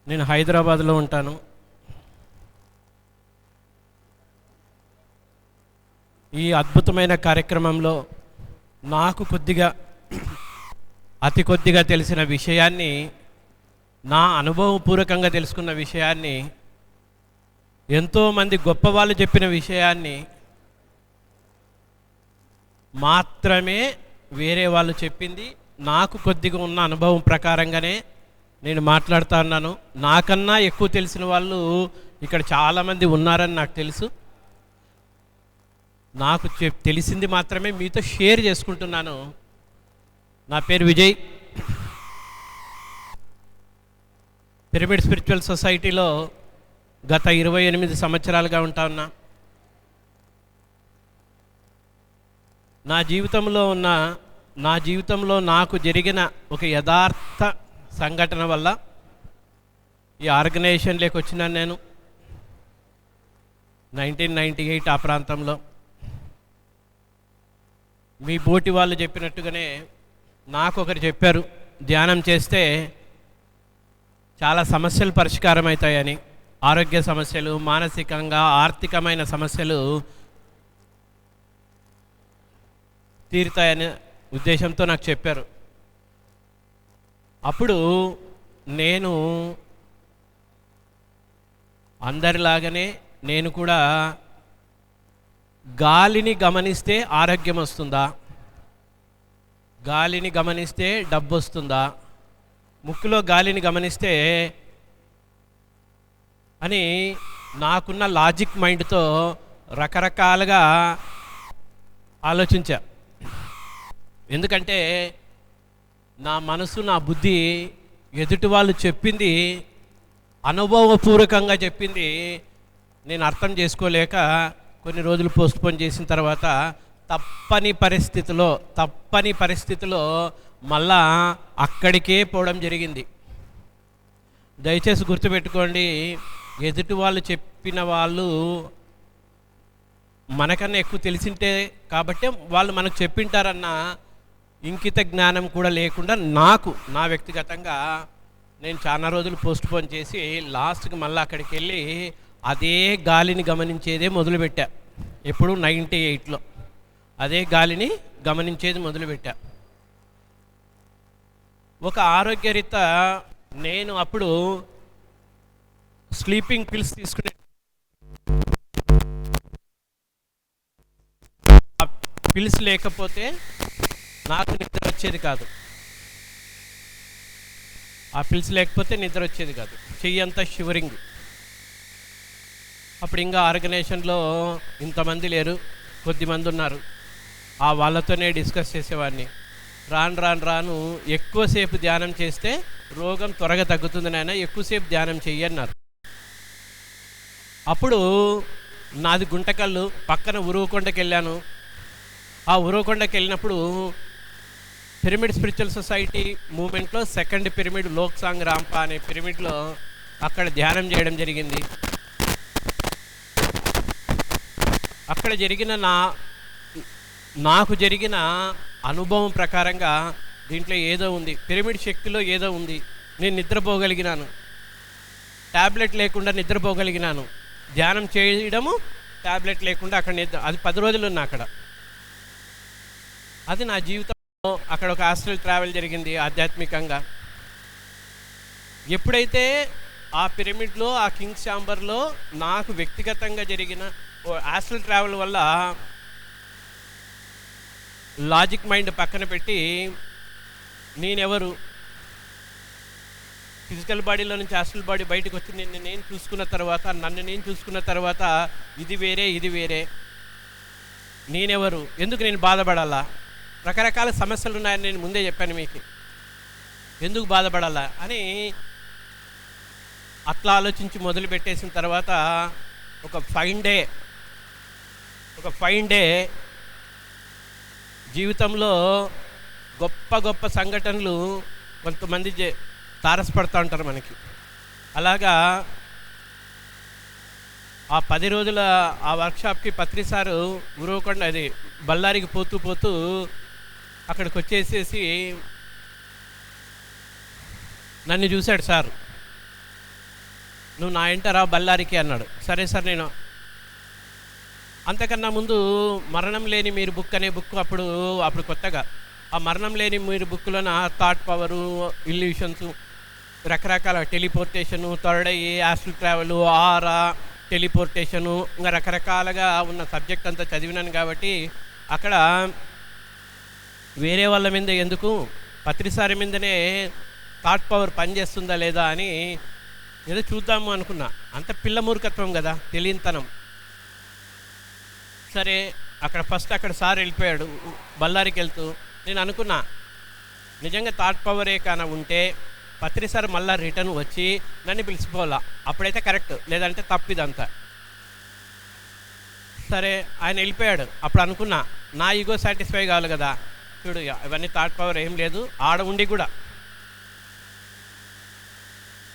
నేను హైదరాబాద్లో ఉంటాను. ఈ అద్భుతమైన కార్యక్రమంలో నాకు అతి కొద్దిగా తెలిసిన విషయాన్ని, నా అనుభవపూర్వకంగా తెలుసుకున్న విషయాన్ని, ఎంతోమంది గొప్పవాళ్ళు చెప్పిన విషయాన్ని మాత్రమే వేరే వాళ్ళు చెప్పింది నాకు కొద్దిగా ఉన్న అనుభవం ప్రకారంగానే నేను మాట్లాడుతూ ఉన్నాను. నాకన్నా ఎక్కువ తెలిసిన వాళ్ళు ఇక్కడ చాలామంది ఉన్నారని నాకు తెలుసు. నాకు తెలిసింది మాత్రమే మీతో షేర్ చేసుకుంటున్నాను. నా పేరు విజయ్. పిరమిడ్ స్పిరిచువల్ సొసైటీలో గత 28 సంవత్సరాలుగా ఉంటా ఉన్నా. నా జీవితంలో నాకు జరిగిన ఒక యథార్థ సంఘటన వల్ల ఈ ఆర్గనైజేషన్లోకి వచ్చినాను. నేను 1998 ఆ ప్రాంతంలో మీ బోటి వాళ్ళు చెప్పినట్టుగానే నాకు ఒకరు చెప్పారు, ధ్యానం చేస్తే చాలా సమస్యలు పరిష్కారం అవుతాయని, ఆరోగ్య సమస్యలు, మానసికంగా ఆర్థికమైన సమస్యలు తీరుతాయనే ఉద్దేశంతో నాకు చెప్పారు. అప్పుడు నేను అందరిలాగానే నేను కూడా గాలిని గమనిస్తే ఆరోగ్యం వస్తుందా, గాలిని గమనిస్తే డబ్బు వస్తుందా, ముక్కులో గాలిని గమనిస్తే అని నాకున్న లాజిక్ మైండ్తో రకరకాలుగా ఆలోచించా. ఎందుకంటే నా మనసు, నా బుద్ధి ఎదుటి వాళ్ళు చెప్పింది, అనుభవపూర్వకంగా చెప్పింది నేను అర్థం చేసుకోలేక కొన్ని రోజులు పోస్ట్పోన్ చేసిన తర్వాత తప్పని పరిస్థితిలో మళ్ళా అక్కడికే పోవడం జరిగింది. దయచేసి గుర్తుపెట్టుకోండి, ఎదుటి వాళ్ళు చెప్పిన వాళ్ళు మనకన్నా ఎక్కువ తెలిసింటే కాబట్టి వాళ్ళు మనకు చెప్పింటారన్న ఇంకిత జ్ఞానం కూడా లేకుండా నా వ్యక్తిగతంగా నేను చాలా రోజులు పోస్ట్పోన్ చేసి లాస్ట్కి మళ్ళీ అక్కడికి వెళ్ళి అదే గాలిని గమనించేదే మొదలుపెట్టా. ఎప్పుడు 98లో అదే గాలిని గమనించేది మొదలుపెట్టా. ఒక ఆరోగ్యరీత్యా నేను అప్పుడు స్లీపింగ్ పిల్స్ తీసుకునే, ఆ పిల్స్ లేకపోతే నాకు నిద్ర వచ్చేది కాదు. ఆ పిల్స్ లేకపోతే నిద్ర వచ్చేది కాదు. చెయ్యంతా షివరింగ్. అప్పుడు ఇంకా ఆర్గనైజేషన్లో ఇంతమంది లేరు, కొద్దిమంది ఉన్నారు. ఆ వాళ్ళతోనే డిస్కస్ చేసేవాడిని. రాను ఎక్కువసేపు ధ్యానం చేస్తే రోగం త్వరగా తగ్గుతుంది నాయన, ఎక్కువసేపు ధ్యానం చెయ్యన్నారు. అప్పుడు నాది గుంటకల్లు, పక్కన ఉరువకొండకి వెళ్ళాను. ఆ ఉరువకొండకి వెళ్ళినప్పుడు పిరమిడ్ స్పిరిచువల్ సొసైటీ మూమెంట్లో సెకండ్ పిరమిడ్ లోక్సాంగ్ రాంపా అనే పిరమిడ్లో అక్కడ ధ్యానం చేయడం జరిగింది. అక్కడ నాకు జరిగిన అనుభవం ప్రకారంగా దీంట్లో ఏదో ఉంది, పిరమిడ్ శక్తిలో ఏదో ఉంది. నేను నిద్రపోగలిగినాను, ట్యాబ్లెట్ లేకుండా నిద్రపోగలిగినాను. ధ్యానం చేయడము, ట్యాబ్లెట్ లేకుండా అక్కడ అది 10 రోజులు ఉన్నా అక్కడ. అది నా జీవితంలో. అక్కడ ఒక హాస్టల్ ట్రావెల్ జరిగింది ఆధ్యాత్మికంగా. ఎప్పుడైతే ఆ పిరమిడ్లో, ఆ కింగ్స్ ఛాంబర్లో నాకు వ్యక్తిగతంగా జరిగిన హాస్టల్ ట్రావెల్ వల్ల లాజిక్ మైండ్ పక్కన పెట్టి నేనెవరు, ఫిజికల్ బాడీలో నుంచి హాస్టల్ బాడీ బయటకు వచ్చి నన్ను నేను చూసుకున్న తర్వాత ఇది వేరే, నేనెవరు, ఎందుకు నేను బాధపడాలా, రకరకాల సమస్యలు ఉన్నాయని నేను ముందే చెప్పాను మీకు, ఎందుకు బాధపడాలా అని అట్లా ఆలోచించి మొదలు పెట్టేసిన తర్వాత ఒక ఫైన్ డే జీవితంలో గొప్ప సంఘటనలు కొంతమంది తారసపడుతూ ఉంటారు మనకి. అలాగా ఆ 10 రోజుల ఆ వర్క్షాప్కి పత్రిసారు ఉరవకొండ, అది బళ్ళారికి పోతూ అక్కడికి వచ్చేసేసి నన్ను చూశాడు సార్. నువ్వు నా ఇంట రా బళ్ళారికి అన్నాడు. సరే సార్ నేను అంతకన్నా ముందు మరణం లేని మీరు బుక్ అనే బుక్ అప్పుడు కొత్తగా ఆ మరణం లేని మీరు బుక్లోన థాట్ పవరు, ఇల్యూషన్స్, రకరకాల టెలిపోర్టేషను, థర్డ్ ఐ, యాస్ట్రల్ ట్రావెల్, ఆరా, టెలిపోర్టేషను, ఇంకా రకరకాలుగా ఉన్న సబ్జెక్ట్ అంతా చదివినాను. కాబట్టి అక్కడ వేరే వాళ్ళ మీద ఎందుకు, పత్రిసారి మీదనే థాట్ పవర్ పనిచేస్తుందా లేదా అని ఏదో చూద్దాము అనుకున్నా. అంత పిల్ల మూర్ఖత్వం కదా, తెలియనితనం. సరే అక్కడ సార్ వెళ్ళిపోయాడు బళ్ళారికి వెళ్తూ. నేను అనుకున్నా నిజంగా థాట్ పవరే కాన ఉంటే పత్రిసారి మళ్ళీ రిటర్న్ వచ్చి నన్ను పిలిచిపోవాలా, అప్పుడైతే కరెక్ట్, లేదంటే తప్పిదంతా. సరే ఆయన వెళ్ళిపోయాడు. అప్పుడు అనుకున్నా నా ఈగో సాటిస్ఫై కావాలి కదా, చూడు ఇవన్నీ థాట్ పవర్ ఏం లేదు. ఆడ ఉండి కూడా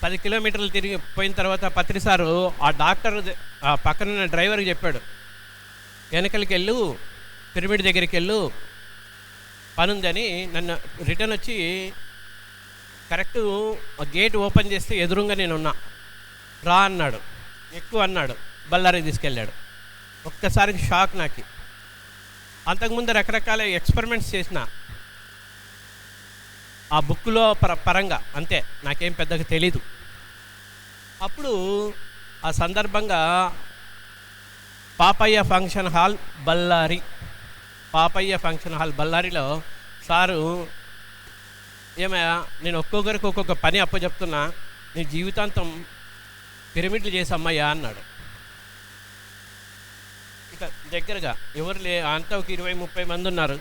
10 కిలోమీటర్లు తిరిగి పోయిన తర్వాత పత్రిసారు ఆ డాక్టర్ ఆ పక్కన డ్రైవర్కి చెప్పాడు, వెనకలికి వెళ్ళు, పిరమిడ్ దగ్గరికి వెళ్ళు, పనుందని. నన్ను రిటర్న్ వచ్చి కరెక్టు గేట్ ఓపెన్ చేస్తే ఎదురుగా నేను ఉన్నా. రా అన్నాడు, ఎక్కువ అన్నాడు, బళ్ళారికి తీసుకెళ్ళాడు. ఒక్కసారికి షాక్ నాకు. అంతకుముందు రకరకాల ఎక్స్పెరిమెంట్స్ చేసిన ఆ బుక్లో పరంగా, అంతే, నాకేం పెద్దగా తెలీదు. అప్పుడు ఆ సందర్భంగా పాపయ్య ఫంక్షన్ హాల్ బళ్ళారిలో సారు, ఏమయ్యా నేను ఒక్కొక్కరికి ఒక్కొక్క పని అప్పచెప్తున్నా, నీ జీవితాంతం పిరమిడ్లు చేసి అమ్మయ్యా అన్నాడు. ఇక దగ్గరగా ఎవరు అంతా ఒక 20-30 మంది ఉన్నారు.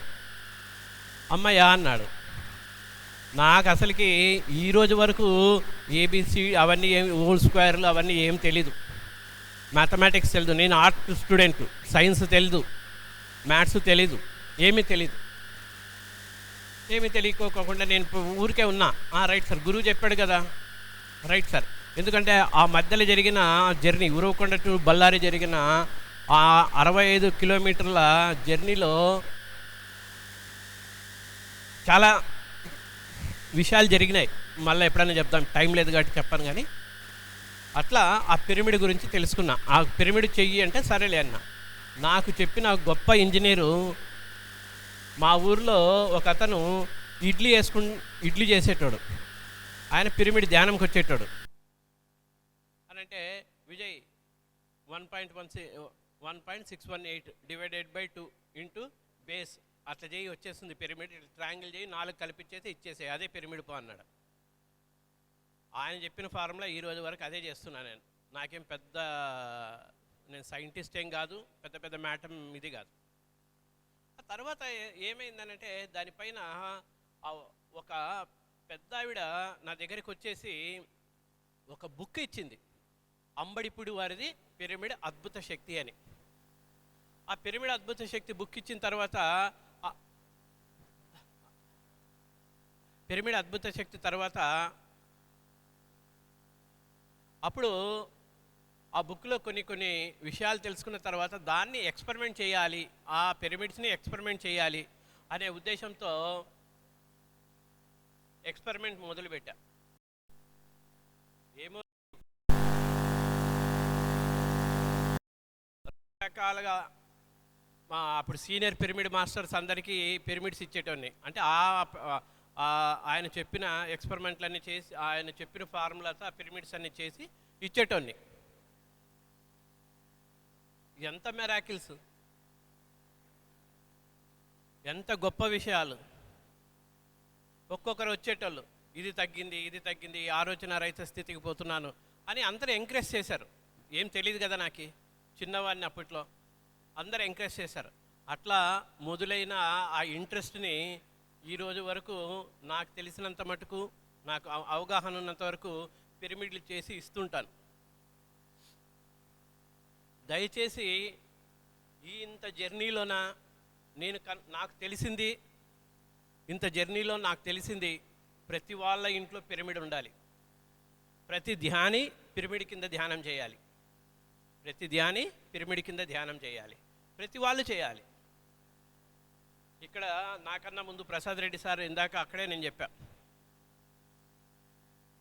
అమ్మయ్యా అన్నాడు. నాకు అసలుకి ఈరోజు వరకు ఏబిసి అవన్నీ ఏమి, హోల్ స్క్వేర్లు అవన్నీ ఏం తెలీదు. మ్యాథమెటిక్స్ తెలీదు, నేను ఆర్ట్ స్టూడెంట్, సైన్స్ తెలీదు, మ్యాథ్స్ తెలీదు, ఏమీ తెలియకోకుండా నేను ఊరికే ఉన్నా. రైట్ సార్, గురువు చెప్పాడు కదా, రైట్ సార్. ఎందుకంటే ఆ మధ్యలో జరిగిన జర్నీ, ఉరవకొండ టు బళ్ళారి జరిగిన ఆ 65 కిలోమీటర్ల జర్నీలో చాలా విషయాలు జరిగినాయి. మళ్ళీ ఎప్పుడైనా చెప్తాం, టైం లేదు కాబట్టి చెప్పాను. కానీ అట్లా ఆ పిరమిడ్ గురించి తెలుసుకున్నా. ఆ పిరమిడ్ చెయ్యి అంటే సరేలే అన్న. నాకు చెప్పిన గొప్ప ఇంజనీరు, మా ఊర్లో ఒక అతను ఇడ్లీ చేసేటోడు, ఆయన పిరమిడ్ ధ్యానంకి వచ్చేటోడు. అనంటే Vijay 1.618 divided by 2 into base అట్లా చేయి వచ్చేస్తుంది పిరమిడ్. ట్రయాంగిల్ చేయి, 4 కలిపిచ్చేసి ఇచ్చేసే, అదే పిరమిడ్ పో అన్నాడు. ఆయన చెప్పిన ఫార్ములా ఈ రోజు వరకు అదే చేస్తున్నా నేను. నాకేం నేను సైంటిస్ట్ ఏం కాదు, పెద్ద మ్యాటర్ ఇది కాదు. ఆ తర్వాత ఏమైందనంటే దానిపైన ఒక పెద్ద ఆవిడ నా దగ్గరికి వచ్చేసి ఒక బుక్ ఇచ్చింది, అంబడిపుడి వారిది పిరమిడ్ అద్భుత శక్తి అని. ఆ పిరమిడ్ అద్భుత శక్తి బుక్ ఇచ్చిన తర్వాత అప్పుడు ఆ బుక్లో కొన్ని విషయాలు తెలుసుకున్న తర్వాత దాన్ని ఎక్స్పెరిమెంట్ చేయాలి, ఆ పిరమిడ్స్ని ఎక్స్పెరిమెంట్ చేయాలి అనే ఉద్దేశంతో ఎక్స్పెరిమెంట్ మొదలుపెట్టా. ఏమో రకరకాలుగా అప్పుడు సీనియర్ పిరమిడ్ మాస్టర్స్ అందరికీ పిరమిడ్స్ ఇచ్చేటోని. అంటే ఆయన చెప్పిన ఎక్స్పెరిమెంట్లన్నీ చేసి, ఆయన చెప్పిన ఫార్ములాతో ఆ పిరమిడ్స్ అన్నీ చేసి ఇచ్చేటోని. ఎంత మిరాకిల్స్, ఎంత గొప్ప విషయాలు. ఒక్కొక్కరు వచ్చేటోళ్ళు, ఇది తగ్గింది, ఆలోచన రహిత స్థితికి పోతున్నాను అని అందరూ ఎంకరేజ్ చేశారు. ఏం తెలియదు కదా నాకు, చిన్నవాడిని అప్పట్లో. అందరూ ఎంకరేజ్ చేశారు. అట్లా మొదలైన ఆ ఇంట్రెస్ట్ని ఈరోజు వరకు నాకు తెలిసినంత మటుకు, నాకు అవగాహన ఉన్నంత వరకు పిరమిడ్లు చేసి ఇస్తుంటాను. దయచేసి ఇంత జర్నీలోన నాకు తెలిసింది ప్రతి వాళ్ళ ఇంట్లో పిరమిడ్ ఉండాలి. ప్రతి ధ్యాని పిరమిడ్ కింద ధ్యానం చేయాలి. ప్రతి వాళ్ళు చేయాలి. ఇక్కడ నాకన్నా ముందు ప్రసాద్ రెడ్డి సార్ ఇందాక అక్కడే నేను చెప్పా,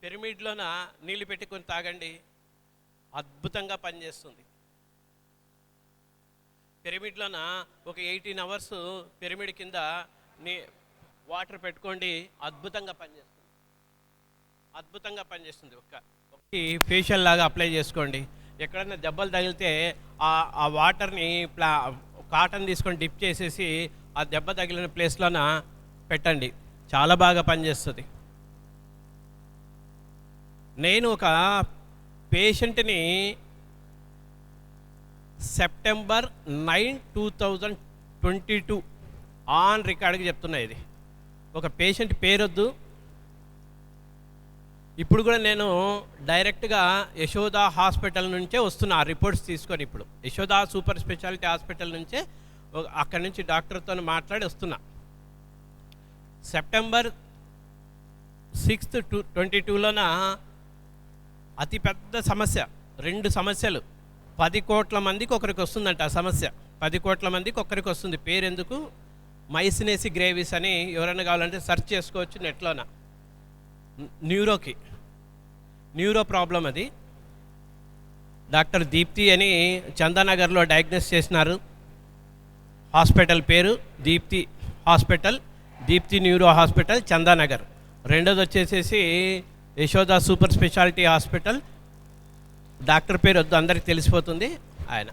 పిరమిడ్లోన నీళ్ళు పెట్టుకొని తాగండి, అద్భుతంగా పనిచేస్తుంది. పిరమిడ్లోన ఒక 18 అవర్స్ పిరమిడ్ కింద వాటర్ పెట్టుకోండి, అద్భుతంగా పనిచేస్తుంది. ఒక ఫేషియల్ లాగా అప్లై చేసుకోండి. ఎక్కడైనా దెబ్బలు తగిలితే ఆ వాటర్ని కాటన్ తీసుకొని డిప్ చేసేసి ఆ దెబ్బ తగిలిన ప్లేస్లోన పెట్టండి, చాలా బాగా పనిచేస్తుంది. నేను ఒక పేషెంట్ని సెప్టెంబర్ 9, 2022 ఆన్ రికార్డ్కి చెప్తున్నా. ఇది ఒక పేషెంట్ పేరొద్దు, ఇప్పుడు కూడా నేను డైరెక్ట్గా యశోద హాస్పిటల్ నుంచే వస్తున్నా ఆ రిపోర్ట్స్ తీసుకొని. ఇప్పుడు యశోద సూపర్ స్పెషాలిటీ హాస్పిటల్ నుంచే అక్కడి నుంచి డాక్టర్తో మాట్లాడి వస్తున్నా. సెప్టెంబర్ 6, 2022లోన అతిపెద్ద సమస్య, 2 సమస్యలు, 10 కోట్ల మందికి ఒకరికి వస్తుందంట ఆ సమస్య. 10 కోట్ల మందికి ఒకరికి వస్తుంది. పేరెందుకు? మైసినేసి గ్రేవిస్ అని ఎవరైనా కావాలంటే సెర్చ్ చేసుకోవచ్చు నెట్లోన. న్యూరో ప్రాబ్లం అది. డాక్టర్ దీప్తి అని చందానగర్లో డయాగ్నోస్ చేసినారు. హాస్పిటల్ పేరు Deepti hospital, Deepti neuro hospital, Chandanagar. రెండోది వచ్చేసేసి Yashoda super speciality hospital. Doctor పేరు వద్దు, అందరికి తెలిసిపోతుంది ఆయన.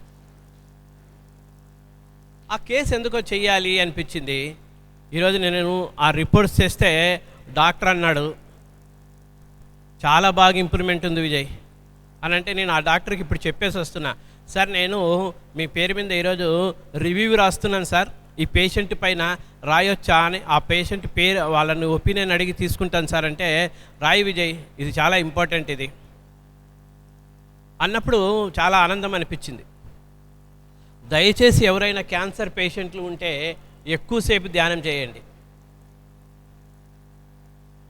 ఆ కేసు ఎందుకో చెయ్యాలి అనిపించింది. ఈరోజు నేను ఆ రిపోర్ట్స్ చేస్తే డాక్టర్ అన్నాడు, చాలా బాగా ఇంప్రూవ్మెంట్ ఉంది విజయ్ అని. అంటే నేను ఆ డాక్టర్కి ఇప్పుడు చెప్పేసి వస్తున్నా, సార్ నేను మీ పేరు మీద ఈరోజు రివ్యూ రాస్తున్నాను సార్, ఈ పేషెంట్ పైన రాయొచ్చా అని. ఆ పేషెంట్ పేరు వాళ్ళని ఒపీనియన్ అడిగి తీసుకుంటాను సార్ అంటే, రాయి విజయ్, ఇది చాలా ఇంపార్టెంట్ ఇది అన్నప్పుడు చాలా ఆనందం అనిపించింది. దయచేసి ఎవరైనా క్యాన్సర్ పేషెంట్లు ఉంటే ఎక్కువసేపు ధ్యానం చేయండి.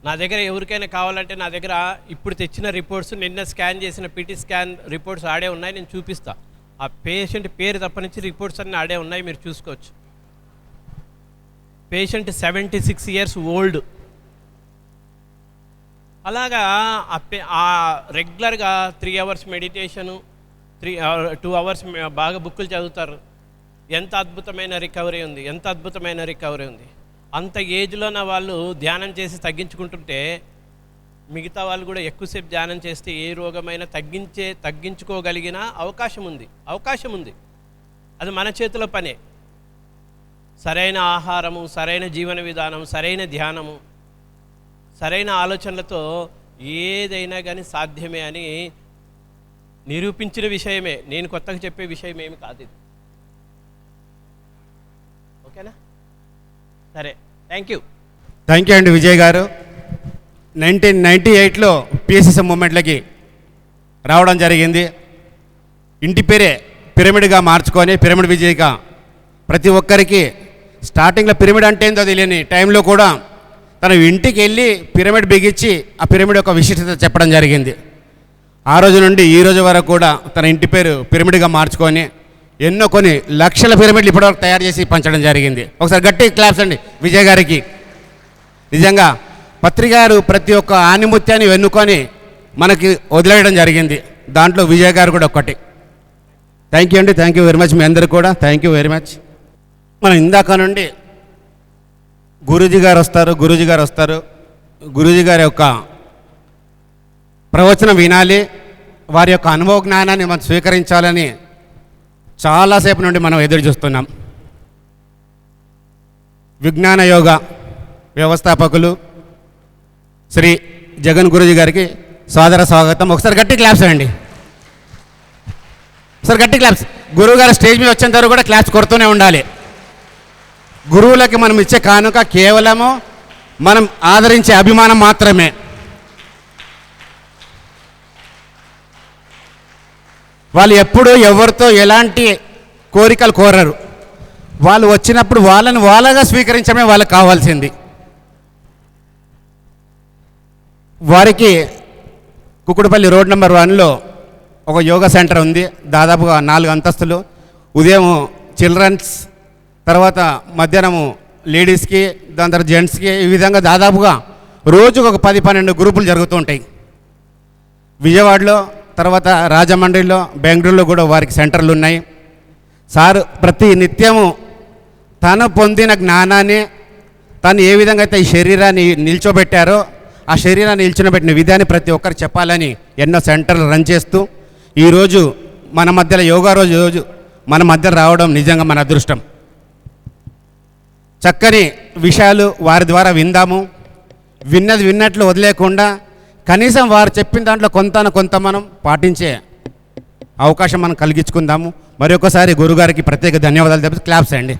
నా దగ్గర ఎవరికైనా కావాలంటే నా దగ్గర ఇప్పుడు తెచ్చిన రిపోర్ట్స్, నిన్న స్కాన్ చేసిన పిటి స్కాన్ రిపోర్ట్స్ ఆడే ఉన్నాయి, నేను చూపిస్తా. ఆ పేషెంట్ పేరు తప్పనించి రిపోర్ట్స్ అన్నీ ఆడే ఉన్నాయి, మీరు చూసుకోవచ్చు. Patient 76 years old. అలాగా రెగ్యులర్గా 3 అవర్స్ మెడిటేషను, 2 అవర్స్ బాగా బుక్కులు చదువుతారు. ఎంత అద్భుతమైన రికవరీ ఉంది. అంత ఏజ్లోన వాళ్ళు ధ్యానం చేసి తగ్గించుకుంటుంటే మిగతా వాళ్ళు కూడా ఎక్కువసేపు ధ్యానం చేస్తే ఏ రోగమైనా తగ్గించుకోగలిగిన అవకాశం ఉంది. అది మన చేతిలో పనే. సరైన ఆహారము, సరైన జీవన విధానం, సరైన ధ్యానము, సరైన ఆలోచనలతో ఏదైనా కానీ సాధ్యమే అని నిరూపించిన విషయమే. నేను కొత్తగా చెప్పే విషయం ఏమి కాదు ఇది. ఓకేనా? సరే, థ్యాంక్ యూ అండి విజయ్ గారు. 1998లో పిఎస్సిసి మూమెంట్లకి రావడం జరిగింది. ఇంటి పేరే పిరమిడ్గా మార్చుకొని పిరమిడ్ విజయ్గా ప్రతి ఒక్కరికి స్టార్టింగ్లో పిరమిడ్ అంటే ఏందో తెలియని టైంలో కూడా తన ఇంటికి వెళ్ళి పిరమిడ్ బిగించి ఆ పిరమిడ్ యొక్క విశిష్టత చెప్పడం జరిగింది. ఆ రోజు నుండి ఈ రోజు వరకు కూడా తన ఇంటి పేరు పిరమిడ్గా మార్చుకొని ఎన్నో కొన్ని లక్షల పిరమిడ్లు ఇప్పటివరకు తయారు చేసి పంచడం జరిగింది. ఒకసారి గట్టి క్లాప్స్ అండి విజయ్ గారికి. నిజంగా పత్రిక గారు ప్రతి ఒక్క ఆనిముత్యాన్ని వెన్నుకొని మనకి వదిలేయడం జరిగింది. దాంట్లో విజయ్ గారు కూడా ఒకటి. థ్యాంక్ యూ అండి, థ్యాంక్ యూ వెరీ మచ్. మీ అందరికీ కూడా థ్యాంక్ యూ వెరీ మచ్. మనం ఇందాక నుండి గురూజీ గారు వస్తారు. గురూజీ గారి యొక్క ప్రవచనం వినాలి, వారి యొక్క అనుభవ జ్ఞానాన్ని మనం స్వీకరించాలని చాలాసేపు నుండి మనం ఎదురు చూస్తున్నాం. విజ్ఞాన యోగ వ్యవస్థాపకులు శ్రీ జగన్ గురూజీ గారికి సాదర స్వాగతం. ఒకసారి గట్టి క్లాప్స్ అండి, ఒకసారి గట్టి క్లాప్స్. గురువు గారు స్టేజ్ మీద వచ్చేంత వరకు కూడా క్లాప్స్ కొడుతూనే ఉండాలి. గురువులకి మనం ఇచ్చే కానుక కేవలము మనం ఆదరించే అభిమానం మాత్రమే. వాళ్ళు ఎప్పుడూ ఎవరితో ఎలాంటి కోరికలు కోరరు. వాళ్ళు వచ్చినప్పుడు వాళ్ళని వాళ్ళగా స్వీకరించడమే వాళ్ళకి కావాల్సింది. వారికి కుకుడుపల్లి రోడ్ నెంబర్ 1లో ఒక యోగా సెంటర్ ఉంది, దాదాపుగా 4 అంతస్తులు. ఉదయం చిల్డ్రన్స్, తర్వాత మధ్యాహ్నము లేడీస్కి, దాని తర్వాత జెంట్స్కి, ఈ విధంగా దాదాపుగా రోజుకు ఒక 10-12 గ్రూపులు జరుగుతూ ఉంటాయి. విజయవాడలో తర్వాత రాజమండ్రిలో, బెంగళూరులో కూడా వారికి సెంటర్లు ఉన్నాయి. సార్ ప్రతి నిత్యము తను పొందిన జ్ఞానాన్ని తను ఏ విధంగా అయితే ఈ శరీరాన్ని నిల్చోబెట్టారో ఆ శరీరాన్ని నిల్చోబెట్టిన విధాన్ని ప్రతి ఒక్కరు చెప్పాలని ఎన్నో సెంటర్లు రన్ చేస్తూ ఈరోజు మన మధ్యలో యోగా రోజు మన మధ్య రావడం నిజంగా మన అదృష్టం. చక్కని విషయాలు వారి ద్వారా విందాము. విన్నది విన్నట్లు వదిలేకుండా కనీసం వారు చెప్పిన దాంట్లో కొంత మనం పాటించే అవకాశం మనం కలిగించుకుందాము. మరొకసారి గురుగారికి ప్రత్యేక ధన్యవాదాలు చెప్పి క్లాప్స్ అండి.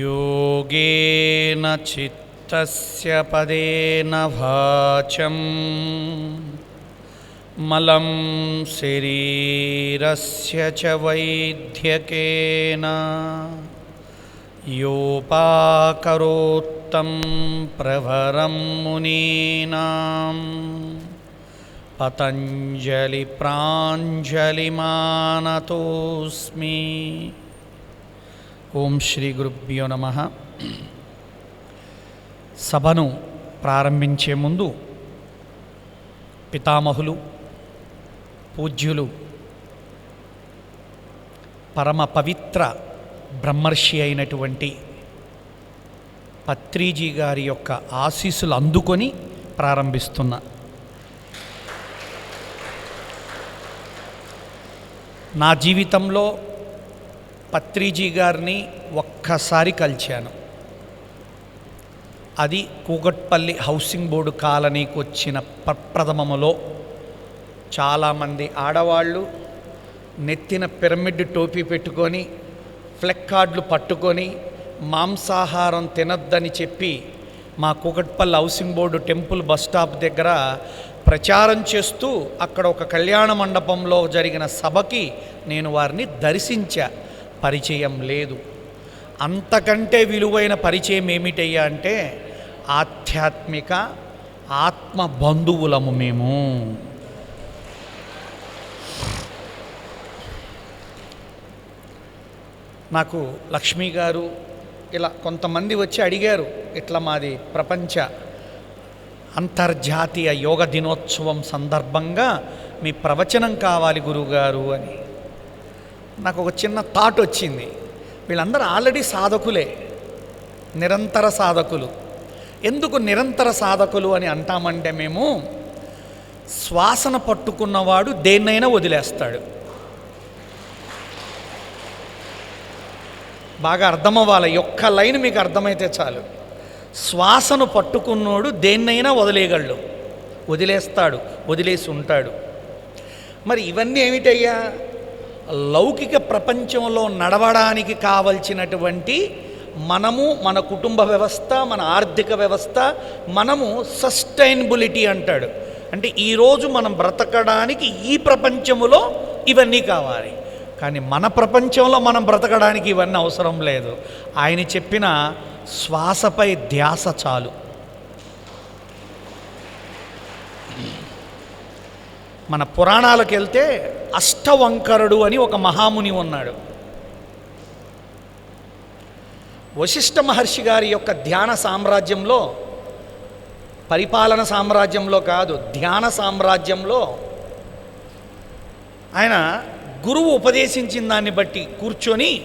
యోగేన చిత్తస్య పదేన వాచం మలం శరీరస్య చ వైద్యకేన యోపాకరోత్తం ప్రవరం మునీనాం పతంజలి ప్రాంజలిమానతోస్మి. ఓం శ్రీ గురుభ్యో నమః. సభను ప్రారంభించే ముందు పితామహులు, పూజ్యులు, పరమ పవిత్ర బ్రహ్మర్షి అయినటువంటి పత్రిజీ గారి యొక్క ఆశీస్సులు అందుకొని ప్రారంభిస్తున్నా. నా జీవితంలో పత్రిజీ గారిని ఒక్కసారి కలిశాను. అది కూకట్పల్లి హౌసింగ్ బోర్డు కాలనీకి వచ్చిన ప్రప్రథమములో. చాలామంది ఆడవాళ్ళు నెత్తిన పిరమిడ్ టోపీ పెట్టుకొని ఫ్లెక్ కార్డులు పట్టుకొని మాంసాహారం తినొద్దని చెప్పి మా Kukatpally housing board temple bus stop దగ్గర ప్రచారం చేస్తూ అక్కడ ఒక కళ్యాణ మండపంలో జరిగిన సభకి నేను వారిని దర్శించా. పరిచయం లేదు. అంతకంటే విలువైన పరిచయం ఏమిటయ్యా అంటే ఆధ్యాత్మిక ఆత్మ బంధువులము మేము. నాకు లక్ష్మీ గారు ఇలా కొంతమంది వచ్చి అడిగారు, ఇట్లా మాది ప్రపంచ అంతర్జాతీయ యోగ దినోత్సవం సందర్భంగా మీ ప్రవచనం కావాలి గురుగారు అని. నాకు ఒక చిన్న థాట్ వచ్చింది. వీళ్ళందరూ ఆల్రెడీ సాధకులే, నిరంతర సాధకులు. ఎందుకు నిరంతర సాధకులు అని అంటామంటే, మేము శ్వాసన పట్టుకున్నవాడు దేన్నైనా వదిలేస్తాడు. బాగా అర్థమవ్వాలి, ఒక్క లైన్ మీకు అర్థమైతే చాలు. శ్వాసను పట్టుకున్నోడు దేన్నైనా వదిలేయగలడు, వదిలేస్తాడు, వదిలేసి ఉంటాడు. మరి ఇవన్నీ ఏమిటయ్యా? లౌకిక ప్రపంచంలో నడవడానికి కావలసినటువంటి మనము, మన కుటుంబ వ్యవస్థ, మన ఆర్థిక వ్యవస్థ, మనము సస్టైనబిలిటీ అంటాడు. అంటే ఈరోజు మనం బ్రతకడానికి ఈ ప్రపంచములో ఇవన్నీ కావాలి. కానీ మన ప్రపంచంలో మనం బ్రతకడానికి ఇవన్నీ అవసరం లేదు. ఆయన చెప్పిన శ్వాసపై ధ్యాస చాలు. మన పురాణాలకు వెళ్తే అష్టవంకరుడు అని ఒక మహాముని ఉన్నాడు. వశిష్ఠ మహర్షి గారి యొక్క ధ్యాన సామ్రాజ్యంలో, పరిపాలన సామ్రాజ్యంలో కాదు, ధ్యాన సామ్రాజ్యంలో ఆయన గురువు ఉపదేశించిన దాన్ని బట్టి కూర్చొని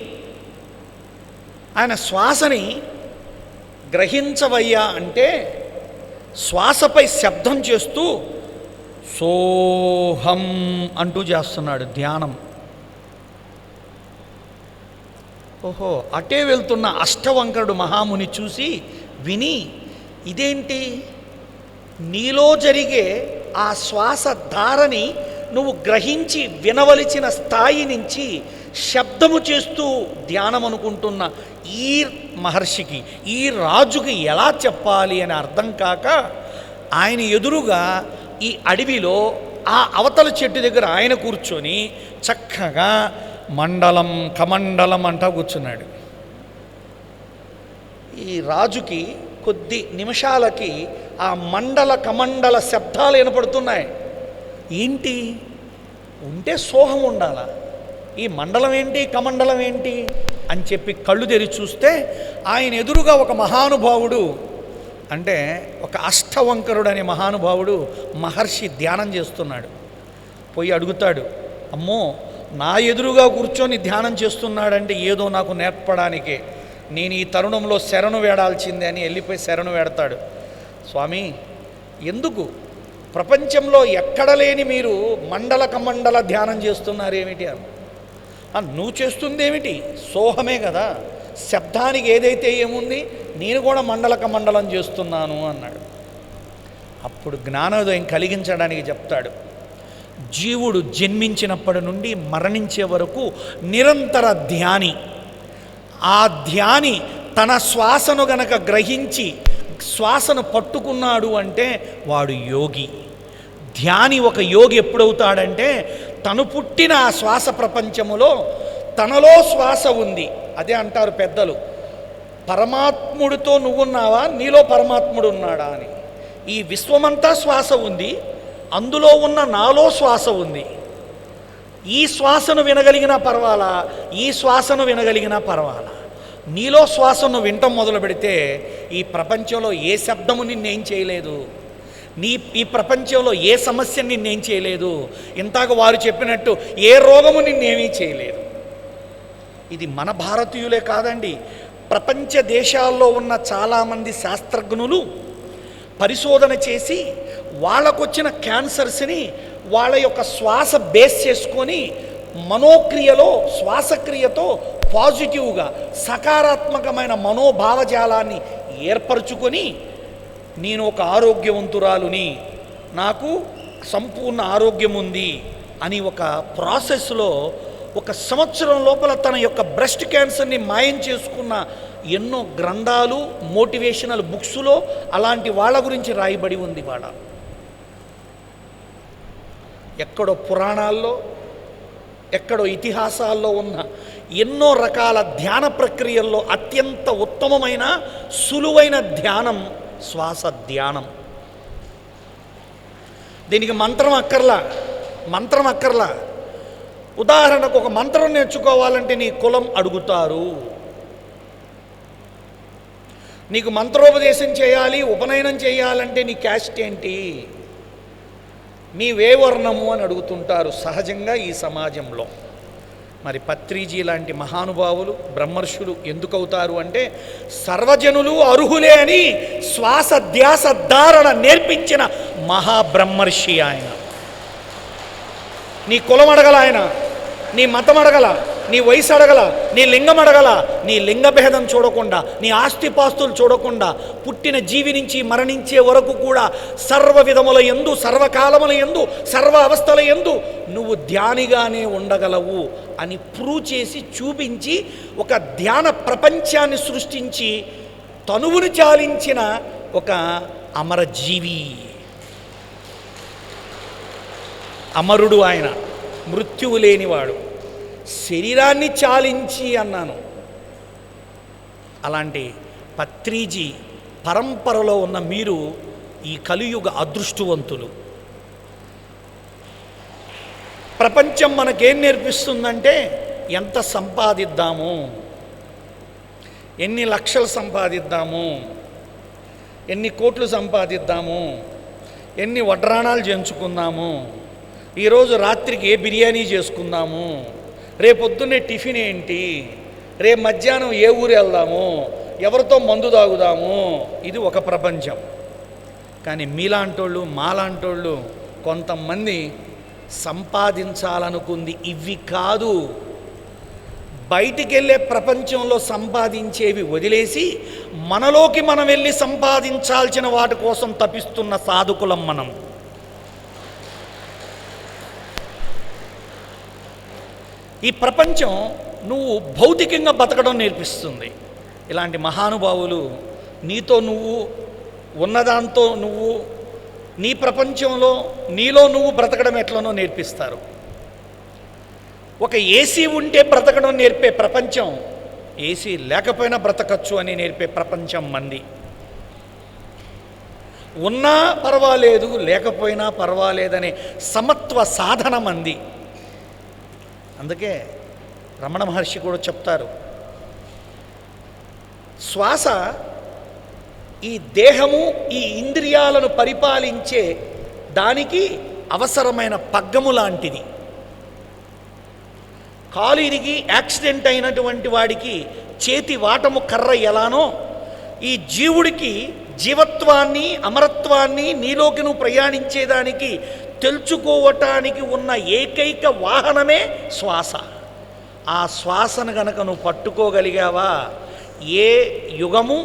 ఆయన శ్వాసని గ్రహించవయ్యా అంటే శ్వాసపై శబ్దం చేస్తూ సోహం అంటూ చేస్తున్నాడు ధ్యానం. ఓహో, అటే వెళ్తున్న అష్టవంకరుడు మహాముని చూసి విని, ఇదేంటి, నీలో జరిగే ఆ శ్వాస ధారని నువ్వు గ్రహించి వినవలసిన స్థాయి నుంచి శబ్దము చేస్తూ ధ్యానం అనుకుంటున్న ఈ మహర్షికి, ఈ రాజుకి ఎలా చెప్పాలి అని అర్థం కాక ఆయన ఎదురుగా ఈ అడవిలో ఆ అవతల చెట్టు దగ్గర ఆయన కూర్చొని చక్కగా మండలం కమండలం అంటా కూర్చున్నాడు. ఈ రాజుకి కొద్ది నిమిషాలకి ఆ మండల కమండల శబ్దాలు వినపడుతున్నాయి. ఏంటి ఉంటే సోహం ఉండాలా, ఈ మండలం ఏంటి, కమండలం ఏంటి అని చెప్పి కళ్ళు తెరిచి చూస్తే ఆయన ఎదురుగా ఒక మహానుభావుడు, అంటే ఒక అష్టవంకరుడు అనే మహానుభావుడు మహర్షి ధ్యానం చేస్తున్నాడు. పోయి అడుగుతాడు, అమ్మో నా ఎదురుగా కూర్చొని ధ్యానం చేస్తున్నాడంటే ఏదో నాకు నేర్పడానికే, నేను ఈ తరుణంలో శరణు వేడాల్సిందే అని వెళ్ళిపోయి శరణు వేడతాడు. స్వామి, ఎందుకు ప్రపంచంలో ఎక్కడ లేని మీరు మండల కమండల ధ్యానం చేస్తున్నారేమిటి అని. నువ్వు చేస్తుందేమిటి, సోహమే కదా, శబ్దానికి ఏదైతే ఏముంది, నేను కూడా మండల కమండలం చేస్తున్నాను అన్నాడు. అప్పుడు జ్ఞానోదయం కలిగించడానికి చెప్తాడు, జీవుడు జన్మించినప్పటి నుండి మరణించే వరకు నిరంతర ధ్యాని. ఆ ధ్యాని తన శ్వాసను గనక గ్రహించి శ్వాసను పట్టుకున్నాడు అంటే వాడు యోగి. ధ్యాని ఒక యోగి ఎప్పుడవుతాడంటే తను పుట్టిన ఆ శ్వాస ప్రపంచములో తనలో శ్వాస ఉంది. అదే అంటారు పెద్దలు, పరమాత్ముడితో నువ్వున్నావా, నీలో పరమాత్ముడు ఉన్నాడా అని. ఈ విశ్వమంతా శ్వాస ఉంది, అందులో ఉన్న నాలో శ్వాస ఉంది. ఈ శ్వాసను వినగలిగినా పర్వాలా, ఈ శ్వాసను వినగలిగినా పర్వాలా. నీలో శ్వాసను వినటం మొదలు పెడితే ఈ ప్రపంచంలో ఏ శబ్దము నిన్నేం చేయలేదు, ఈ ప్రపంచంలో ఏ సమస్య నిన్నేం చేయలేదు, ఇంతాక వారు చెప్పినట్టు ఏ రోగము నిన్నేమీ చేయలేదు. ఇది మన భారతీయులే కాదండి, ప్రపంచ దేశాల్లో ఉన్న చాలామంది శాస్త్రజ్ఞులు పరిశోధన చేసి వాళ్ళకొచ్చిన క్యాన్సర్స్ని వాళ్ళ యొక్క శ్వాస బేస్ చేసుకొని మనోక్రియలో, శ్వాసక్రియతో పాజిటివ్గా సకారాత్మకమైన మనోభావజాలాన్ని ఏర్పరచుకొని నేను ఒక ఆరోగ్యవంతురాలుని, నాకు సంపూర్ణ ఆరోగ్యం ఉంది అని ఒక ప్రాసెస్లో 1 సంవత్సరం లోపల తన యొక్క బ్రెస్ట్ క్యాన్సర్ని మాయం చేసుకున్న ఎన్నో గ్రంథాలు, మోటివేషనల్ బుక్స్లో అలాంటి వాళ్ళ గురించి రాయబడి ఉంది. వాళ్ళ ఎక్కడో పురాణాల్లో, ఎక్కడో ఇతిహాసాల్లో ఉన్న ఎన్నో రకాల ధ్యాన ప్రక్రియల్లో అత్యంత ఉత్తమమైన సులువైన ధ్యానం శ్వాస ధ్యానం. దీనికి మంత్రం అక్కర్లా. ఉదాహరణకు ఒక మంత్రం నేర్చుకోవాలంటే నీ కులం అడుగుతారు, నీకు మంత్రోపదేశం చేయాలి, ఉపనయనం చేయాలంటే నీ క్యాస్ట్ ఏంటి, నీవే వర్ణము అని అడుగుతుంటారు సహజంగా ఈ సమాజంలో. మరి పత్రిజీ లాంటి మహానుభావులు, బ్రహ్మర్షులు ఎందుకు అవుతారు అంటే సర్వజనులు అర్హులే అని శ్వాస ధ్యాస ధారణ నేర్పించిన మహాబ్రహ్మర్షి ఆయన. నీ కులం అడగల ఆయన, నీ మతం అడగల, నీ వయసు అడగల, నీ లింగం అడగల, నీ లింగభేదం చూడకుండా, నీ ఆస్తిపాస్తులు చూడకుండా, పుట్టిన జీవి నుంచి మరణించే వరకు కూడా సర్వ విధముల యందు, సర్వకాలముల యందు, సర్వ అవస్థల యందు నువ్వు ధ్యానిగానే ఉండగలవు అని ప్రూవ్ చేసి చూపించి ఒక ధ్యాన ప్రపంచాన్ని సృష్టించి తనువును చాలించిన ఒక అమరజీవి, అమరుడు ఆయన, మృత్యువు లేనివాడు, శరీరాన్ని చాలించి అన్నాను. అలాంటి పత్రిజీ పరంపరలో ఉన్న మీరు ఈ కలియుగ అదృష్టవంతులు. ప్రపంచం మనకేం నేర్పిస్తుందంటే ఎంత సంపాదిద్దాము, ఎన్ని లక్షలు సంపాదిద్దాము, ఎన్ని కోట్లు సంపాదిద్దాము, ఎన్ని వడ్రాణాలు చేయించుకుందాము, ఈరోజు రాత్రికి ఏ బిర్యానీ చేసుకుందాము, రేపొద్దున్నే టిఫిన్ ఏంటి, రేపు మధ్యాహ్నం ఏ ఊరు వెళ్దాము, ఎవరితో మందు తాగుదాము. ఇది ఒక ప్రపంచం. కానీ మీలాంటోళ్ళు, మాలాంటోళ్ళు కొంతమంది సంపాదించాలనుకుంది ఇవి కాదు, బయటికి వెళ్ళే ప్రపంచంలో సంపాదించేవి వదిలేసి మనలోకి మనం వెళ్ళి సంపాదించాల్సిన వాటి కోసం తపిస్తున్న సాధకులం మనం. ఈ ప్రపంచం నువ్వు భౌతికంగా బతకడం నేర్పిస్తుంది. ఇలాంటి మహానుభావులు నీతో నువ్వు ఉన్నదాంతో నువ్వు నీ ప్రపంచంలో నీలో నువ్వు బ్రతకడం ఎట్లనో నేర్పిస్తారు. ఒక ఏసీ ఉంటే బ్రతకడం నేర్పే ప్రపంచం, ఏసీ లేకపోయినా బ్రతకచ్చు అని నేర్పే ప్రపంచం మంది. ఉన్నా పర్వాలేదు, లేకపోయినా పర్వాలేదనే సమత్వ సాధన మంది. అందుకే రమణ మహర్షి కూడా చెప్తారు, శ్వాస ఈ దేహము, ఈ ఇంద్రియాలను పరిపాలించే దానికి అవసరమైన పగ్గము లాంటిది. కాలు ఇరిగి యాక్సిడెంట్ అయినటువంటి వాడికి చేతి వాటము కర్ర ఎలానో, ఈ జీవుడికి జీవత్వాన్ని, అమరత్వాన్ని నీలోకి నువ్వు ప్రయాణించేదానికి తెలుసుకోవటానికి ఉన్న ఏకైక వాహనమే శ్వాస. ఆ శ్వాసను గనక నువ్వు పట్టుకోగలిగావా, ఏ యుగము,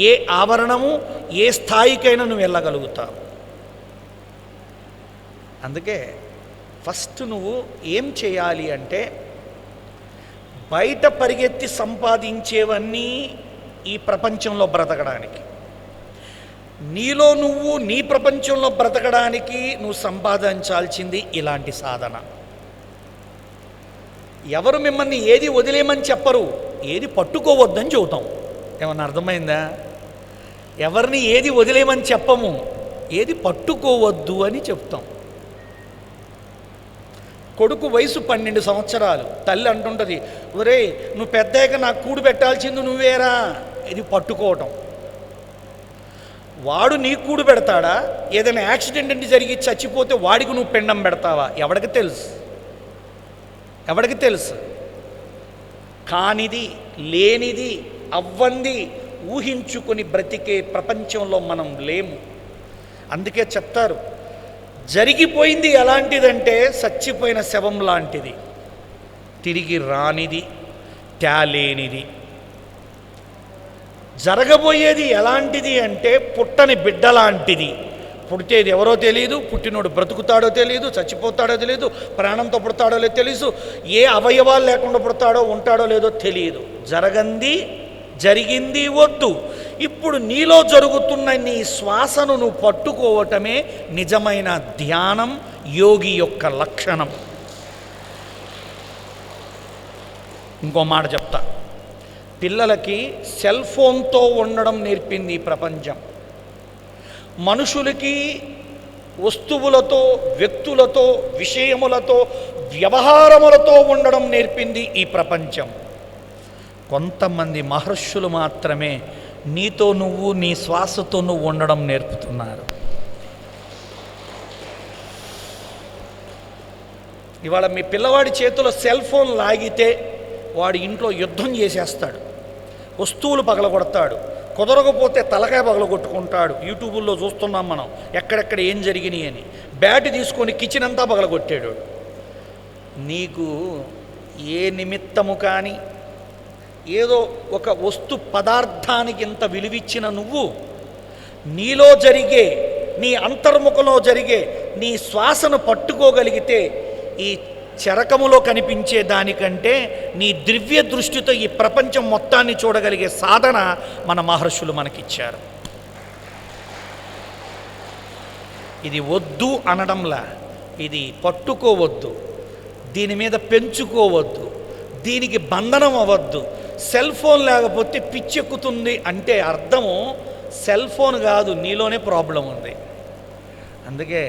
ఏ ఆవరణము, ఏ స్థాయికైనా నువ్వు వెళ్ళగలుగుతావు. అందుకే ఫస్ట్ నువ్వు ఏం చేయాలి అంటే, బయట పరిగెత్తి సంపాదించేవన్నీ ఈ ప్రపంచంలో బ్రతకడానికి, నీలో నువ్వు నీ ప్రపంచంలో బ్రతకడానికి నువ్వు సంపాదించాల్సింది ఇలాంటి సాధన. ఎవరు మిమ్మల్ని ఏది వదిలేయమని చెప్పరు, ఏది పట్టుకోవద్దని చెబుతాం. ఏమన్నా అర్థమైందా? ఎవరిని ఏది వదిలేయమని చెప్పము, ఏది పట్టుకోవద్దు అని చెప్తాం. కొడుకు వయసు 12 సంవత్సరాలు, తల్లి అంటుంటుంది, ఒరేయ్ నువ్వు పెద్దయ్యాక నాకు కూడు పెట్టాల్సింది నువ్వేరా, ఇది పట్టుకోవటం. వాడు నీ కూడు పెడతాడా? ఏదైనా యాక్సిడెంట్ జరిగి చచ్చిపోతే వాడికి నువ్వు పిండం పెడతావా? ఎవడికి తెలుసు? ఎవడికి తెలుసు? కానిది, లేనిది, అవ్వంది ఊహించుకొని బ్రతికే ప్రపంచంలో మనం లేము. అందుకే చెప్తారు, జరిగిపోయింది ఎలాంటిదంటే చచ్చిపోయిన శవం లాంటిది, తిరిగి రానిది, తేలేనిది. జరగబోయేది ఎలాంటిది అంటే పుట్టని బిడ్డ లాంటిది. పుడితేది ఎవరో తెలియదు, పుట్టినోడు బ్రతుకుతాడో తెలియదు, చచ్చిపోతాడో తెలియదు, ప్రాణంతో పుడతాడో లేదో తెలియదు, ఏ అవయవాలు లేకుండా పుడతాడో ఉంటాడో లేదో తెలియదు. జరగంది, జరిగింది వద్దు. ఇప్పుడు నీలో జరుగుతున్న నీ శ్వాసను నువ్వు పట్టుకోవటమే నిజమైన ధ్యానం, యోగి యొక్క లక్షణం. ఇంకో మాట చెప్తా, పిల్లలకి సెల్ ఫోన్తో ఉండడం నేర్పింది ఈ ప్రపంచం. మనుషులకి వస్తువులతో, వ్యక్తులతో, విషయములతో, వ్యవహారములతో ఉండడం నేర్పింది ఈ ప్రపంచం. కొంతమంది మహర్షులు మాత్రమే నీతో నువ్వు, నీ శ్వాసతో నువ్వు ఉండడం నేర్పుతున్నారు. ఇవాళ మీ పిల్లవాడి చేతిలో సెల్ ఫోన్ లాగితే వాడు ఇంట్లో యుద్ధం చేసేస్తాడు, వస్తువులు పగలగొడతాడు, కుదరకపోతే తలకాయ పగలగొట్టుకుంటాడు. యూట్యూబుల్లో చూస్తున్నాం మనం ఎక్కడెక్కడ ఏం జరిగినాయి అని. బ్యాట్ తీసుకొని కిచెన్ అంతా పగలగొట్టాడు. నీకు ఏ నిమిత్తము కానీ ఏదో ఒక వస్తు పదార్థానికి ఇంత విలువిచ్చిన నువ్వు, నీలో జరిగే, నీ అంతర్ముఖంలో జరిగే నీ శ్వాసను పట్టుకోగలిగితే ఈ చరకములో కనిపించే దానికంటే నీ దివ్య దృష్టితో ఈ ప్రపంచం మొత్తాన్ని చూడగలిగే సాధన మన మహర్షులు మనకిచ్చారు. ఇది వద్దు అనడంలా, ఇది పట్టుకోవద్దు, దీని మీద పెంచుకోవద్దు, దీనికి బంధనం అవ్వద్దు. సెల్ ఫోన్ లేకపోతే పిచ్చెక్కుతుంది అంటే అర్థము సెల్ ఫోన్ కాదు, నీలోనే ప్రాబ్లం ఉంది. అందుకే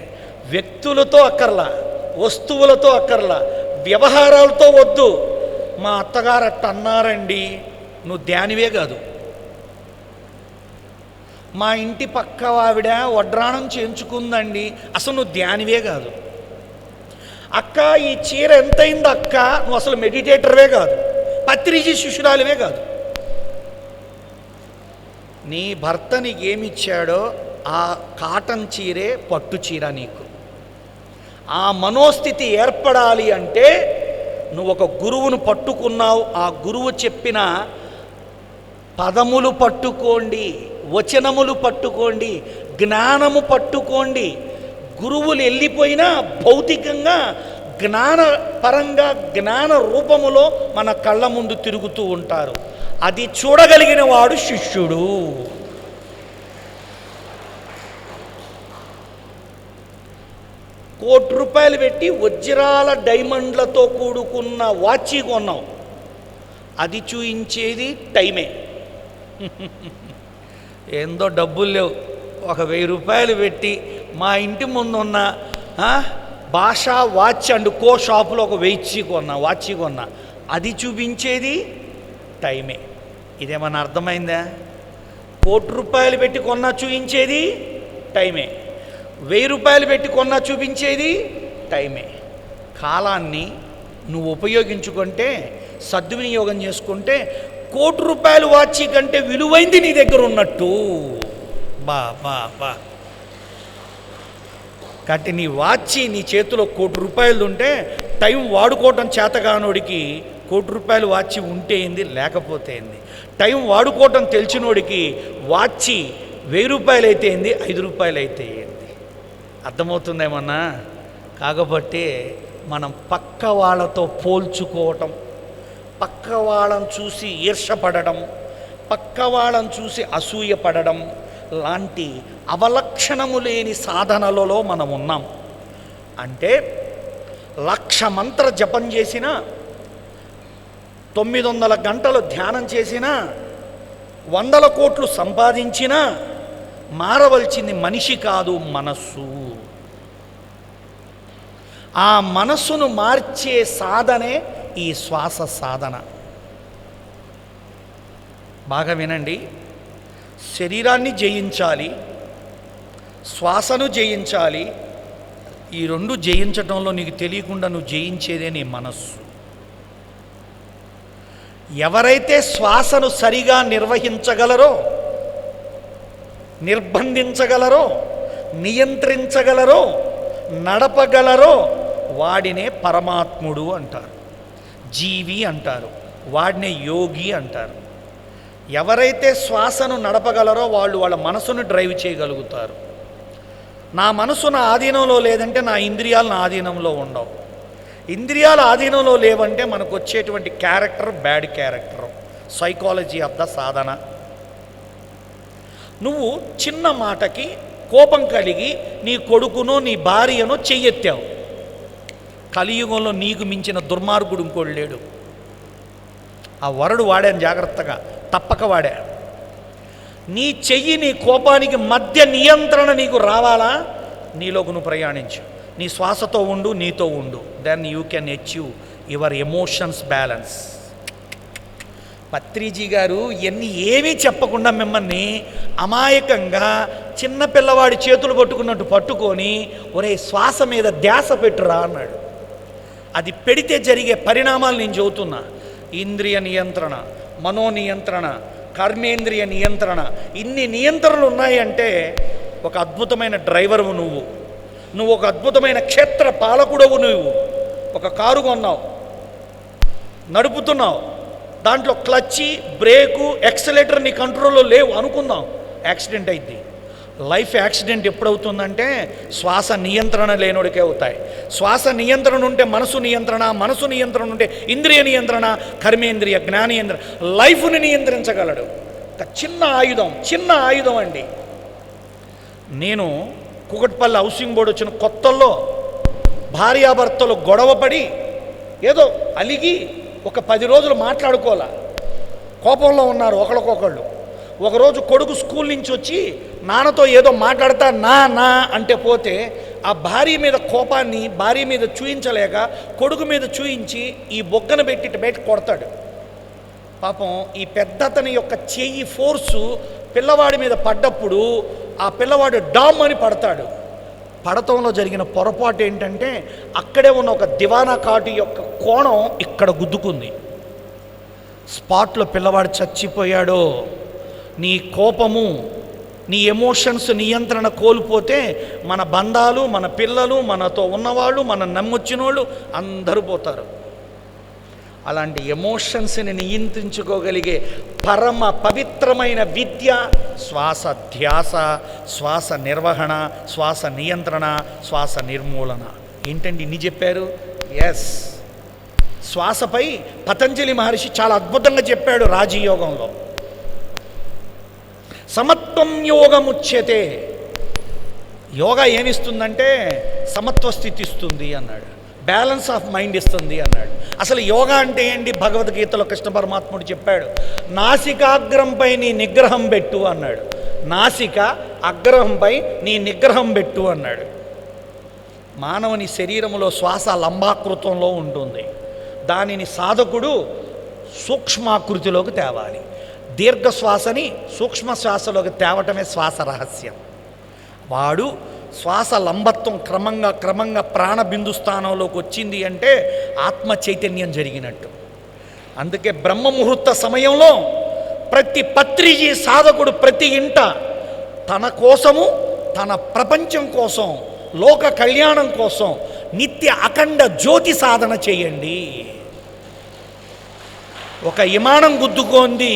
వ్యక్తులతో అక్కర్లా, వస్తువులతో అక్కర్లా, వ్యవహారాలతో వద్దు. మా అత్తగారు అట్ట అన్నారండి, నువ్వు ధ్యానివే కాదు. మా ఇంటి పక్క ఆవిడ వడ్రాణం చేయించుకుందండి, అసలు నువ్వు ధ్యానివే కాదు. అక్క ఈ చీర ఎంతైంది అక్క, నువ్వు అసలు మెడిటేటర్వే కాదు, పత్రిజీ శిష్యురాలివే కాదు. నీ భర్త నీకేమిచ్చాడో ఆ కాటన్ చీరే పట్టు చీర నీకు. ఆ మనోస్థితి ఏర్పడాలి అంటే నువ్వు ఒక గురువును పట్టుకున్నావు, ఆ గురువు చెప్పిన పదములు పట్టుకోండి, వచనములు పట్టుకోండి, జ్ఞానము పట్టుకోండి. గురువులు వెళ్ళిపోయినా భౌతికంగా జ్ఞానపరంగా జ్ఞాన రూపములో మన కళ్ళ ముందు తిరుగుతూ ఉంటారు. అది చూడగలిగిన వాడు శిష్యుడు. ₹1,00,00,000 పెట్టి వజ్రాల డైమండ్లతో కూడుకున్న వాచి కొన్నావు, అది చూయించేది టైమే. ఏందో డబ్బులు లేవు, ఒక ₹1,000 పెట్టి మా ఇంటి ముందున్న భాషా వాచ్ అండ్ కో షాపులో ఒక వాచి కొన్నా. అది చూపించేది టైమే. ఇదేమన్నా అర్థమైందా? 1,00,00,000 రూపాయలు పెట్టి కొన్నా చూపించేది టైమే, 1000 రూపాయలు పెట్టి కొన్నా చూపించేది టైమే. కాలాన్ని నువ్వు ఉపయోగించుకుంటే, సద్వినియోగం చేసుకుంటే 1,00,00,000 రూపాయలు వాచి కంటే విలువైంది నీ దగ్గర ఉన్నట్టు. బా బా బా కాబట్టి నీ వాచి నీ చేతిలో 1,00,00,000 రూపాయలు ఉంటే, టైం వాడుకోవటం చేతగానోడికి 1,00,00,000 రూపాయలు వాచి ఉంటే ఏంది, లేకపోతే ఏంది. టైం వాడుకోవటం తెలిసినోడికి వాచి 1000 రూపాయలు అయితే ఏంది, 5 రూపాయలు అయితే ఏంది. అర్థమవుతుందేమన్నా? కాకపోతే మనం పక్క వాళ్ళతో పోల్చుకోవటం, పక్క వాళ్ళని చూసి ఈర్షపడడం, పక్క వాళ్ళని చూసి అసూయపడడం లాంటి అవలక్షణము లేని సాధనలలో మనం ఉన్నాం. అంటే 1,00,000 మంత్ర జపం చేసినా, 900 గంటలు ధ్యానం చేసినా, 100 కోట్లు సంపాదించినా మారవలసింది మనిషి కాదు, మనస్సు. ఆ మనస్సును మార్చే సాధనే ఈ శ్వాస సాధన. బాగా వినండి. శరీరాన్ని జయించాలి, శ్వాసను జయించాలి. ఈ రెండు జయించటంలో నీకు తెలియకుండా నువ్వు జయించేదే నీ మనస్సు. ఎవరైతే శ్వాసను సరిగా నిర్వహించగలరో, నిర్బంధించగలరో, నియంత్రించగలరో, నడపగలరో వాడినే పరమాత్ముడు అంటారు, జీవి అంటారు, వాడినే యోగి అంటారు. ఎవరైతే శ్వాసను నడపగలరో వాళ్ళు వాళ్ళ మనసును డ్రైవ్ చేయగలుగుతారు. నా మనసు నా ఆధీనంలో లేదంటే నా ఇంద్రియాలు నా ఆధీనంలో ఉండవు. ఇంద్రియాల ఆధీనంలో లేవంటే మనకు వచ్చేటువంటి character bad character. Psychology of the sadhana. నువ్వు చిన్న మాటకి కోపం కలిగి నీ కొడుకునో నీ భార్యనో చెయ్యెత్తావు. కలియుగంలో నీకు మించిన దుర్మార్గుడు ఇంకోడు లేడు. ఆ వరడు వాడాను జాగ్రత్తగా, తప్పక వాడా. నీ చెయ్యి నీ కోపానికి మధ్య నియంత్రణ నీకు రావాలా? నీలోకి నువ్వు ప్రయాణించు, నీ శ్వాసతో ఉండు, నీతో ఉండు. Then you can achieve your emotions balance. Patriji గారు ఇవన్నీ ఏమీ చెప్పకుండా మిమ్మల్ని అమాయకంగా చిన్నపిల్లవాడి చేతులు పట్టుకున్నట్టు పట్టుకొని, ఒరే శ్వాస మీద ధ్యాస పెట్టురా అన్నాడు. అది పెడితే జరిగే పరిణామాలు నేను చెబుతున్నా. ఇంద్రియ నియంత్రణ, మనోనియంత్రణ, కర్మేంద్రియ నియంత్రణ, ఇన్ని నియంత్రణలు ఉన్నాయంటే ఒక అద్భుతమైన డ్రైవర్వు నువ్వు ఒక అద్భుతమైన క్షేత్ర పాలకుడవు. నువ్వు ఒక కారు కొన్నావు, నడుపుతున్నావు, దాంట్లో క్లచ్చి, బ్రేకు, ఎక్సలేటర్ నీ కంట్రోల్లో లేవు అనుకుందాం, యాక్సిడెంట్ అయింది. లైఫ్ యాక్సిడెంట్ ఎప్పుడవుతుందంటే శ్వాస నియంత్రణ లేనోడికే అవుతాయి. శ్వాస నియంత్రణ ఉంటే మనసు నియంత్రణ, మనసు నియంత్రణ ఉంటే ఇంద్రియ నియంత్రణ, కర్మేంద్రియ, జ్ఞానేంద్రియ. లైఫ్ని నియంత్రించగలడు. ఒక చిన్న ఆయుధం అండి. నేను కుకట్పల్లి హౌసింగ్ బోర్డు వచ్చిన కొత్తల్లో భార్యాభర్తలు గొడవపడి ఏదో అలిగి ఒక 10 రోజులు మాట్లాడుకోలే, కోపంలో ఉన్నారు ఒకళ్ళకొకళ్ళు. ఒకరోజు కొడుకు స్కూల్ నుంచి వచ్చి నాన్నతో ఏదో మాట్లాడతా నా అంటే పోతే ఆ భార్య మీద కోపాన్ని భార్య మీద చూయించలేక కొడుకు మీద చూయించి ఈ బొగ్గన పెట్టి బయట కొడతాడు. పాపం ఈ పెద్దతని యొక్క చెయ్యి ఫోర్సు పిల్లవాడి మీద పడ్డప్పుడు ఆ పిల్లవాడు డామ్ అని పడతాడు. పడతంలో జరిగిన పొరపాటు ఏంటంటే అక్కడే ఉన్న ఒక దివానా కాటు యొక్క కోణం ఇక్కడ గుద్దుకుంది. స్పాట్లో పిల్లవాడు చచ్చిపోయాడు. నీ కోపము, నీ ఎమోషన్స్ నియంత్రణ కోల్పోతే మన బంధాలు, మన పిల్లలు, మనతో ఉన్నవాళ్ళు, మన నమ్మొచ్చిన వాళ్ళు అందరూ పోతారు. అలాంటి ఎమోషన్స్ని నియంత్రించుకోగలిగే పరమ పవిత్రమైన విద్య శ్వాస ధ్యాస, శ్వాస నిర్వహణ, శ్వాస నియంత్రణ, శ్వాస నిర్మూలన. ఏంటండి ఇన్ని చెప్పారు? ఎస్, శ్వాసపై పతంజలి మహర్షి చాలా అద్భుతంగా చెప్పాడు రాజయోగంలో. సమత్వం యోగముచ్యతే. యోగా ఏమిస్తుందంటే సమత్వ స్థితి ఇస్తుంది అన్నాడు, బ్యాలెన్స్ ఆఫ్ మైండ్ ఇస్తుంది అన్నాడు. అసలు యోగా అంటే ఏంటి? భగవద్గీతలో కృష్ణ పరమాత్ముడు చెప్పాడు, నాసికాగ్రంపై నీ నిగ్రహం పెట్టు అన్నాడు. నాసిక అగ్రహంపై నీ నిగ్రహం పెట్టు అన్నాడు. మానవుని శరీరంలో శ్వాస లంబాకృతంలో ఉంటుంది. దానిని సాధకుడు సూక్ష్మాకృతిలోకి తేవాలి. దీర్ఘ శ్వాసని సూక్ష్మ శ్వాసలోకి తేవటమే శ్వాస రహస్యం. వాడు శ్వాస లంబత్వం క్రమంగా ప్రాణబిందు స్థానంలోకి వచ్చింది అంటే ఆత్మ చైతన్యం జరిగినట్టు. అందుకే బ్రహ్మ ముహూర్త సమయంలో ప్రతి పత్రిజీ సాధకుడు ప్రతి ఇంట తన కోసము, తన ప్రపంచం కోసం, లోక కళ్యాణం కోసం నిత్య అఖండ జ్యోతి సాధన చేయండి. ఒక విమానం గుద్దుకోంది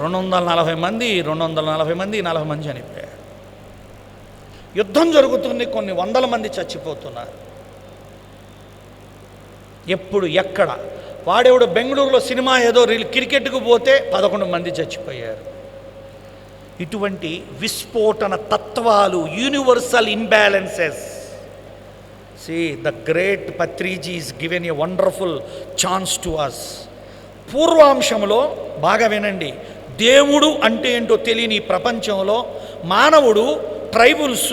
240 మంది 40 మంది చనిపోయారు. యుద్ధం జరుగుతుంది, కొన్ని వందల మంది చచ్చిపోతున్నారు. ఎప్పుడు ఎక్కడ? వాడెవడు బెంగళూరులో సినిమా ఏదో క్రికెట్కు పోతే 11 మంది చచ్చిపోయారు. ఇటువంటి విస్ఫోటన తత్వాలు, universal imbalances. The great Patriji is given a wonderful chance to us. పూర్వాంశంలో బాగా వినండి, దేవుడు అంటే ఏంటో తెలియని ఈ ప్రపంచంలో మానవుడు ట్రైబుల్స్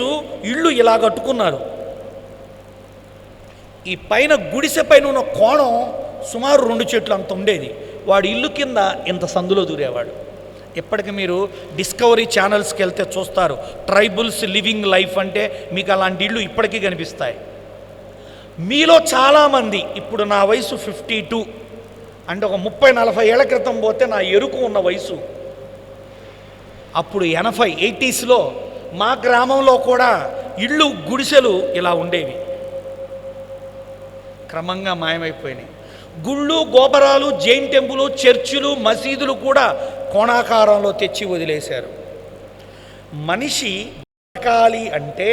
ఇళ్ళు ఇలా కట్టుకున్నారు. ఈ పైన గుడిసె పైన ఉన్న కోణం సుమారు 2 చెట్లు అంత ఉండేది. వాడి ఇల్లు కింద ఇంత సందులో దూరేవాడు. ఇప్పటికి మీరు డిస్కవరీ ఛానల్స్కి వెళ్తే చూస్తారు, ట్రైబుల్స్ లివింగ్ లైఫ్ అంటే మీకు అలాంటి ఇళ్ళు ఇప్పటికీ కనిపిస్తాయి. మీలో చాలామంది, ఇప్పుడు నా వయసు 52 అంటే ఒక 30-40 ఏళ్ల క్రితం పోతే నా ఎరుకు ఉన్న వయసు అప్పుడు 80s మా గ్రామంలో కూడా ఇళ్ళు గుడిసెలు ఇలా ఉండేవి. క్రమంగా మాయమైపోయినాయి. గుళ్ళు, గోపురాలు, జైన్ టెంపుల్, చర్చిలు, మసీదులు కూడా కోణాకారంలో తెచ్చి వదిలేశారు. మనిషి బతకాలి అంటే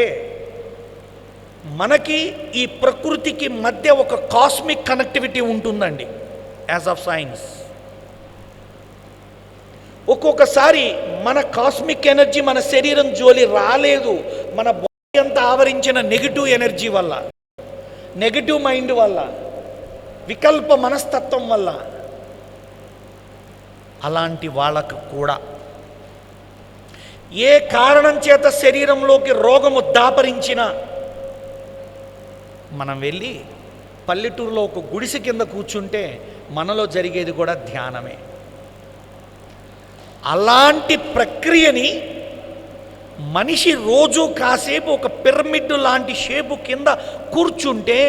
మనకి ఈ ప్రకృతికి మధ్య ఒక కాస్మిక్ కనెక్టివిటీ ఉంటుందండి. యాజ్ ఆఫ్ సైన్స్ ఒక్కొక్కసారి మన కాస్మిక్ ఎనర్జీ మన శరీరం జోలి రాలేదు, మన బాడీ అంతా ఆవరించిన నెగిటివ్ ఎనర్జీ వల్ల, నెగిటివ్ మైండ్ వల్ల, వికల్ప మనస్తత్వం వల్ల. అలాంటి వాళ్ళకు కూడా ఏ కారణం చేత శరీరంలోకి రోగము దాపరించినా మనం వెళ్ళి పల్లెటూరులో ఒక గుడిసె కింద కూర్చుంటే మనలో జరిగేది కూడా ధ్యానమే. అలాంటి ప్రక్రియని మనిషి రోజు కాసేపు ఒక పిరమిడ్ లాంటి షేపు కింద కూర్చుంటే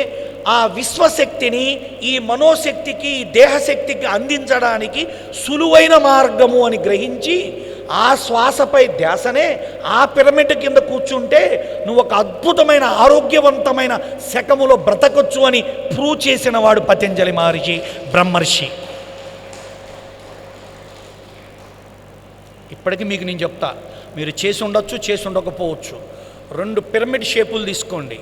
ఆ విశ్వశక్తిని ఈ మనోశక్తికి, ఈ దేహశక్తికి అందించడానికి సులువైన మార్గము అని గ్రహించి ఆ శ్వాసపై ధ్యాసనే ఆ పిరమిడ్ కింద కూర్చుంటే నువ్వు ఒక అద్భుతమైన ఆరోగ్యవంతమైన శకములో బ్రతకొచ్చు అని ప్రూవ్ చేసిన వాడు పతంజలి మహర్షి, బ్రహ్మర్షి. ఇప్పటికీ మీకు నేను చెప్తా, మీరు చేసి ఉండొచ్చు, చేసి ఉండకపోవచ్చు. 2 పిరమిడ్ షేపులు తీసుకోండి,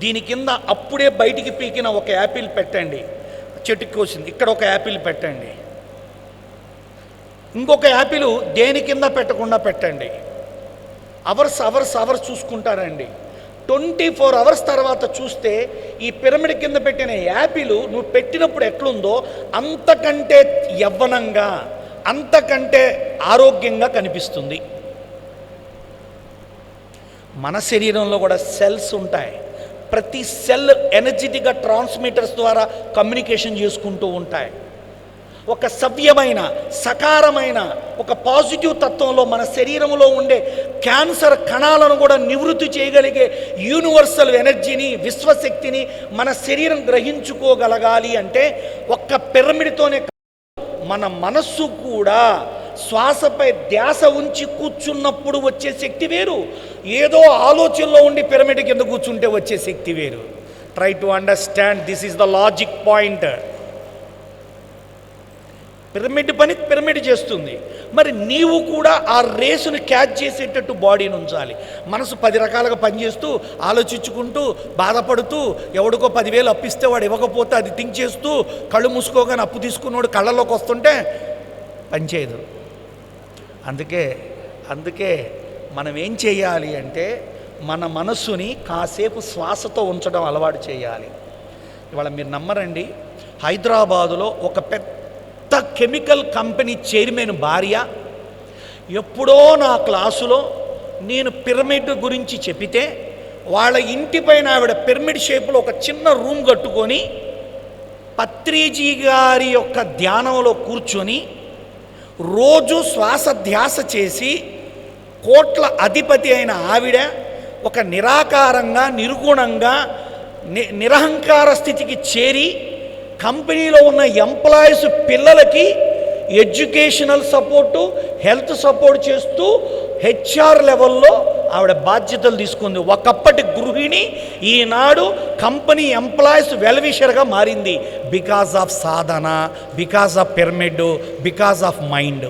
దీని కింద అప్పుడే బయటికి పీకిన ఒక యాపిల్ పెట్టండి, చెట్టుకి కోసింది, ఇక్కడ ఒక యాపిల్ పెట్టండి, ఇంకొక యాపిల్ దేని కింద పెట్టకుండా పెట్టండి. అవర్స్ చూసుకుంటారండి. 24 అవర్స్ తర్వాత చూస్తే ఈ పిరమిడ్ కింద పెట్టిన యాపిల్ నువ్వు పెట్టినప్పుడు ఎట్లుందో అంతకంటే యవ్వనంగా, అంతకంటే ఆరోగ్యంగా కనిపిస్తుంది. మన శరీరంలో కూడా సెల్స్ ఉంటాయి. ప్రతి సెల్ ఎనర్జెటిక్గా ట్రాన్స్మిటర్స్ ద్వారా కమ్యూనికేషన్ చేసుకుంటూ ఉంటాయి. ఒక సవ్యమైన, సకారమైన, ఒక పాజిటివ్ తత్వంలో మన శరీరంలో ఉండే క్యాన్సర్ కణాలను కూడా నివృత్తి చేయగలిగే యూనివర్సల్ ఎనర్జీని, విశ్వశక్తిని మన శరీరం గ్రహించుకోగలగాలి అంటే ఒక్క పిరమిడ్తోనే మన మనస్సు కూడా శ్వాసపై ధ్యాస ఉంచి కూర్చున్నప్పుడు వచ్చే శక్తి వేరు, ఏదో ఆలోచనలో ఉండి పిరమిడ్ కింద కూర్చుంటే వచ్చే శక్తి వేరు. Try to understand, this is the logic point. Pyramid పని పిరమిడ్ చేస్తుంది. మరి నీవు కూడా ఆ రేసును క్యాచ్ చేసేటట్టు బాడీని ఉంచాలి. మనసు 10 రకాలుగా పనిచేస్తూ, ఆలోచించుకుంటూ, బాధపడుతూ, ఎవడికో 10,000 అప్పిస్తే వాడు ఇవ్వకపోతే అది థింక్ చేస్తూ, కళ్ళు మూసుకోగానే అప్పు తీసుకున్నవాడు కళ్ళలోకి వస్తుంటే పనిచేయదు. అందుకే మనం ఏం చేయాలి అంటే మన మనస్సుని కాసేపు శ్వాసతో ఉంచడం అలవాటు చేయాలి. ఇవాళ మీరు నమ్మరండి, హైదరాబాదులో ఒక పెద్ద కెమికల్ కంపెనీ చైర్మన్ భార్య ఎప్పుడో నా క్లాసులో నేను పిరమిడ్ గురించి చెప్పితే వాళ్ళ ఇంటి పైన ఆవిడ పిరమిడ్ షేప్లో ఒక చిన్న రూమ్ కట్టుకొని పత్రిజీ గారి యొక్క ధ్యానంలో కూర్చొని రోజు శ్వాస ధ్యాస చేసి కోట్ల అధిపతి అయిన ఆవిడ ఒక నిరాకారంగా నిర్గుణంగా నిరహంకార స్థితికి చేరి కంపెనీలో ఉన్న ఎంప్లాయీస్ పిల్లలకి ఎడ్యుకేషనల్ సపోర్టు, హెల్త్ సపోర్ట్ చేస్తూ హెచ్ఆర్ లెవెల్లో ఆవిడ బాధ్యతలు తీసుకుంది. ఒకప్పటి గృహిణి ఈనాడు కంపెనీ ఎంప్లాయీస్ వెల్విషర్గా మారింది. Because of Sadhana, because of pyramid, because of mind.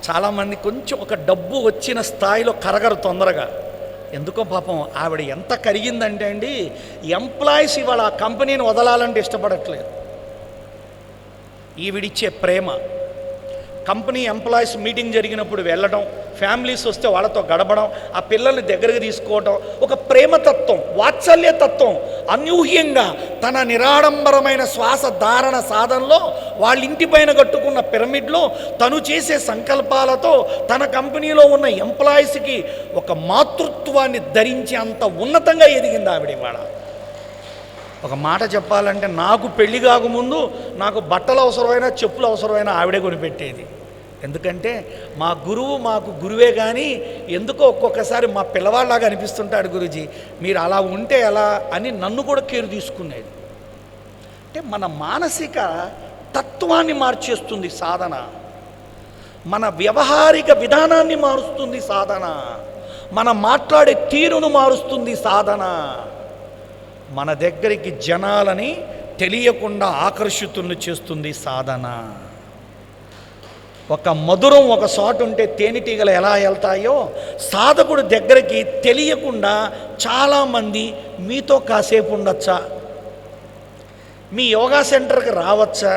చాలామంది కొంచెం ఒక డబ్బు వచ్చిన స్థాయిలో కరగరు తొందరగా. ఎందుకో పాపం ఆవిడ ఎంత కరిగిందంటే అండి, ఎంప్లాయీస్ ఇవాళ ఆ కంపెనీని వదలాలంటే ఇష్టపడట్లేదు. ఈవిడిచ్చే ప్రేమ, కంపెనీ ఎంప్లాయీస్ మీటింగ్ జరిగినప్పుడు వెళ్ళడం, ఫ్యామిలీస్ వస్తే వాళ్ళతో గడపడం, ఆ పిల్లల్ని దగ్గరికి తీసుకోవడం, ఒక ప్రేమతత్వం, వాత్సల్యతత్వం అనూహ్యంగా తన నిరాడంబరమైన శ్వాస ధారణ సాధనలో వాళ్ళ ఇంటిపైన కట్టుకున్న పిరమిడ్లో తను చేసే సంకల్పాలతో తన కంపెనీలో ఉన్న ఎంప్లాయీస్కి ఒక మాతృత్వాన్ని ధరించి అంత ఉన్నతంగా ఎదిగింది ఆవిడ. ఇవాళ ఒక మాట చెప్పాలంటే, నాకు పెళ్లి కాకముందు నాకు బట్టలు అవసరమైన, చెప్పులు అవసరమైన ఆవిడే కొనిపెట్టేది. ఎందుకంటే మా గురువు మాకు గురువే, కానీ ఎందుకో ఒక్కొక్కసారి మా పిల్లవాళ్ళలాగా అనిపిస్తుంటాడు గురూజీ, మీరు అలా ఉంటే ఎలా అని నన్ను కూడా కేర్ తీసుకునేది. అంటే మన మానసిక తత్వాన్ని మార్చేస్తుంది సాధన, మన వ్యవహారిక విధానాన్ని మారుస్తుంది సాధన, మన మాట్లాడే తీరును మారుస్తుంది సాధన, మన దగ్గరికి జనాలని తెలియకుండా ఆకర్షితులను చేస్తుంది సాధన. ఒక మధురం ఒక చోటు ఉంటే తేనెటీగలు ఎలా వెళ్తాయో, సాధకుడు దగ్గరికి తెలియకుండా చాలామంది మీతో కాసేపు ఉండొచ్చా, మీ యోగా సెంటర్కి రావచ్చా,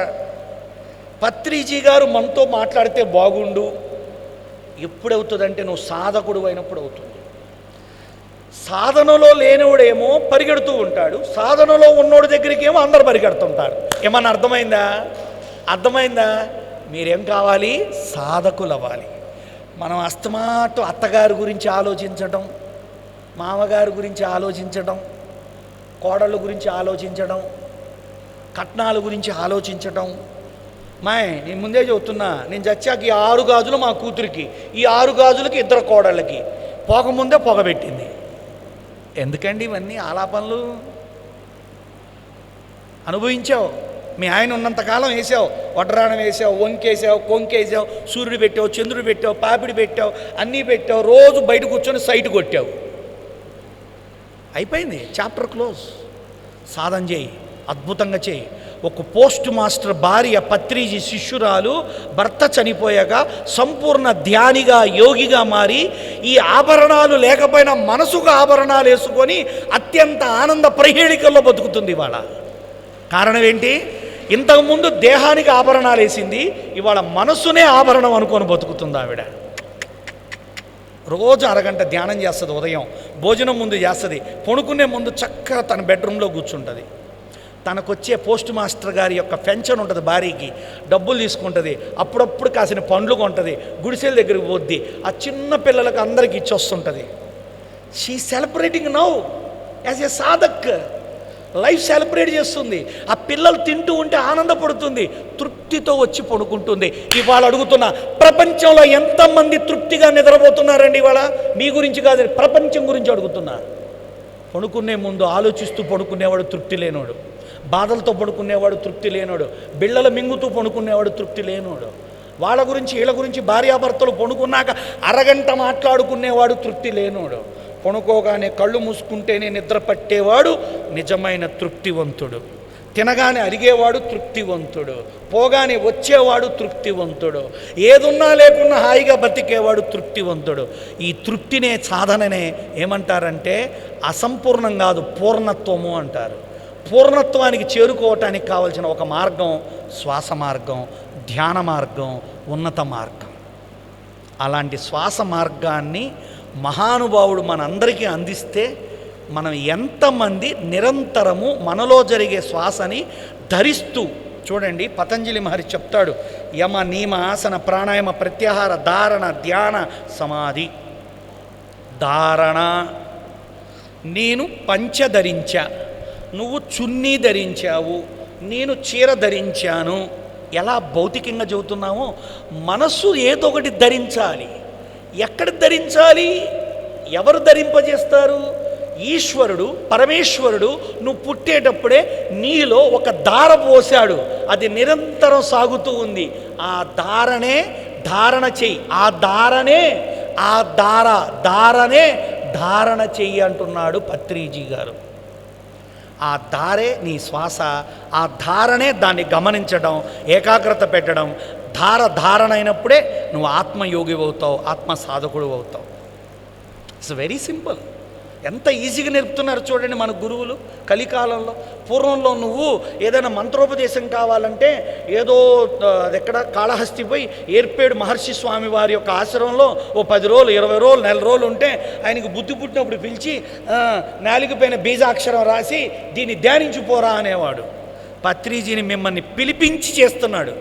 పత్రిజీ గారు మనతో మాట్లాడితే బాగుండు, ఎప్పుడవుతుందంటే నువ్వు సాధకుడు అయినప్పుడు అవుతుంది. సాధనలో లేనివాడేమో పరిగెడుతూ ఉంటాడు, సాధనలో ఉన్నోడి దగ్గరికి ఏమో అందరు పరిగెడుతుంటారు. ఏమన్నా అర్థమైందా? మీరేం కావాలి? సాధకులు అవ్వాలి. మనం అస్తమాటు అత్తగారి గురించి ఆలోచించడం, మామగారి గురించి ఆలోచించడం, కోడళ్ళ గురించి ఆలోచించడం, కట్నాల గురించి ఆలోచించడం. నేను ముందే చెబుతున్నా, నేను చచ్చాక ఈ 6 గాజులు మా కూతురికి, ఈ 6 గాజులకి 2 కోడళ్ళకి, పోకముందే పొగబెట్టింది. ఎందుకండి ఇవన్నీ ఆలాపనలు? అనుభవించావు. మీ ఆయన ఉన్నంతకాలం వేసావు, వడ్రాణం వేసావు, వంకేసావు, కొంకేసావు, సూర్యుడు పెట్టావు, చంద్రుడు పెట్టావు, పాపిడి పెట్టావు, అన్నీ పెట్టావు, రోజు బయట కూర్చొని సైట్ కొట్టావు. అయిపోయింది, చాప్టర్ క్లోజ్. సాధన చేయి, అద్భుతంగా చేయి. ఒక పోస్ట్ మాస్టర్ భార్య పత్రిజీ శిష్యురాలు భర్త చనిపోయాక సంపూర్ణ ధ్యానిగా, యోగిగా మారి ఈ ఆభరణాలు లేకపోయినా మనసుకు ఆభరణాలు వేసుకొని అత్యంత ఆనంద ప్రహేళికల్లో బతుకుతుంది ఇవాళ. కారణం ఏంటి? ఇంతకుముందు దేహానికి ఆభరణాలు వేసింది, ఇవాళ మనసునే ఆభరణం అనుకొని బతుకుతుంది ఆవిడ. రోజు అరగంట ధ్యానం చేస్తుంది, ఉదయం భోజనం ముందు చేస్తుంది, పడుకునే ముందు చక్కగా తన బెడ్రూమ్లో కూర్చుంటుంది. తనకొచ్చే పోస్ట్ మాస్టర్ గారి యొక్క పెన్షన్ ఉంటుంది, భార్యకి డబ్బులు తీసుకుంటుంది, అప్పుడప్పుడు కాసిన పండ్లు కొంటుంది, గుడిసెల దగ్గరికి పోద్ది, ఆ చిన్న పిల్లలకు అందరికి ఇచ్చొస్తుంటుంది. She celebrating now as a sadhak. Life celebrate చేస్తుంది. ఆ పిల్లలు తింటూ ఉంటే ఆనందపడుతుంది, తృప్తితో వచ్చి పడుకుంటుంది. ఇవాళ అడుగుతున్నా, ప్రపంచంలో ఎంతమంది తృప్తిగా నిద్రపోతున్నారండి? ఇవాళ మీ గురించి కాదు, ప్రపంచం గురించి అడుగుతున్నా. పడుకునే ముందు ఆలోచిస్తూ పడుకునేవాడు తృప్తి లేనోడు, బాధలతో పడుకునేవాడు తృప్తి లేనోడు, బిళ్ళలు మింగుతూ పడుకునేవాడు తృప్తి లేనోడు, వాళ్ళ గురించి వీళ్ళ గురించి భార్యాభర్తలు పడుకున్నాక అరగంట మాట్లాడుకునేవాడు తృప్తి లేనోడు, పడుకోగానే కళ్ళు మూసుకుంటేనే నిద్ర పట్టేవాడు నిజమైన తృప్తివంతుడు, తినగానే అరిగేవాడు తృప్తివంతుడు, పోగానే వచ్చేవాడు తృప్తివంతుడు, ఏదున్నా లేకున్నా హాయిగా బతికేవాడు తృప్తివంతుడు. ఈ తృప్తినే, సాధననే ఏమంటారంటే అసంపూర్ణం కాదు, పూర్ణత్వము అంటారు. పూర్ణత్వానికి చేరుకోవటానికి కావలసిన ఒక మార్గం శ్వాస మార్గం, ధ్యాన మార్గం, ఉన్నత మార్గం. అలాంటి శ్వాస మార్గాన్ని మహానుభావుడు మనందరికీ అందిస్తే మనం ఎంతమంది నిరంతరము మనలో జరిగే శ్వాసని ధరిస్తూ, చూడండి పతంజలి మహర్షి చెప్తాడు, యమ నియమ ఆసన ప్రాణాయామ ప్రత్యాహార ధారణ ధ్యాన సమాధి. ధారణ నేను పంచ ధరించా, నువ్వు చున్నీ ధరించావు, నేను చీర ధరించాను. ఎలా భౌతికంగా చెబుతున్నామో మనస్సు ఏదో ఒకటి ధరించాలి. ఎక్కడ ధరించాలి? ఎవరు ధరింపజేస్తారు? ఈశ్వరుడు, పరమేశ్వరుడు. నువ్వు పుట్టేటప్పుడే నీలో ఒక దార పోశాడు, అది నిరంతరం సాగుతూ ఉంది. ఆ దారనే ధారణ చెయ్యి, ఆ దారనే ధారణ చెయ్యి అంటున్నాడు పత్రిజీ గారు. ఆ దారే నీ శ్వాస, ఆ ధారణే దాన్ని గమనించడం, ఏకాగ్రత పెట్టడం. ధారణ అయినప్పుడే నువ్వు ఆత్మయోగి అవుతావు, ఆత్మ సాధకుడు అవుతావు. It's very simple. ఎంత ఈజీగా నేర్పుతున్నారు చూడండి మన గురువులు కలికాలంలో. పూర్వంలో నువ్వు ఏదైనా మంత్రోపదేశం కావాలంటే ఏదో ఎక్కడ కాళహస్తి పోయి ఏర్పేడు మహర్షి స్వామి వారి యొక్క ఆశ్రమంలో ఓ 10 రోజులు 20 రోజులు నెల రోజులు ఉంటే ఆయనకు బుద్ధి పుట్టినప్పుడు పిలిచి నాలుగు పైన బీజాక్షరం రాసి దీన్ని ధ్యానించిపోరా అనేవాడు. పత్రిజీని మిమ్మల్ని పిలిపించి చేస్తున్నాడు.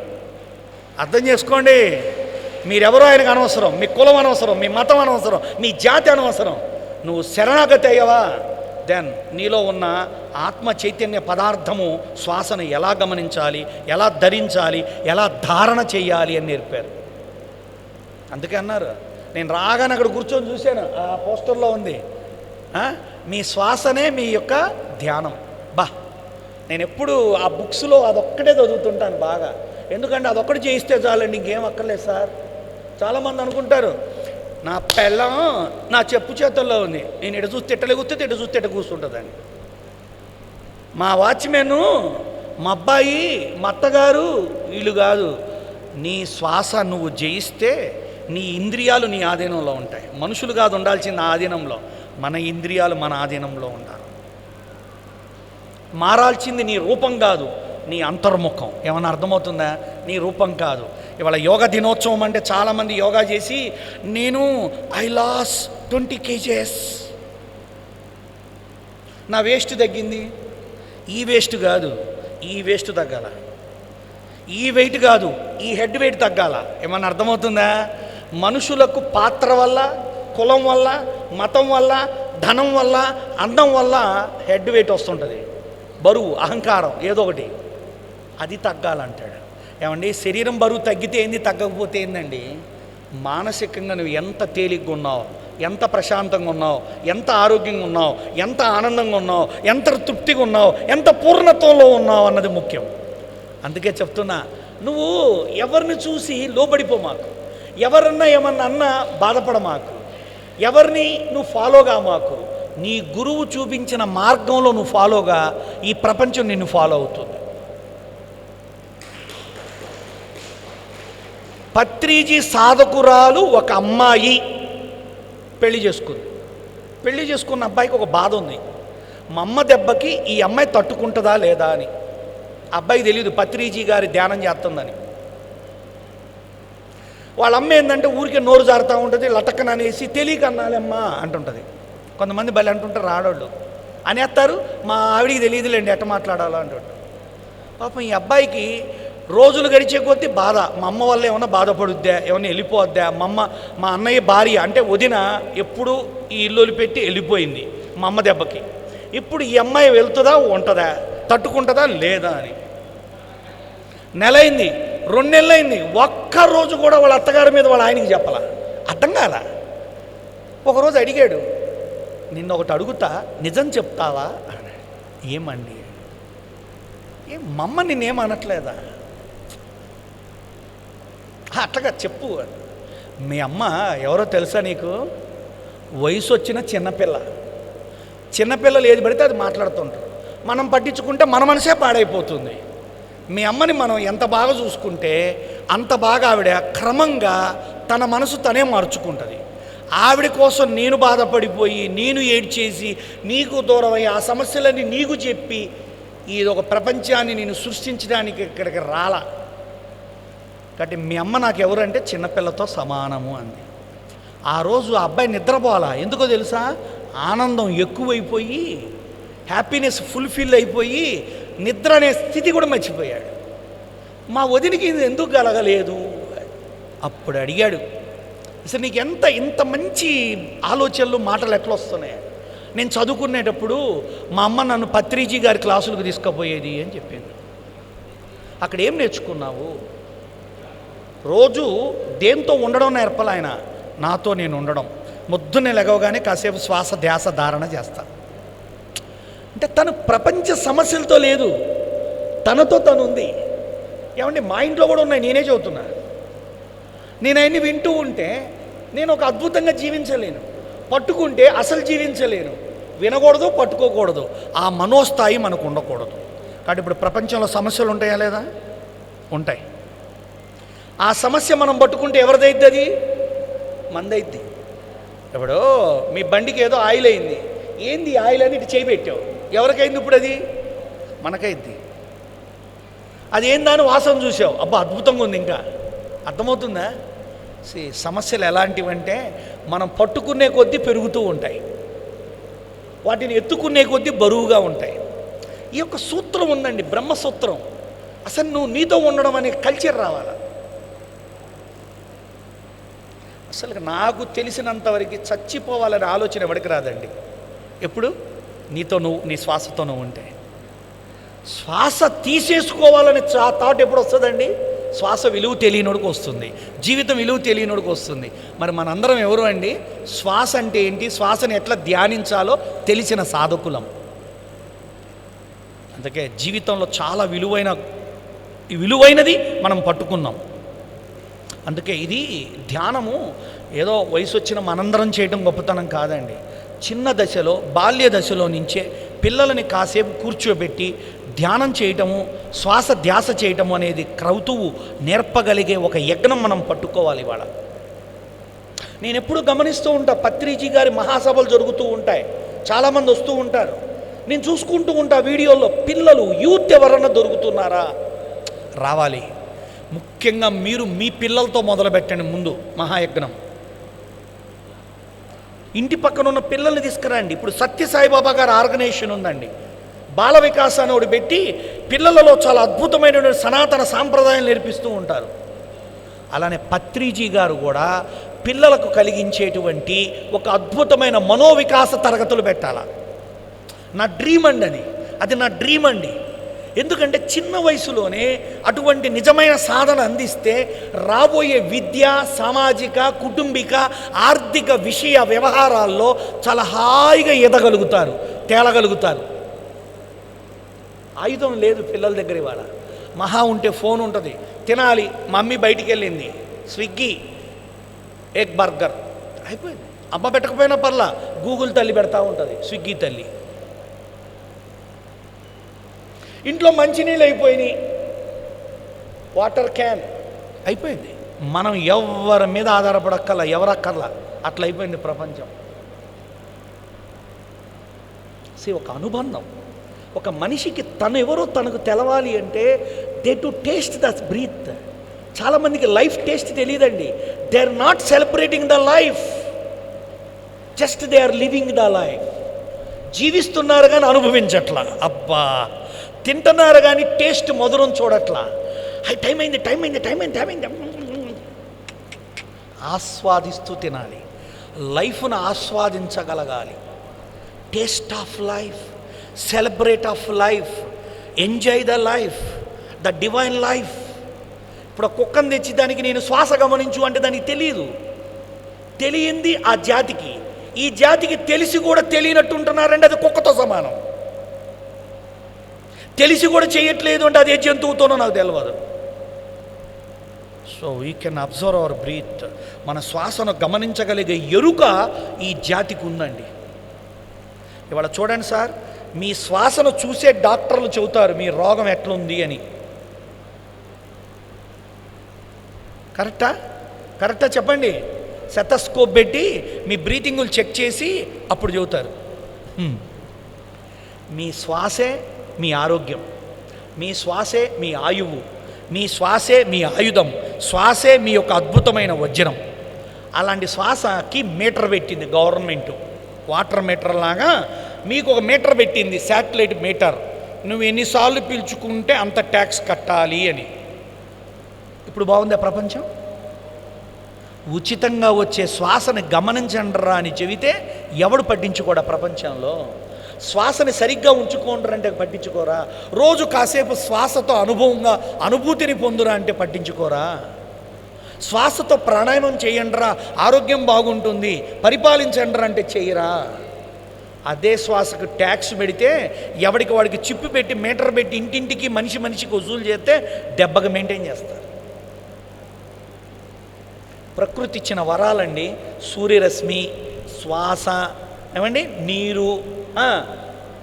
అర్థం చేసుకోండి. మీరెవరో ఆయనకు అనవసరం, మీ కులం అనవసరం, మీ మతం అనవసరం, మీ జాతి అనవసరం. నువ్వు శరణాగతి అయ్యవా, దెన్ నీలో ఉన్న ఆత్మ చైతన్య పదార్థము శ్వాసను ఎలా గమనించాలి, ఎలా ధరించాలి, ఎలా ధారణ చెయ్యాలి అని నేర్పారు. అందుకే అన్నారు, నేను రాగానే అక్కడ కూర్చొని చూశాను, ఆ పోస్టర్లో ఉంది, మీ శ్వాసనే మీ యొక్క ధ్యానం. నేను ఎప్పుడు ఆ బుక్స్లో అదొక్కటే చదువుతుంటాను బాగా. ఎందుకంటే అదొక్కటి చేయిస్తే చాలండి, ఇంకేం అక్కర్లేదు సార్. చాలామంది అనుకుంటారు నా పెళ్ళం నా చెప్పు చేతుల్లో ఉంది, నేను ఎటు చూస్తే ఎట్ట లెగుస్తుంది, ఎటు చూస్తే ఎట్ట కూర్చుంటుందని. మా వాచ్మెన్, మా అబ్బాయి, మా అత్తగారు వీళ్ళు కాదు. నీ శ్వాస నువ్వు జయిస్తే నీ ఇంద్రియాలు నీ ఆధీనంలో ఉంటాయి. మనుషులు కాదు ఉండాల్సింది ఆధీనంలో, మన ఇంద్రియాలు మన ఆధీనంలో ఉండాలి. మారాల్సింది నీ రూపం కాదు, నీ అంతర్ముఖం. ఏమన్నా అర్థమవుతుందా? నీ రూపం కాదు. ఇవాళ యోగా దినోత్సవం అంటే చాలామంది యోగా చేసి నేను ఐ లాస్ 20 kgs, నా వేస్ట్ తగ్గింది. ఈ వేస్ట్ కాదు, ఈ వేస్ట్ తగ్గాల. ఈ వెయిట్ కాదు, ఈ హెడ్ వెయిట్ తగ్గాల. ఏమన్నా అర్థమవుతుందా? మనుషులకు పాత్ర వల్ల, కులం వల్ల, మతం వల్ల, ధనం వల్ల, అందం వల్ల హెడ్ వెయిట్ వస్తుంటుంది, బరువు, అహంకారం ఏదో ఒకటి, అది తగ్గాలంటాడు. ఏమండి, శరీరం బరువు తగ్గితే ఏంది, తగ్గకపోతే ఏందండి? మానసికంగా నువ్వు ఎంత తేలిగ్గా ఉన్నావు, ఎంత ప్రశాంతంగా ఉన్నావు, ఎంత ఆరోగ్యంగా ఉన్నావు, ఎంత ఆనందంగా ఉన్నావు, ఎంత తృప్తిగా ఉన్నావు, ఎంత పూర్ణత్వంలో ఉన్నావు అన్నది ముఖ్యం. అందుకే చెప్తున్నా, నువ్వు ఎవరిని చూసి లోబడిపో మాకు, ఎవరన్నా ఏమన్నా అన్నా బాధపడ మాకు, ఎవరిని నువ్వు ఫాలోగా మాకు. నీ గురువు చూపించిన మార్గంలో నువ్వు ఫాలోగా, ఈ ప్రపంచం నిన్ను ఫాలో అవుతుంది. పత్రిజీ సాధకురాలు ఒక అమ్మాయి పెళ్లి చేసుకుంది. పెళ్లి చేసుకున్న అబ్బాయికి ఒక బాధ ఉంది, మా అమ్మ దెబ్బకి ఈ అమ్మాయి తట్టుకుంటుందా లేదా అని. అబ్బాయికి తెలియదు పత్రిజీ గారి ధ్యానం చేస్తుందని. వాళ్ళ అమ్మ ఏంటంటే ఊరికే నోరు జారుతూ ఉంటుంది, లటక్కన అనేసి తెలియక అన్నాలమ్మా అంటుంటుంది. కొంతమంది బలి అంటుంటారు ఆడవాళ్ళు, అనేస్తారు, మా ఆవిడికి తెలియదులేండి ఎట్ట మాట్లాడాలో అంటుంటారు. పాపం ఈ అబ్బాయికి రోజులు గడిచే కొద్దీ బాధ, మా అమ్మ వల్ల ఏమన్నా బాధపడుద్దా, ఏమన్నా వెళ్ళిపోద్దా, మా అన్నయ్య భార్య అంటే వదిన ఎప్పుడు ఈ ఇల్లు వదిలిపెట్టి వెళ్ళిపోయింది మా అమ్మ దెబ్బకి. ఇప్పుడు ఈ అమ్మాయి వెళ్తుందా, ఉంటుందా, తట్టుకుంటుందా లేదా అని. నెలైంది, 2 నెలలైంది, ఒక్కరోజు కూడా వాళ్ళ అత్తగారి మీద వాళ్ళ ఆయనకి చెప్పాల. అర్థం కాల. ఒకరోజు అడిగాడు, నిన్న ఒకటి అడుగుతా, నిజం చెప్తావా అన్నాడు. ఏమండి, మా అమ్మ నిన్నేమనట్లేదా? అట్లాగా చెప్పు. మీ అమ్మ ఎవరో తెలుసా నీకు? వయసు వచ్చిన చిన్నపిల్లలు ఏది పడితే అది మాట్లాడుతుంటారు. మనం పట్టించుకుంటే మన మనసే పాడైపోతుంది. మీ అమ్మని మనం ఎంత బాగా చూసుకుంటే అంత బాగా ఆవిడ క్రమంగా తన మనసు తనే మార్చుకుంటుంది. ఆవిడ కోసం నేను బాధపడిపోయి, నేను ఏడ్చేసి, నీకు దూరమై ఆ సమస్యలన్నీ నీకు చెప్పి ఇది ఒక ప్రపంచాన్ని నేను సృష్టించడానికి ఇక్కడికి రాలా. కాబట్టి మీ అమ్మ నాకు ఎవరంటే చిన్నపిల్లతో సమానము అంది. ఆ రోజు ఆ అబ్బాయి నిద్రపోవాలా. ఎందుకో తెలుసా? ఆనందం ఎక్కువైపోయి, హ్యాపీనెస్ ఫుల్ఫిల్ అయిపోయి నిద్ర అనే స్థితి కూడా మర్చిపోయాడు. మా వదినికి ఇది ఎందుకు కలగలేదు? అప్పుడు అడిగాడు, అసలు నీకు ఇంత మంచి ఆలోచనలు మాటలు ఎట్లా వస్తున్నాయి? నేను చదువుకునేటప్పుడు మా అమ్మ నన్ను పత్రిజీ గారి క్లాసులకు తీసుకుపోయేది అని చెప్పింది. అక్కడ ఏం నేర్చుకున్నావు? రోజు దేంతో ఉండడం నేర్పాలి ఆయన, నాతో నేను ఉండడం. మొద్దునే లెగవగానే కాసేపు శ్వాస ధ్యాస ధారణ చేస్తా. అంటే తను ప్రపంచ సమస్యలతో లేదు, తనతో తను ఉంది. ఏమంటే మా ఇంట్లో కూడా ఉన్నాయి, నేనే చదువుతున్నా. నేను అవన్నీ వింటూ ఉంటే నేను ఒక అద్భుతంగా జీవించలేను, పట్టుకుంటే అసలు జీవించలేను. వినకూడదు, పట్టుకోకూడదు, ఆ మనోస్థాయి మనకు ఉండకూడదు. కాబట్టి ఇప్పుడు ప్రపంచంలో సమస్యలు ఉంటాయా లేదా? ఉంటాయి. ఆ సమస్య మనం పట్టుకుంటే ఎవరిదైద్ది? అది మందైద్ది. ఇప్పుడు మీ బండికి ఏదో ఆయిల్ అయింది, ఏంది ఆయిల్ అని ఇటు చేయి పెట్టావు, ఎవరికైంది ఇప్పుడు? అది మనకైద్ది. అది ఏందని వాసన చూసావు, అబ్బా అద్భుతంగా ఉంది, ఇంకా అర్థమవుతుందా? సమస్యలు ఎలాంటివంటే మనం పట్టుకునే కొద్దీ పెరుగుతూ ఉంటాయి, వాటిని ఎత్తుకునే కొద్దీ బరువుగా ఉంటాయి. ఈ యొక్క సూత్రం ఉందండి, బ్రహ్మసూత్రం. అసలు నువ్వు నీతో ఉండడం అనే కల్చర్ రావాలి. అసలు నాకు తెలిసినంతవరకు చచ్చిపోవాలనే ఆలోచన ఎవరికి రాదండి. ఎప్పుడు? నీతో నువ్వు, నీ శ్వాసతో నువ్వు ఉంటే. శ్వాస తీసేసుకోవాలని థాట్ ఎప్పుడు వస్తుందండి? శ్వాస విలువ తెలియనోడికి వస్తుంది, జీవితం విలువ తెలియనోడికి వస్తుంది. మరి మనందరం ఎవరు అండి? శ్వాస అంటే ఏంటి, శ్వాసను ఎట్లా ధ్యానించాలో తెలిసిన సాధకులం. అందుకే జీవితంలో చాలా విలువైనది మనం పట్టుకున్నాం. అందుకే ఇది ధ్యానము ఏదో వయసు వచ్చిన మనందరం చేయడం గొప్పతనం కాదండి. చిన్న దశలో, బాల్య దశలో నుంచే పిల్లలని కాసేపు కూర్చోబెట్టి ధ్యానం చేయటము, శ్వాస ధ్యాస చేయటము అనేది క్రతువు నేర్పగలిగే ఒక యజ్ఞం మనం పట్టుకోవాలి ఇవాళ. నేను ఎప్పుడు గమనిస్తూ ఉంటా, పత్రిజీ గారి మహాసభలు జరుగుతూ ఉంటాయి, చాలామంది వస్తూ ఉంటారు. నేను చూసుకుంటూ ఉంటా వీడియోలో, పిల్లలు యూత్ ఎవరన్నా దొరుకుతున్నారా? రావాలి. ముఖ్యంగా మీరు మీ పిల్లలతో మొదలుపెట్టండి ముందు మహాయజ్ఞం. ఇంటి పక్కన ఉన్న పిల్లల్ని తీసుకురండి. ఇప్పుడు సత్యసాయిబాబా గారి ఆర్గనైజేషన్ ఉందండి, బాల వికాస్ అని పెట్టి పిల్లలలో చాలా అద్భుతమైన సనాతన సాంప్రదాయం నేర్పిస్తూ ఉంటారు. అలానే పత్రిజీ గారు కూడా పిల్లలకు కలిగించేటువంటి ఒక అద్భుతమైన మనోవికాస తరగతులు పెట్టాల. నా డ్రీమ్ అండి అది నా డ్రీమ్ అండి. ఎందుకంటే చిన్న వయసులోనే అటువంటి నిజమైన సాధన అందిస్తే రాబోయే విద్య, సామాజిక, కుటుంబిక, ఆర్థిక విషయ వ్యవహారాల్లో చాలా హాయిగా ఎదగలుగుతారు, తేలగలుగుతారు. ఆయుధం లేదు పిల్లల దగ్గర ఇవాళ. మహా ఉంటే ఫోన్ ఉంటుంది, తినాలి, మమ్మీ బయటికి వెళ్ళింది, స్విగ్గీ ఎగ్ బర్గర్ అయిపోయింది. అమ్మ పెట్టకపోయినా పర్లా, గూగుల్ తల్లి పెడతా ఉంటుంది, స్విగ్గీ తల్లి. ఇంట్లో మంచినీళ్ళు అయిపోయినాయి, వాటర్ క్యాన్ అయిపోయింది. మనం ఎవరి మీద ఆధారపడక్కర్లా, ఎవరక్కర్లా, అట్లా అయిపోయింది ప్రపంచం. ఒక అనుబంధం, ఒక మనిషికి తను ఎవరో తనకు తెలవాలి అంటే they to taste the breath. చాలామందికి లైఫ్ టేస్ట్ తెలియదండి. They are not celebrating the life, just they are living the life. జీవిస్తున్నారు కానీ అనుభవించట్లా. అబ్బా, తింటున్నారు కానీ టేస్ట్ మధురం చూడట్లా. టైం అయింది. ఆస్వాదిస్తూ తినాలి, లైఫ్ను ఆస్వాదించగలగాలి. Taste of life, celebrate of life, enjoy the life, the divine life. ఇప్పుడు ఆ కుక్కను తెచ్చి దానికి నేను శ్వాస గమనించు అంటే దానికి తెలియదు. తెలియంది ఆ జాతికి. ఈ జాతికి తెలిసి కూడా తెలియనట్టు ఉంటున్నారంటే అది కుక్కతో సమానం. తెలిసి కూడా చేయట్లేదు అంటే అది ఏ జంతువుతోనో నాకు తెలియదు. So we can observe our breath. మన శ్వాసను గమనించగలిగే ఎరుక ఈ జాతికి ఉందండి. ఇవాళ చూడండి సార్, మీ శ్వాసను చూసే డాక్టర్లు చెబుతారు మీ రోగం ఎట్లుంది అని. కరెక్టా చెప్పండి? సెటస్కోప్ పెట్టి మీ బ్రీతింగులు చెక్ చేసి అప్పుడు చెబుతారు. మీ శ్వాసే మీ ఆరోగ్యం, మీ శ్వాసే మీ ఆయువు, మీ శ్వాసే మీ ఆయుధం, శ్వాసే మీ యొక్క అద్భుతమైన వజ్రం. అలాంటి శ్వాసకి మీటర్ పెట్టింది గవర్నమెంటు, వాటర్ మీటర్ లాగా మీకు ఒక మీటర్ పెట్టింది, శాటిలైట్ మీటర్. నువ్వు ఎన్నిసార్లు పీల్చుకుంటే అంత ట్యాక్స్ కట్టాలి అని. ఇప్పుడు బాగుందా ప్రపంచం? ఉచితంగా వచ్చే శ్వాసని గమనించండిరా అని చెబితే ఎవడు పట్టించుకోడా ప్రపంచంలో? శ్వాసని సరిగ్గా ఉంచుకోండిరా అంటే పట్టించుకోరా? రోజు కాసేపు శ్వాసతో అనుభూతిని పొందురా అంటే పట్టించుకోరా? శ్వాసతో ప్రాణాయామం చేయండిరా, ఆరోగ్యం బాగుంటుంది, పరిపాలించండిరా అంటే చేయరా? అదే శ్వాసకు ట్యాక్స్ పెడితే ఎవడికి వాడికి చిప్పు పెట్టి మీటర్ పెట్టి ఇంటింటికి మనిషికి వసూలు చేస్తే దెబ్బగా మెయింటైన్ చేస్తారు. ప్రకృతి ఇచ్చిన వరాలండి. సూర్యరశ్మి, శ్వాస, ఏమండి, నీరు,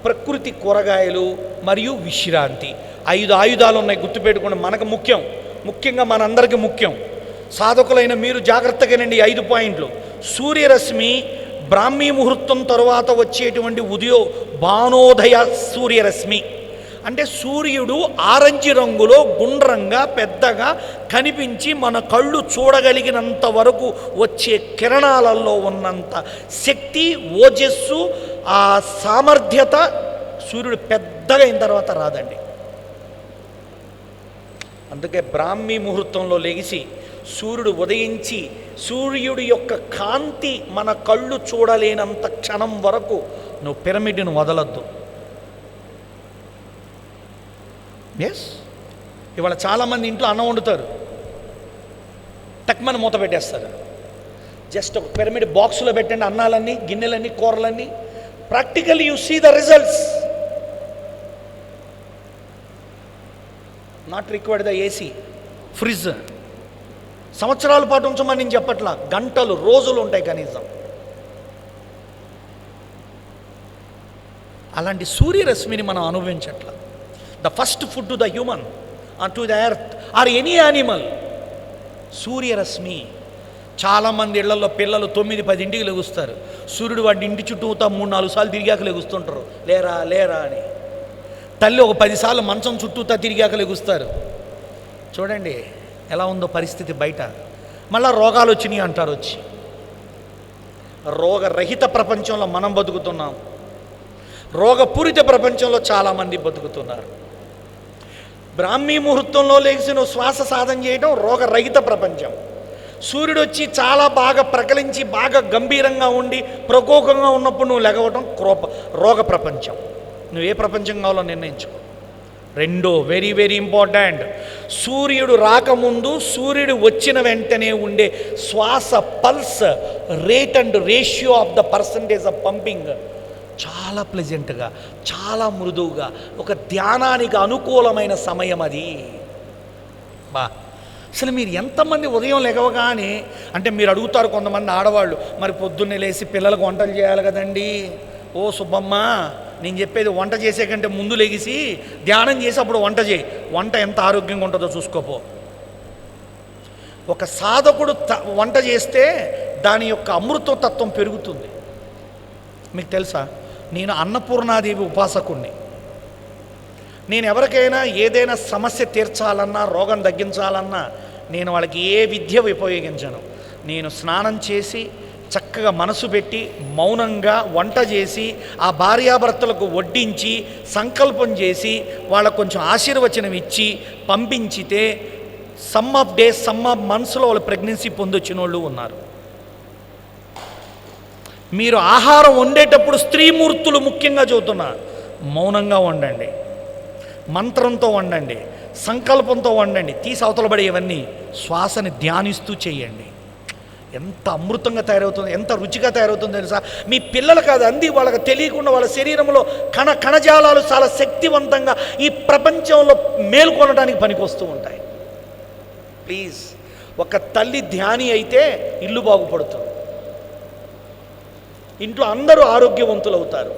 ప్రకృతి, కూరగాయలు మరియు విశ్రాంతి. 5 ఆయుధాలు ఉన్నాయి, గుర్తుపెట్టుకోండి. మనకు ముఖ్యంగా మనందరికీ ముఖ్యం. సాధకులైన మీరు జాగ్రత్తగానండి. 5 పాయింట్లు. సూర్యరశ్మి, బ్రాహ్మీ ముహూర్తం తరువాత వచ్చేటువంటి భానోదయ సూర్యరశ్మి అంటే సూర్యుడు ఆరెంజ్ రంగులో గుండ్రంగా పెద్దగా కనిపించి మన కళ్ళు చూడగలిగినంత వరకు వచ్చే కిరణాలలో ఉన్నంత శక్తి, ఓజస్సు, ఆ సామర్థ్యత సూర్యుడు పెద్దగా అయిన తర్వాత రాదండి. అందుకే బ్రాహ్మీ ముహూర్తంలో లెగిసి సూర్యుడు ఉదయించి సూర్యుడి యొక్క కాంతి మన కళ్ళు చూడలేనంత క్షణం వరకు నువ్వు పిరమిడ్ను వదలొద్దు. ఎస్, ఇవాళ చాలామంది ఇంట్లో అన్నం వండుతారు, టక్మని మూత పెట్టేస్తారు. జస్ట్ ఒక పిరమిడ్ బాక్సులో పెట్టండి అన్నాలన్నీ, గిన్నెలన్నీ, కూరలన్నీ. Practically you see the results. Not required the AC, fridge. సంవత్సరాల పాటు ఉంచమని నేను చెప్పట్లా, గంటలు, రోజులు ఉంటాయి కనీసం. అలాంటి సూర్యరశ్మిని మనం అనుభవించట్లా. The first food to the human or to the earth or any animal సూర్యరశ్మి. చాలామంది ఇళ్లలో పిల్లలు 9-10 లెగుస్తారు. సూర్యుడు వాడి ఇంటి చుట్టూ 3-4 సార్లు తిరిగాక లెగుస్తుంటారు, లేరా లేరా అని. తల్లి ఒక 10 సార్లు మంచం చుట్టూతా తిరిగాక లెగుస్తారు. చూడండి ఎలా ఉందో పరిస్థితి బయట. మళ్ళా రోగాలు వచ్చినాయి అంటారు. వచ్చి రోగరహిత ప్రపంచంలో మనం బతుకుతున్నాం, రోగపూరిత ప్రపంచంలో చాలామంది బతుకుతున్నారు. బ్రాహ్మీ ముహూర్తంలో లేచి నువ్వు శ్వాస సాధన చేయడం రోగరహిత ప్రపంచం. సూర్యుడు వచ్చి చాలా బాగా ప్రకలించి బాగా గంభీరంగా ఉండి ప్రకోపంగా ఉన్నప్పుడు నువ్వు లెగవటం రోగ ప్రపంచం. నువ్వు ఏ ప్రపంచం కావాలో నిర్ణయించుకో. రెండో వెరీ వెరీ ఇంపార్టెంట్, సూర్యుడు రాకముందు, సూర్యుడు వచ్చిన వెంటనే ఉండే శ్వాస pulse rate and ratio of the percentage of pumping చాలా ప్లెజెంట్గా, చాలా మృదువుగా, ఒక ధ్యానానికి అనుకూలమైన సమయం అది. అసలు మీరు ఎంతమంది ఉదయం లెగవగానే, అంటే మీరు అడుగుతారు కొంతమంది ఆడవాళ్ళు, మరి పొద్దున్నే లేచి పిల్లలకు వంటలు చేయాలి కదండి. ఓ సుబ్బమ్మ, నేను చెప్పేది వంట చేసే కంటే ముందు లెగిసి ధ్యానం చేసి అప్పుడు వంట చేయి. వంట ఎంత ఆరోగ్యంగా ఉంటుందో చూసుకోపో. ఒక సాధకుడు వంట చేస్తే దాని యొక్క అమృతతత్వం పెరుగుతుంది. మీకు తెలుసా, నేను అన్నపూర్ణాదేవి ఉపాసకుణ్ణి. నేను ఎవరికైనా ఏదైనా సమస్య తీర్చాలన్నా, రోగం తగ్గించాలన్నా నేను వాళ్ళకి ఏ విద్య ఉపయోగించను. నేను స్నానం చేసి చక్కగా మనసు పెట్టి మౌనంగా వంట చేసి ఆ భార్యాభర్తలకు వడ్డించి సంకల్పం చేసి వాళ్ళకు కొంచెం ఆశీర్వచనం ఇచ్చి పంపించితే some of days, some of మంత్స్లో వాళ్ళు ప్రెగ్నెన్సీ పొందొచ్చిన వాళ్ళు ఉన్నారు. మీరు ఆహారం వండేటప్పుడు స్త్రీమూర్తులు ముఖ్యంగా చెబుతున్నా, మౌనంగా వండండి, మంత్రంతో వండండి, సంకల్పంతో వండండి. తీసి అవతలబడే ఇవన్నీ శ్వాసని ధ్యానిస్తూ చేయండి. ఎంత అమృతంగా తయారవుతుంది, ఎంత రుచిగా తయారవుతుంది తెలుసా? మీ పిల్లలు కాదు అంది, వాళ్ళకి తెలియకుండా వాళ్ళ శరీరంలో కణజాలాలు చాలా శక్తివంతంగా ఈ ప్రపంచంలో మేల్కొనడానికి పనికొస్తూ ఉంటాయి. ప్లీజ్, ఒక తల్లి ధ్యాని అయితే ఇల్లు బాగుపడుతుంది, ఇంట్లో అందరూ ఆరోగ్యవంతులు అవుతారు.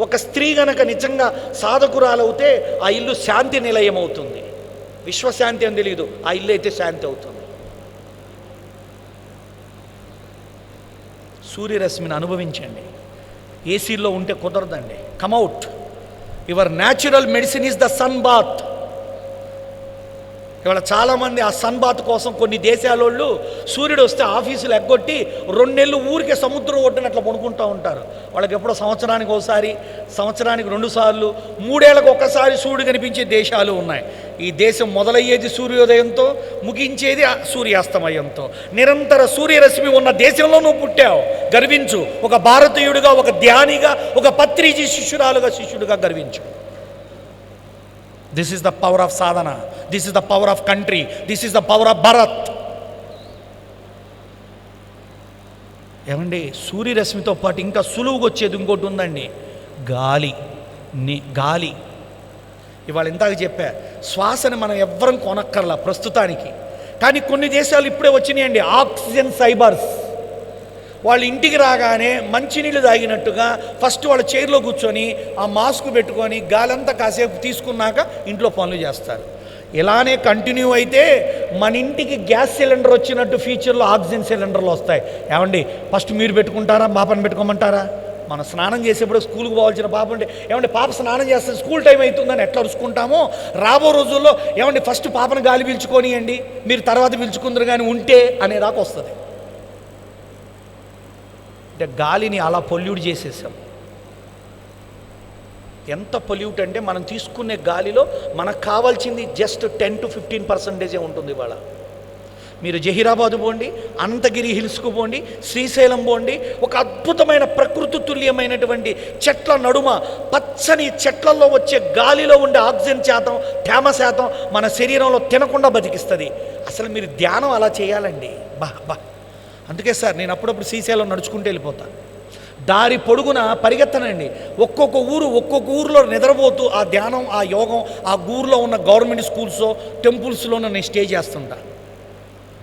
ఒక స్త్రీ గనక నిజంగా సాధకురాలవుతే ఆ ఇల్లు శాంతి నిలయం అవుతుంది. విశ్వశాంతి అని తెలియదు, ఆ ఇల్లు అయితే శాంతి అవుతుంది. సూర్యరశ్మిని అనుభవించండి. ఏసీలో ఉంటే కుదరదండి. Come out. Your natural medicine is the sun bath. ఇవాళ చాలామంది ఆ సన్ బాత్ కోసం కొన్ని దేశాలోళ్ళు సూర్యుడు వస్తే ఆఫీసులు ఎగ్గొట్టి 2 నెలలు ఊరికే సముద్రం ఒడ్డున అట్లా పడుకుంటూ ఉంటారు. వాళ్ళకి ఎప్పుడో సంవత్సరానికి ఒకసారి, సంవత్సరానికి 2 సార్లు, 3 ఏళ్ళకు ఒక్కసారి సూర్యుడు కనిపించే దేశాలు ఉన్నాయి. ఈ దేశం మొదలయ్యేది సూర్యోదయంతో, ముగించేది సూర్యాస్తమయంతో. నిరంతర సూర్యరశ్మి ఉన్న దేశంలో నువ్వు పుట్టావు, గర్వించు. ఒక భారతీయుడిగా, ఒక ధ్యానిగా, ఒక పత్రిజీ శిష్యుడిగా గర్వించు. This is the power of sadhana, this is the power of country, this is the power of Bharat. ఏమండి, సూర్యరశ్మితో పాటు ఇంకా సులువుగా వచ్చేది ఇంకోటి ఉందండి, గాలి. గాలి ఇవాళ ఇందాక చెప్పా, శ్వాసని మనం ఎవ్వరం కొనక్కర్లా ప్రస్తుతానికి. కానీ కొన్ని దేశాలు ఇప్పుడే వచ్చినాయండి ఆక్సిజన్ సైబర్స్. వాళ్ళు ఇంటికి రాగానే మంచినీళ్ళు తాగినట్టుగా ఫస్ట్ వాళ్ళ చైర్లో కూర్చొని ఆ మాస్క్ పెట్టుకొని గాలంతా కాసేపు తీసుకున్నాక ఇంట్లో పనులు చేస్తారు. ఇలానే కంటిన్యూ అయితే మన ఇంటికి గ్యాస్ సిలిండర్ వచ్చినట్టు ఫ్యూచర్లో ఆక్సిజన్ సిలిండర్లు వస్తాయి. ఏమండి, ఫస్ట్ మీరు పెట్టుకుంటారా, పాపని పెట్టుకోమంటారా? మనం స్నానం చేసేప్పుడు స్కూల్కి పోవాల్సిన పాప ఉంటే, ఏమంటే పాప స్నానం చేస్తే స్కూల్ టైం అవుతుందని ఎట్లా అరుచుకుంటామో, రాబో రోజుల్లో ఏమండి ఫస్ట్ పాపను గాలి పీల్చుకోనియండి, మీరు తర్వాత పీల్చుకుందరు కానీ ఉంటే అనేదాకా వస్తుంది. అంటే గాలిని అలా పొల్యూట్ చేసేసాం. ఎంత పొల్యూట్ అంటే మనం తీసుకునే గాలిలో మనకు కావాల్సింది జస్ట్ 10 to 15% ఉంటుంది. ఇవాళ మీరు జహీరాబాద్ పోండి, అనంతగిరి హిల్స్కు పోండి, శ్రీశైలం పోండి, ఒక అద్భుతమైన ప్రకృతి తుల్యమైనటువంటి చెట్ల నడుమ పచ్చని చెట్లలో వచ్చే గాలిలో ఉండే ఆక్సిజన్ శాతం, తేమ శాతం మన శరీరంలో తినకుండా బతికిస్తుంది. అసలు మీరు ధ్యానం అలా చేయాలండి. బా అందుకే సార్ నేను అప్పుడప్పుడు శ్రీశైలం నడుచుకుంటూ వెళ్ళిపోతాను. దారి పొడుగున పరిగెత్తనండి. ఒక్కొక్క ఊరిలో నిద్రపోతూ ఆ ధ్యానం, ఆ యోగం, ఆ ఊరిలో ఉన్న గవర్నమెంట్ స్కూల్స్లో, టెంపుల్స్లో నేను స్టే చేస్తుంటా.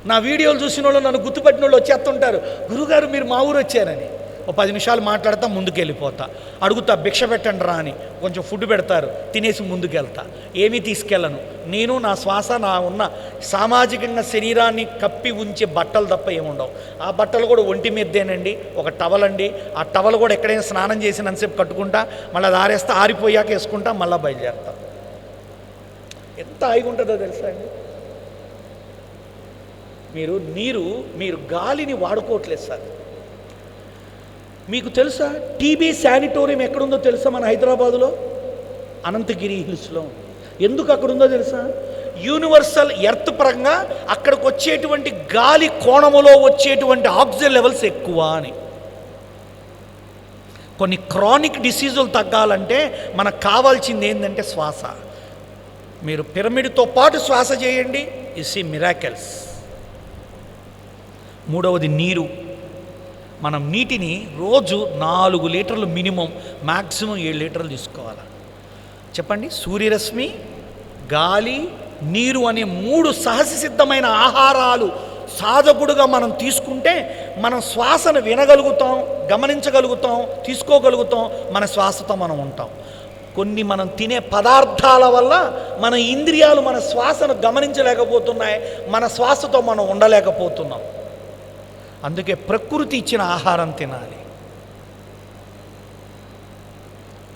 నా వీడియోలు చూసిన వాళ్ళు, నన్ను గుర్తుపట్టిన వాళ్ళు వచ్చేస్తుంటారు, గురుగారు మీరు మా ఊరు వచ్చారని. ఓ 10 నిమిషాలు మాట్లాడతా, ముందుకు వెళ్ళిపోతా. అడుగుతా భిక్ష పెట్టండి రా అని, కొంచెం ఫుడ్ పెడతారు, తినేసి ముందుకెళ్తా. ఏమీ తీసుకెళ్ళను. నేను నా శ్వాస, నా ఉన్న సామాజికంగా శరీరాన్ని కప్పి ఉంచే బట్టలు తప్ప ఏముండవు. ఆ బట్టలు కూడా ఒంటి మీదేనండి, ఒక టవల్ అండి. ఆ టవల్ కూడా ఎక్కడైనా స్నానం చేసినంతసేపు కట్టుకుంటా, మళ్ళీ అది ఆరేస్తా, ఆరిపోయాక వేసుకుంటా, మళ్ళీ బయలుదేరుతా. ఎంత హాయిగా ఉంటుందో తెలుసా అండి. మీరు గాలిని వాడుకోవట్లేదు సార్. మీకు తెలుసా టీబీ శానిటోరియం ఎక్కడుందో తెలుసా? మన హైదరాబాదులో అనంతగిరి హిల్స్లో. ఎందుకు అక్కడుందో తెలుసా? యూనివర్సల్ ఎర్త్ పరంగా అక్కడికి వచ్చేటువంటి గాలి కోణములో వచ్చేటువంటి ఆక్సిజన్ లెవెల్స్ ఎక్కువ అని. కొన్ని క్రానిక్ డిసీజులు తగ్గాలంటే మనకు కావాల్సింది ఏంటంటే శ్వాస. మీరు పిరమిడ్తో పాటు శ్వాస చేయండి, యు సీ మిరాకిల్స్. మూడవది నీరు. మనం నీటిని రోజు 4 లీటర్లు మినిమం, మ్యాక్సిమం 7 లీటర్లు తీసుకోవాలి. చెప్పండి, సూర్యరశ్మి, గాలి, నీరు అనే 3 సహజ సిద్ధమైన ఆహారాలు సాధకుడుగా మనం తీసుకుంటే మనం శ్వాసను వినగలుగుతాం, గమనించగలుగుతాం, తీసుకోగలుగుతాం, మన శ్వాసతో మనం ఉంటాం. కొన్ని మనం తినే పదార్థాల వల్ల మన ఇంద్రియాలు మన శ్వాసను గమనించలేకపోతున్నాయి, మన శ్వాసతో మనం ఉండలేకపోతున్నాం. అందుకే ప్రకృతి ఇచ్చిన ఆహారం తినాలి.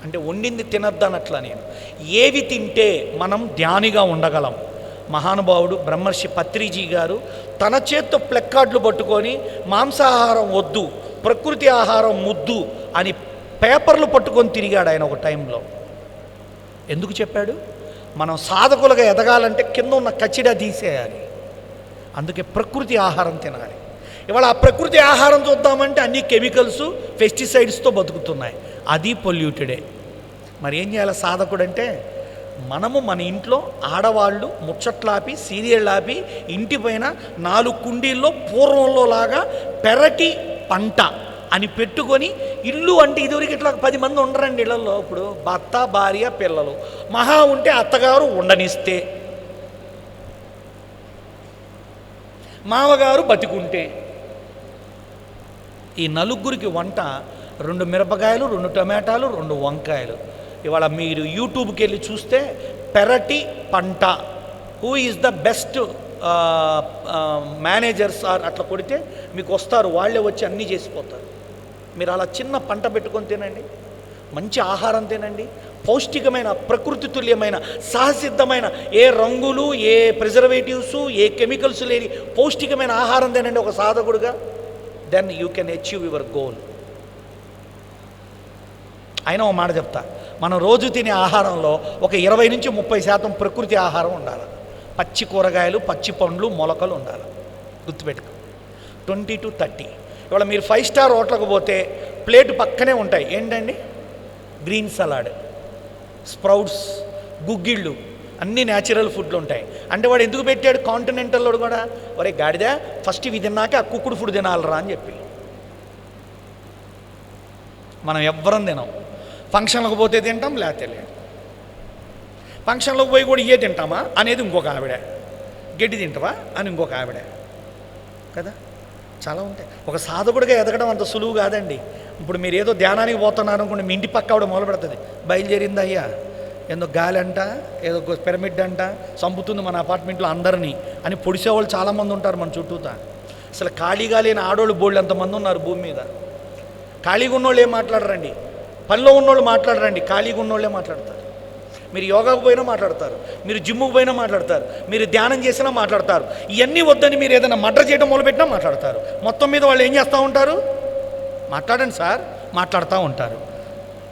అంటే వండింది తినద్దనట్లా నేను. ఏవి తింటే మనం ధ్యానిగా ఉండగలం. మహానుభావుడు బ్రహ్మర్షి పత్రిజీ గారు తన చేత్తో ప్లెక్కార్డులు పట్టుకొని మాంసాహారం వద్దు, ప్రకృతి ఆహారం ముద్దు అని పేపర్లు పట్టుకొని తిరిగాడు ఆయన ఒక టైంలో. ఎందుకు చెప్పాడు? మనం సాధకులుగా ఎదగాలంటే కింద ఉన్న కచ్చిడా తీసేయాలి. అందుకే ప్రకృతి ఆహారం తినాలి. ఇవాళ ఆ ప్రకృతి ఆహారం చూద్దామంటే అన్ని కెమికల్స్, పెస్టిసైడ్స్తో బతుకుతున్నాయి, అది పొల్యూటెడే. మరి ఏం చేయాలి సాధకుడు అంటే? మనము మన ఇంట్లో ఆడవాళ్ళు ముచ్చట్లాపి, సీరియల్ ఆపి, ఇంటి పైన 4 కుండీల్లో పూర్వంలో లాగా పెరటి పంట అని పెట్టుకొని, ఇల్లు అంటే ఇదివరకు ఇట్లా 10 మంది ఉండరండి ఇళ్లలో. ఇప్పుడు భర్త, భార్య, పిల్లలు, మహా ఉంటే అత్తగారు ఉండనిస్తే, మామగారు బతికుంటే, ఈ 4గురికి వంట 2 మిరపకాయలు, 2 టమాటాలు, 2 వంకాయలు. ఇవాళ మీరు యూట్యూబ్కి వెళ్ళి చూస్తే పెరటి పంట, who is the best managers are అట్లా కొడితే మీకు వస్తారు, వాళ్ళే వచ్చి అన్నీ చేసిపోతారు. మీరు అలా చిన్న పంట పెట్టుకొని తినండి. మంచి ఆహారం తినండి, పౌష్టికమైన ప్రకృతి తుల్యమైన సహసిద్ధమైన ఏ రంగులు, ఏ ప్రిజర్వేటివ్స్, ఏ కెమికల్స్ లేని పౌష్టికమైన ఆహారం తినండి ఒక సాధకుడుగా. Then you can achieve your goal. అయినా ఒక మాట చెప్తా, మనం రోజు తినే ఆహారంలో ఒక 20-30% ప్రకృతి ఆహారం ఉండాలి. పచ్చి కూరగాయలు, పచ్చి పండ్లు, మొలకలు ఉండాలి. గుర్తుపెట్టుకో. 20 to 30. ఇవాళ మీరు 5 స్టార్ హోటల్కి పోతే ప్లేట్ పక్కనే ఉంటాయి. ఏంటండి? గ్రీన్ సలాడ్, స్ప్రౌట్స్, గుగ్గిళ్ళు, అన్నీ న్యాచురల్ ఫుడ్లు ఉంటాయి. అంటే వాడు ఎందుకు పెట్టాడు కాంటినెంటల్లో కూడా? ఒరే గాడిద, ఫస్ట్ ఇవి తిన్నాక ఆ కుక్కుడు ఫుడ్ తినాలరా అని చెప్పి. మనం ఎవ్వరం తినాం. ఫంక్షన్లకు పోతే తింటాం, లేకపోతే లేదు. ఫంక్షన్లకు పోయి కూడా ఇవే తింటామా అనేది ఇంకొక ఆవిడ, గడ్డి తింటావా అని ఇంకొక ఆవిడ కదా. చాలా ఉంటాయి. ఒక సాధకుడిగా ఎదగడం అంత సులువు కాదండి. ఇప్పుడు మీరు ఏదో ధ్యానానికి పోతున్నారు అనుకోండి, మీ ఇంటి పక్క ఆవిడ మొదలు పెడుతుంది, బయలుదేరింది అయ్యా, ఏదో గాలి అంట, ఏదో పిరమిడ్ అంట, చంపుతుంది మన అపార్ట్మెంట్లో అందరినీ అని పొడిసేవాళ్ళు చాలామంది ఉంటారు మన చుట్టూతా. అసలు ఖాళీగా లేని ఆడోళ్ళు బోళ్ళు ఎంతమంది ఉన్నారు భూమి మీద. ఖాళీగా ఉన్నోళ్ళు ఏం మాట్లాడరండి, పనిలో ఉన్నోళ్ళు మాట్లాడరండి, ఖాళీగా ఉన్నోళ్ళే మాట్లాడతారు. మీరు యోగాకు పోయినా మాట్లాడతారు, మీరు జిమ్ముకు పోయినా మాట్లాడతారు, మీరు ధ్యానం చేసినా మాట్లాడతారు. ఇవన్నీ వద్దని మీరు ఏదైనా మర్డర్ చేయడం మొదలుపెట్టినా మాట్లాడతారు. మొత్తం మీద వాళ్ళు ఏం చేస్తూ ఉంటారు? మాట్లాడండి సార్, మాట్లాడుతూ ఉంటారు.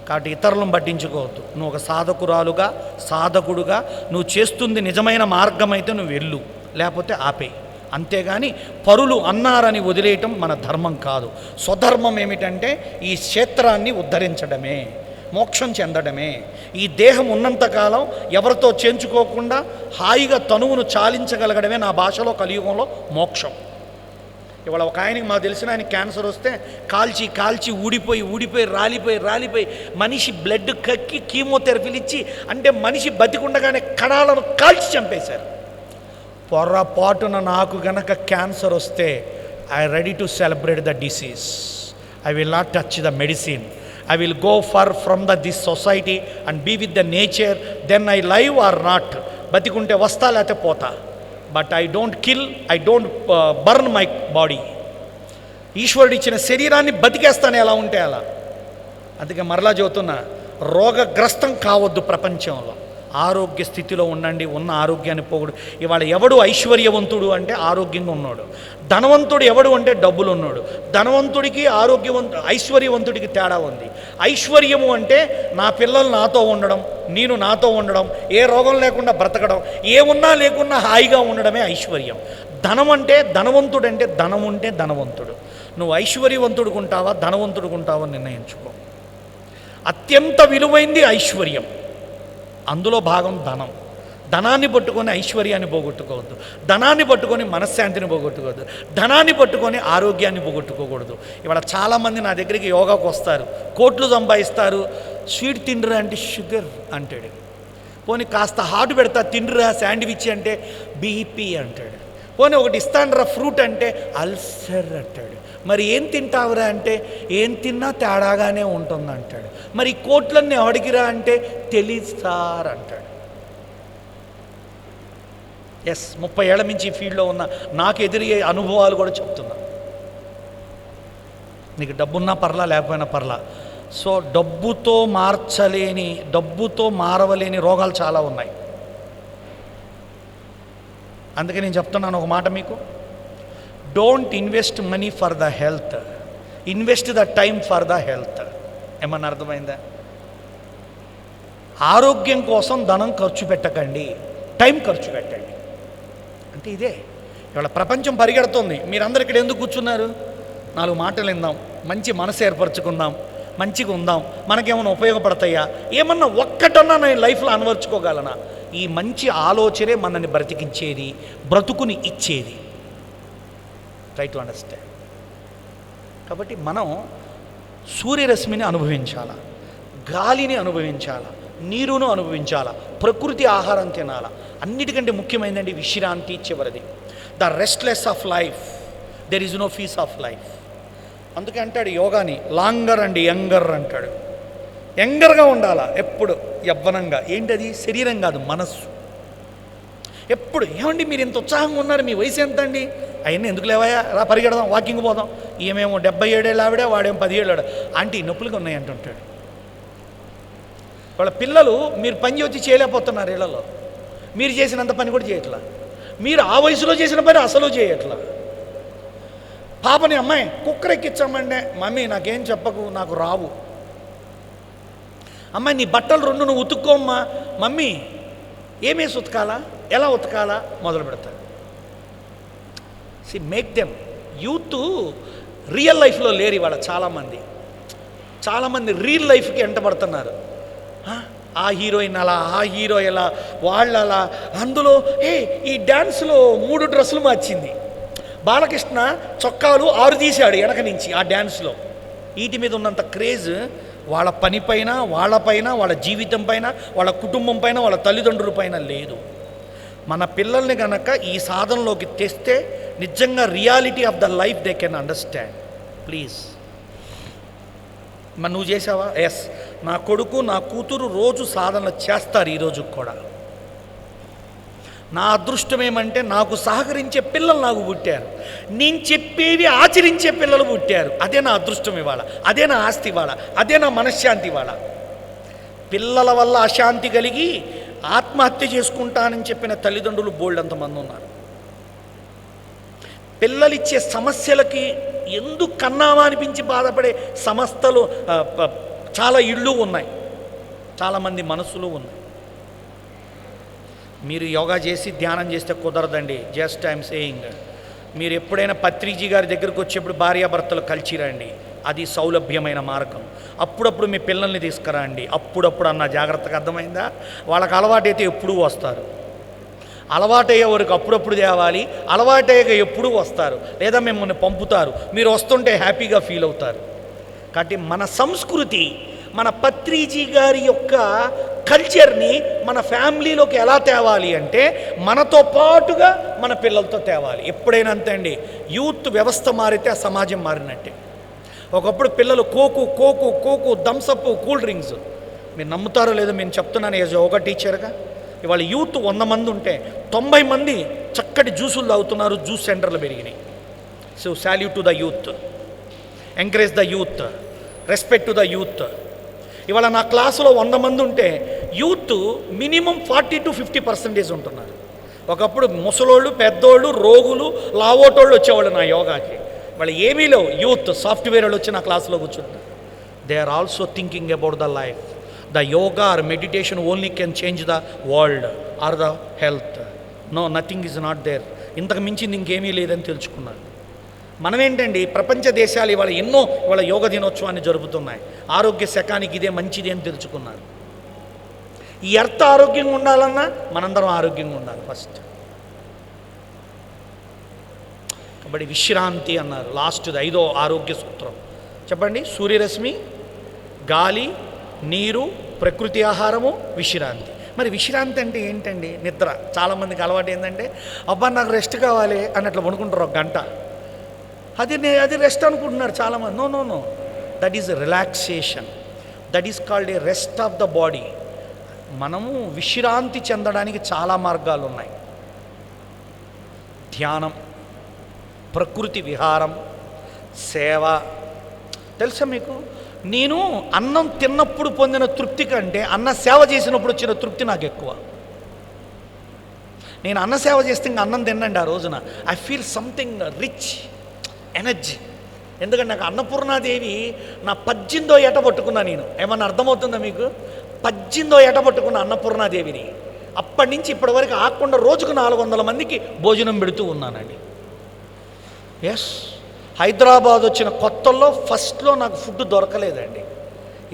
కాబట్టి ఇతరులను పట్టించుకోవద్దు. నువ్వు ఒక సాధకురాలుగా, సాధకుడుగా నువ్వు చేస్తుంది నిజమైన మార్గం అయితే నువ్వు వెళ్ళు, లేకపోతే ఆపే. అంతేగాని పరులు అన్నారని వదిలేయటం మన ధర్మం కాదు. స్వధర్మం ఏమిటంటే ఈ క్షేత్రాన్ని ఉద్ధరించడమే, మోక్షం చెందడమే. ఈ దేహం ఉన్నంతకాలం ఎవరితో చేంచుకోకుండా హాయిగా తనువును చాలించగలగడమే నా భాషలో కలియుగంలో మోక్షం. ఇవాళ ఒక ఆయనకి మాకు తెలిసిన ఆయన క్యాన్సర్ వస్తే కాల్చి కాల్చి ఊడిపోయి రాలిపోయి మనిషి బ్లడ్ కక్కి కీమోథెరపీలు ఇచ్చి, అంటే మనిషి బతికుండగానే కణాలను కాల్చి చంపేశారు. పొరపాటున నాకు గనక క్యాన్సర్ వస్తే I ready to celebrate the disease. I will not touch the medicine. I will go far from this society and be with the nature. Then I live or not. బతికుంటే వస్తా లేకపోతే పోతా. But I don't kill, I don't burn my body. ఈశ్వరుడు ఇచ్చిన శరీరాన్ని బతికేస్తాను ఎలా ఉంటే అలా. అందుకే మరలా చెబుతున్నా, రోగగ్రస్తం కావద్దు ప్రపంచంలో. ఆరోగ్య స్థితిలో ఉండండి, ఉన్న ఆరోగ్యాన్ని పోగొడు. ఇవాళ ఎవడు ఐశ్వర్యవంతుడు అంటే ఆరోగ్యంగా ఉన్నాడు. ధనవంతుడు ఎవడు అంటే డబ్బులు ఉన్నాడు. ధనవంతుడికి ఐశ్వర్యవంతుడికి తేడా ఉంది. ఐశ్వర్యము అంటే నా పిల్లలు నాతో ఉండడం, నేను నాతో ఉండడం, ఏ రోగం లేకుండా బ్రతకడం, ఏమున్నా లేకున్నా హాయిగా ఉండడమే ఐశ్వర్యం. ధనం అంటే ధనవంతుడు అంటే ధనం ఉంటే ధనవంతుడు. నువ్వు ఐశ్వర్యవంతుడికి ఉంటావా ధనవంతుడికి ఉంటావా నిర్ణయించుకో. అత్యంత విలువైంది ఐశ్వర్యం, అందులో భాగం ధనం. ధనాన్ని పట్టుకొని ఐశ్వర్యాన్ని పోగొట్టుకోవద్దు, ధనాన్ని పట్టుకొని మనశ్శాంతిని పోగొట్టుకోవద్దు, ధనాన్ని పట్టుకొని ఆరోగ్యాన్ని పోగొట్టుకోకూడదు. ఇవాళ చాలామంది నా దగ్గరికి యోగాకు వస్తారు, కోట్లు సంపాదిస్తారు. స్వీట్ తిండ్రా అంటే షుగర్ అంటాడు. పోనీ కాస్త హాట్ పెడతా తిండ్రా శాండ్విచ్ అంటే బీపీ అంటాడు. పోనీ ఒకటి ఇస్తాండ్రా ఫ్రూట్ అంటే అల్సర్ అంటాడు. మరి ఏం తింటావురా అంటే ఏం తిన్నా తేడాగానే ఉంటుంది అంటాడు. మరి కోట్లన్నీ ఎవడికిరా అంటే తెలిసార్ అంటాడు. ఎస్, 30 ఏళ్ల నుంచి ఈ ఫీల్డ్లో ఉన్న నాకు ఎదురయ్యే అనుభవాలు కూడా చెప్తున్నా. నీకు డబ్బున్నా పర్లా లేకపోయినా పర్లా. సో డబ్బుతో మారవలేని రోగాలు చాలా ఉన్నాయి. అందుకే నేను చెప్తున్నాను ఒక మాట మీకు, don't invest money for the health, invest the time for the health. ఏమన్నా అర్థమైందా? ఆరోగ్యం కోసం ధనం ఖర్చు పెట్టకండి, టైం ఖర్చు పెట్టండి. అంటే ఇదే ఇవాళ ప్రపంచం పరిగెడుతుంది. మీరందరూ ఇక్కడ ఎందుకు కూర్చున్నారు? 4 మాటలు విందాం, మంచి మనసు ఏర్పరచుకుందాం, మంచిగా ఉందాం, మనకేమైనా ఉపయోగపడతాయా, ఏమన్నా ఒక్కటన్నా నేను లైఫ్లో అనువర్చుకోగలనా? ఈ మంచి ఆలోచనే మనల్ని బ్రతికించేది, బ్రతుకుని ఇచ్చేది. Try to understand. కాబట్టి మనం సూర్యరశ్మిని అనుభవించాలా, గాలిని అనుభవించాలా, నీరును అనుభవించాలా, ప్రకృతి ఆహారం తినాలా. అన్నిటికంటే ముఖ్యమైనది విశ్రాంతి చివరిది. The restless of life, there is no peace of life. అందుకే అంటాడు యోగాని లాంగర్ అండ్ యంగర్ అంటాడు. యంగర్గా ఉండాలా ఎప్పుడు, యవ్వనంగా. ఏంటది? శరీరం కాదు, మనస్సు. ఎప్పుడు ఏమండి మీరు ఇంత ఉత్సాహంగా ఉన్నారు, మీ వయసు ఎంత అండి? అవన్నీ ఎందుకు లేవాయా, రా పరిగెడదాం, వాకింగ్ పోదాం. ఏమేమో 77 ఏళ్ళ ఆవిడ, వాడేమో 10 ఏళ్ళు. ఆంటీ నొప్పులుగా ఉన్నాయి అంటుంటాడు. వాళ్ళ పిల్లలు మీరు పని వచ్చి చేయలేకపోతున్నారు ఇళ్లలో. మీరు చేసినంత పని కూడా చేయట్లా. మీరు ఆ వయసులో చేసిన పని అసలు చేయట్లా. పాపని అమ్మాయి కుక్కర్ ఎక్కించమంటే మమ్మీ నాకేం చెప్పకు, నాకు రావు. అమ్మాయి నీ బట్టలు 2 నువ్వు ఉతుక్కోమ్మా, మమ్మీ ఏమేసి ఉతకాలా, ఎలా ఉతకాలా మొదలు పెడతారు. Make them. యూత్ రియల్ లైఫ్లో లేరు ఇవాళ. చాలామంది రియల్ లైఫ్కి ఎంటబడుతున్నారు. ఆ హీరోయిన్ అలా, ఆ హీరో ఎలా, వాళ్ళు అలా. అందులో ఈ డ్యాన్స్లో 3 డ్రెస్సులు మార్చింది. బాలకృష్ణ చొక్కాలు 6 తీశాడు వెనక నుంచి ఆ డ్యాన్స్లో. వీటి మీద ఉన్నంత క్రేజ్ వాళ్ళ పనిపైన, వాళ్ళపైన, వాళ్ళ జీవితం పైన, వాళ్ళ కుటుంబం పైన, వాళ్ళ తల్లిదండ్రుల పైన లేదు. మన పిల్లల్ని కనుక ఈ సాధనలోకి తెస్తే నిజంగా reality of the life they can understand. Please. మరి నువ్వు చేసావా? ఎస్, నా కొడుకు నా కూతురు రోజు సాధనలు చేస్తారు. ఈరోజు కూడా నా అదృష్టం ఏమంటే నాకు సహకరించే పిల్లలు నాకు పుట్టారు. నేను చెప్పేవి ఆచరించే పిల్లలు పుట్టారు. అదే నా అదృష్టం ఇవాళ, అదే నా ఆస్తి ఇవాళ, అదే నా మనశ్శాంతి ఇవాళ. పిల్లల వల్ల అశాంతి కలిగి ఆత్మహత్య చేసుకుంటానని చెప్పిన తల్లిదండ్రులు బోల్డ్ అంతమంది ఉన్నారు. పిల్లలిచ్చే సమస్యలకి ఎందుకు కన్నామా అనిపించి బాధపడే సంస్థలు చాలా ఇళ్ళు ఉన్నాయి, చాలామంది మనసులు ఉన్నాయి. మీరు యోగా చేసి ధ్యానం చేస్తే కుదరదండి. జస్ట్ ఐఎమ్ సేయింగ్, మీరు ఎప్పుడైనా పత్రిజీ గారి దగ్గరికి వచ్చేప్పుడు భార్యాభర్తలు కలిసిరండి, అది సౌలభ్యమైన మార్గం. అప్పుడప్పుడు మీ పిల్లల్ని తీసుకురండి, అప్పుడప్పుడు అన్న జాగ్రత్తగా అర్థమైందా? వాళ్ళకి అలవాటైతే ఎప్పుడూ వస్తారు. అలవాటయ్యే వరకు అప్పుడప్పుడు తేవాలి, అలవాటయ్యాక ఎప్పుడూ వస్తారు, లేదా మిమ్మల్ని పంపుతారు. మీరు వస్తుంటే హ్యాపీగా ఫీల్ అవుతారు. కాబట్టి మన సంస్కృతి, మన పత్రిజీ గారి యొక్క కల్చర్ని మన ఫ్యామిలీలోకి ఎలా తేవాలి అంటే మనతో పాటుగా మన పిల్లలతో తేవాలి. ఎప్పుడైనా అంతే అండి, యూత్ వ్యవస్థ మారితే ఆ సమాజం మారినట్టే. ఒకప్పుడు పిల్లలు Coke Coke Coke Thums Up cool drinks, మీరు నమ్ముతారో లేదో నేను చెప్తున్నాను యాజ్ యోగా టీచర్గా. ఇవాళ యూత్ 100 మంది ఉంటే 90 మంది చక్కటి జ్యూసులు తాగుతున్నారు, జ్యూస్ సెంటర్లు పెరిగినాయి. So salute to the youth, encourage the youth, respect to the youth. ఇవాళ నా క్లాసులో 100 మంది ఉంటే యూత్ మినిమం 40 to 50% ఉంటున్నారు. ఒకప్పుడు ముసలోళ్ళు, పెద్దోళ్ళు, రోగులు, లావోటోళ్ళు వచ్చేవాళ్ళు నా యోగాకి. వాళ్ళు ఏమీ లేవు, యూత్ సాఫ్ట్వేర్ వాళ్ళు వచ్చి నా క్లాసులో కూర్చుంటారు. They are also thinking about the life. The yoga or meditation only can change the world or the health. No, nothing is not there. ఇంతకు మించింది ఇంకేమీ లేదని తెలుసుకున్నాను. మనమేంటండి, ప్రపంచ దేశాలు ఇవాళ ఎన్నో ఇవాళ యోగ దినోత్సవాన్ని జరుపుతున్నాయి. ఆరోగ్య శకానికి ఇదే మంచిది అని తెలుసుకున్నారు. ఈ ఎర్త్ ఆరోగ్యంగా ఉండాలన్నా మనందరం ఆరోగ్యంగా ఉండాలి ఫస్ట్. కాబట్టి విశ్రాంతి అన్నారు లాస్ట్ది, 5వ ఆరోగ్య సూత్రం. చెప్పండి. సూర్యరశ్మి, గాలి, నీరు, ప్రకృతి ఆహారము, విశ్రాంతి. మరి విశ్రాంతి అంటే ఏంటండి? నిద్ర. చాలామందికి అలవాటు ఏంటంటే, అబ్బా నాకు రెస్ట్ కావాలి అన్నట్లు పడుకుంటారు 1 గంట. అది రెస్ట్ అనుకుంటున్నారు చాలామంది. No no no, that is relaxation. That is called a rest of the body. మనము విశ్రాంతి చెందడానికి చాలా మార్గాలు ఉన్నాయి. ధ్యానం, ప్రకృతి విహారం, సేవ. తెలుసా మీకు, నేను అన్నం తిన్నప్పుడు పొందిన తృప్తి కంటే అన్న సేవ చేసినప్పుడు వచ్చిన తృప్తి నాకు ఎక్కువ. నేను అన్న సేవ చేస్తే ఇంకా అన్నం తినండి ఆ రోజున I feel something rich energy. ఎందుకంటే నాకు అన్నపూర్ణాదేవి నా 18వ ఏట పట్టుకున్నా నేను. ఏమన్నా అర్థమవుతుందా మీకు? 18వ ఏట పట్టుకున్న అన్నపూర్ణాదేవిని. అప్పటి నుంచి ఇప్పటి వరకు ఆకుండా రోజుకు 400 మందికి భోజనం పెడుతూ ఉన్నానండి. ఎస్, హైదరాబాద్ వచ్చిన కొత్తల్లో ఫస్ట్లో నాకు ఫుడ్ దొరకలేదండి.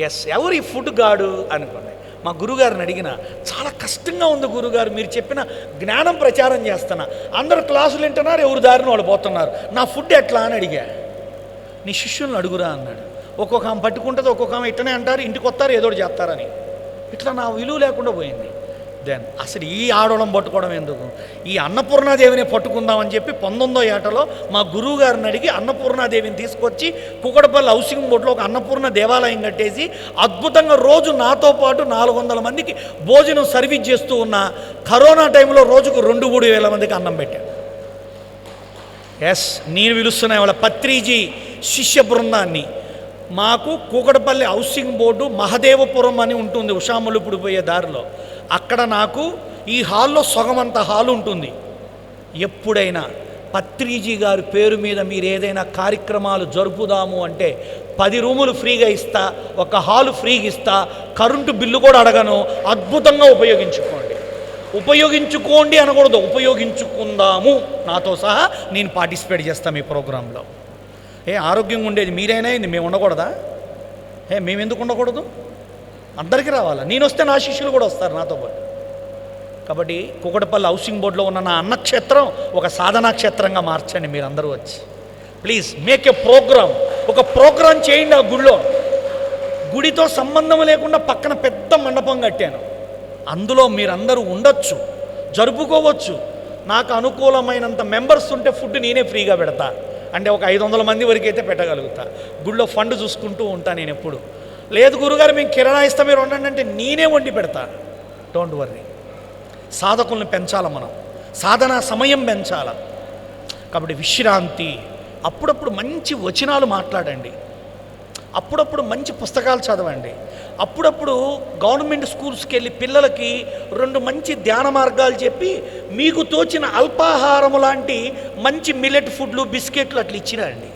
ఎస్, ఎవరు ఈ ఫుడ్ గాడు అనుకోండి. మా గురుగారిని అడిగిన, చాలా కష్టంగా ఉంది గురుగారు, మీరు చెప్పిన జ్ఞానం ప్రచారం చేస్తున్నా, అందరు క్లాసులు వింటున్నారు, ఎవరు దారిని వాళ్ళు పోతున్నారు, నా ఫుడ్ ఎట్లా అని అడిగా. నీ శిష్యులను అడుగురా అన్నాడు. ఒక్కొక్క ఆమె పట్టుకుంటుంది, ఒక్కొక్క ఆమె ఇట్టనే అంటారు, ఇంటికి వస్తారు, ఏదో చేస్తారని. ఇట్లా నా విలువ లేకుండా పోయింది. దెన్ అసలు ఈ ఆడవడం పట్టుకోవడం ఎందుకు, ఈ అన్నపూర్ణాదేవిని పట్టుకుందామని చెప్పి 19వ ఏటలో మా గురువు గారిని అడిగి అన్నపూర్ణాదేవిని తీసుకొచ్చి కుకటపల్లి హౌసింగ్ బోర్డులో ఒక అన్నపూర్ణ దేవాలయం కట్టేసి అద్భుతంగా రోజు నాతో పాటు 400 మందికి భోజనం సర్వీస్ చేస్తూ ఉన్న కరోనా టైంలో రోజుకు 2-3 వేల మందికి అన్నం పెట్టాను. ఎస్, నేను పిలుస్తున్నా వాళ్ళ పత్రిజీ శిష్య బృందాన్ని. మాకు కూకటపల్లి హౌసింగ్ బోర్డు మహదేవపురం అని ఉంటుంది ఉషాములుపుడు పోయే దారిలో. అక్కడ నాకు ఈ హాల్లో సగమంత హాల్ ఉంటుంది. ఎప్పుడైనా పత్రిజీ గారి పేరు మీద మీరు ఏదైనా కార్యక్రమాలు జరుపుదాము అంటే 10 రూములు ఫ్రీగా ఇస్తా, ఒక హాలు ఫ్రీగా ఇస్తా, కరెంటు బిల్లు కూడా అడగను, అద్భుతంగా ఉపయోగించుకోండి అనకూడదు, ఉపయోగించుకుందాము. నాతో సహా నేను పార్టిసిపేట్ చేస్తాను మీ ప్రోగ్రాంలో. ఆరోగ్యంగా ఉండేది మీరైనా మేము ఉండకూడదా? మేము ఎందుకు ఉండకూడదు? అందరికీ రావాలా. నేను వస్తే నా శిష్యులు కూడా వస్తారు నాతో పాటు. కాబట్టి కూకటపల్లి హౌసింగ్ బోర్డులో ఉన్న నా అన్నక్షేత్రం ఒక సాధనా క్షేత్రంగా మార్చండి మీరందరూ వచ్చి. Please make a programme. ఒక ప్రోగ్రాం చేయండి. ఆ గుడితో సంబంధం లేకుండా పక్కన పెద్ద మండపం కట్టాను. అందులో మీరందరూ ఉండొచ్చు, జరుపుకోవచ్చు. నాకు అనుకూలమైనంత మెంబర్స్ ఉంటే ఫుడ్ నేనే ఫ్రీగా పెడతా. అంటే ఒక 500 మంది వరకు అయితే పెట్టగలుగుతా. గుళ్ళో ఫండ్ చూసుకుంటూ ఉంటా నేను ఎప్పుడు. లేదు గురుగారు మేము కిరాణా ఇస్తాం మీరు ఉండండి అంటే నేనే వండి పెడతా. Don't worry. సాధకుల్ని పెంచాల, మనం సాధనా సమయం పెంచాల. కాబట్టి విశ్రాంతి, అప్పుడప్పుడు మంచి వచనాలు మాట్లాడండి, అప్పుడప్పుడు మంచి పుస్తకాలు చదవండి, అప్పుడప్పుడు గవర్నమెంట్ స్కూల్స్కి వెళ్ళి పిల్లలకి 2 మంచి ధ్యాన మార్గాలు చెప్పి మీకు తోచిన అల్పాహారము లాంటి మంచి మిల్లెట్ ఫుడ్లు బిస్కెట్లు అట్లా ఇచ్చినండి.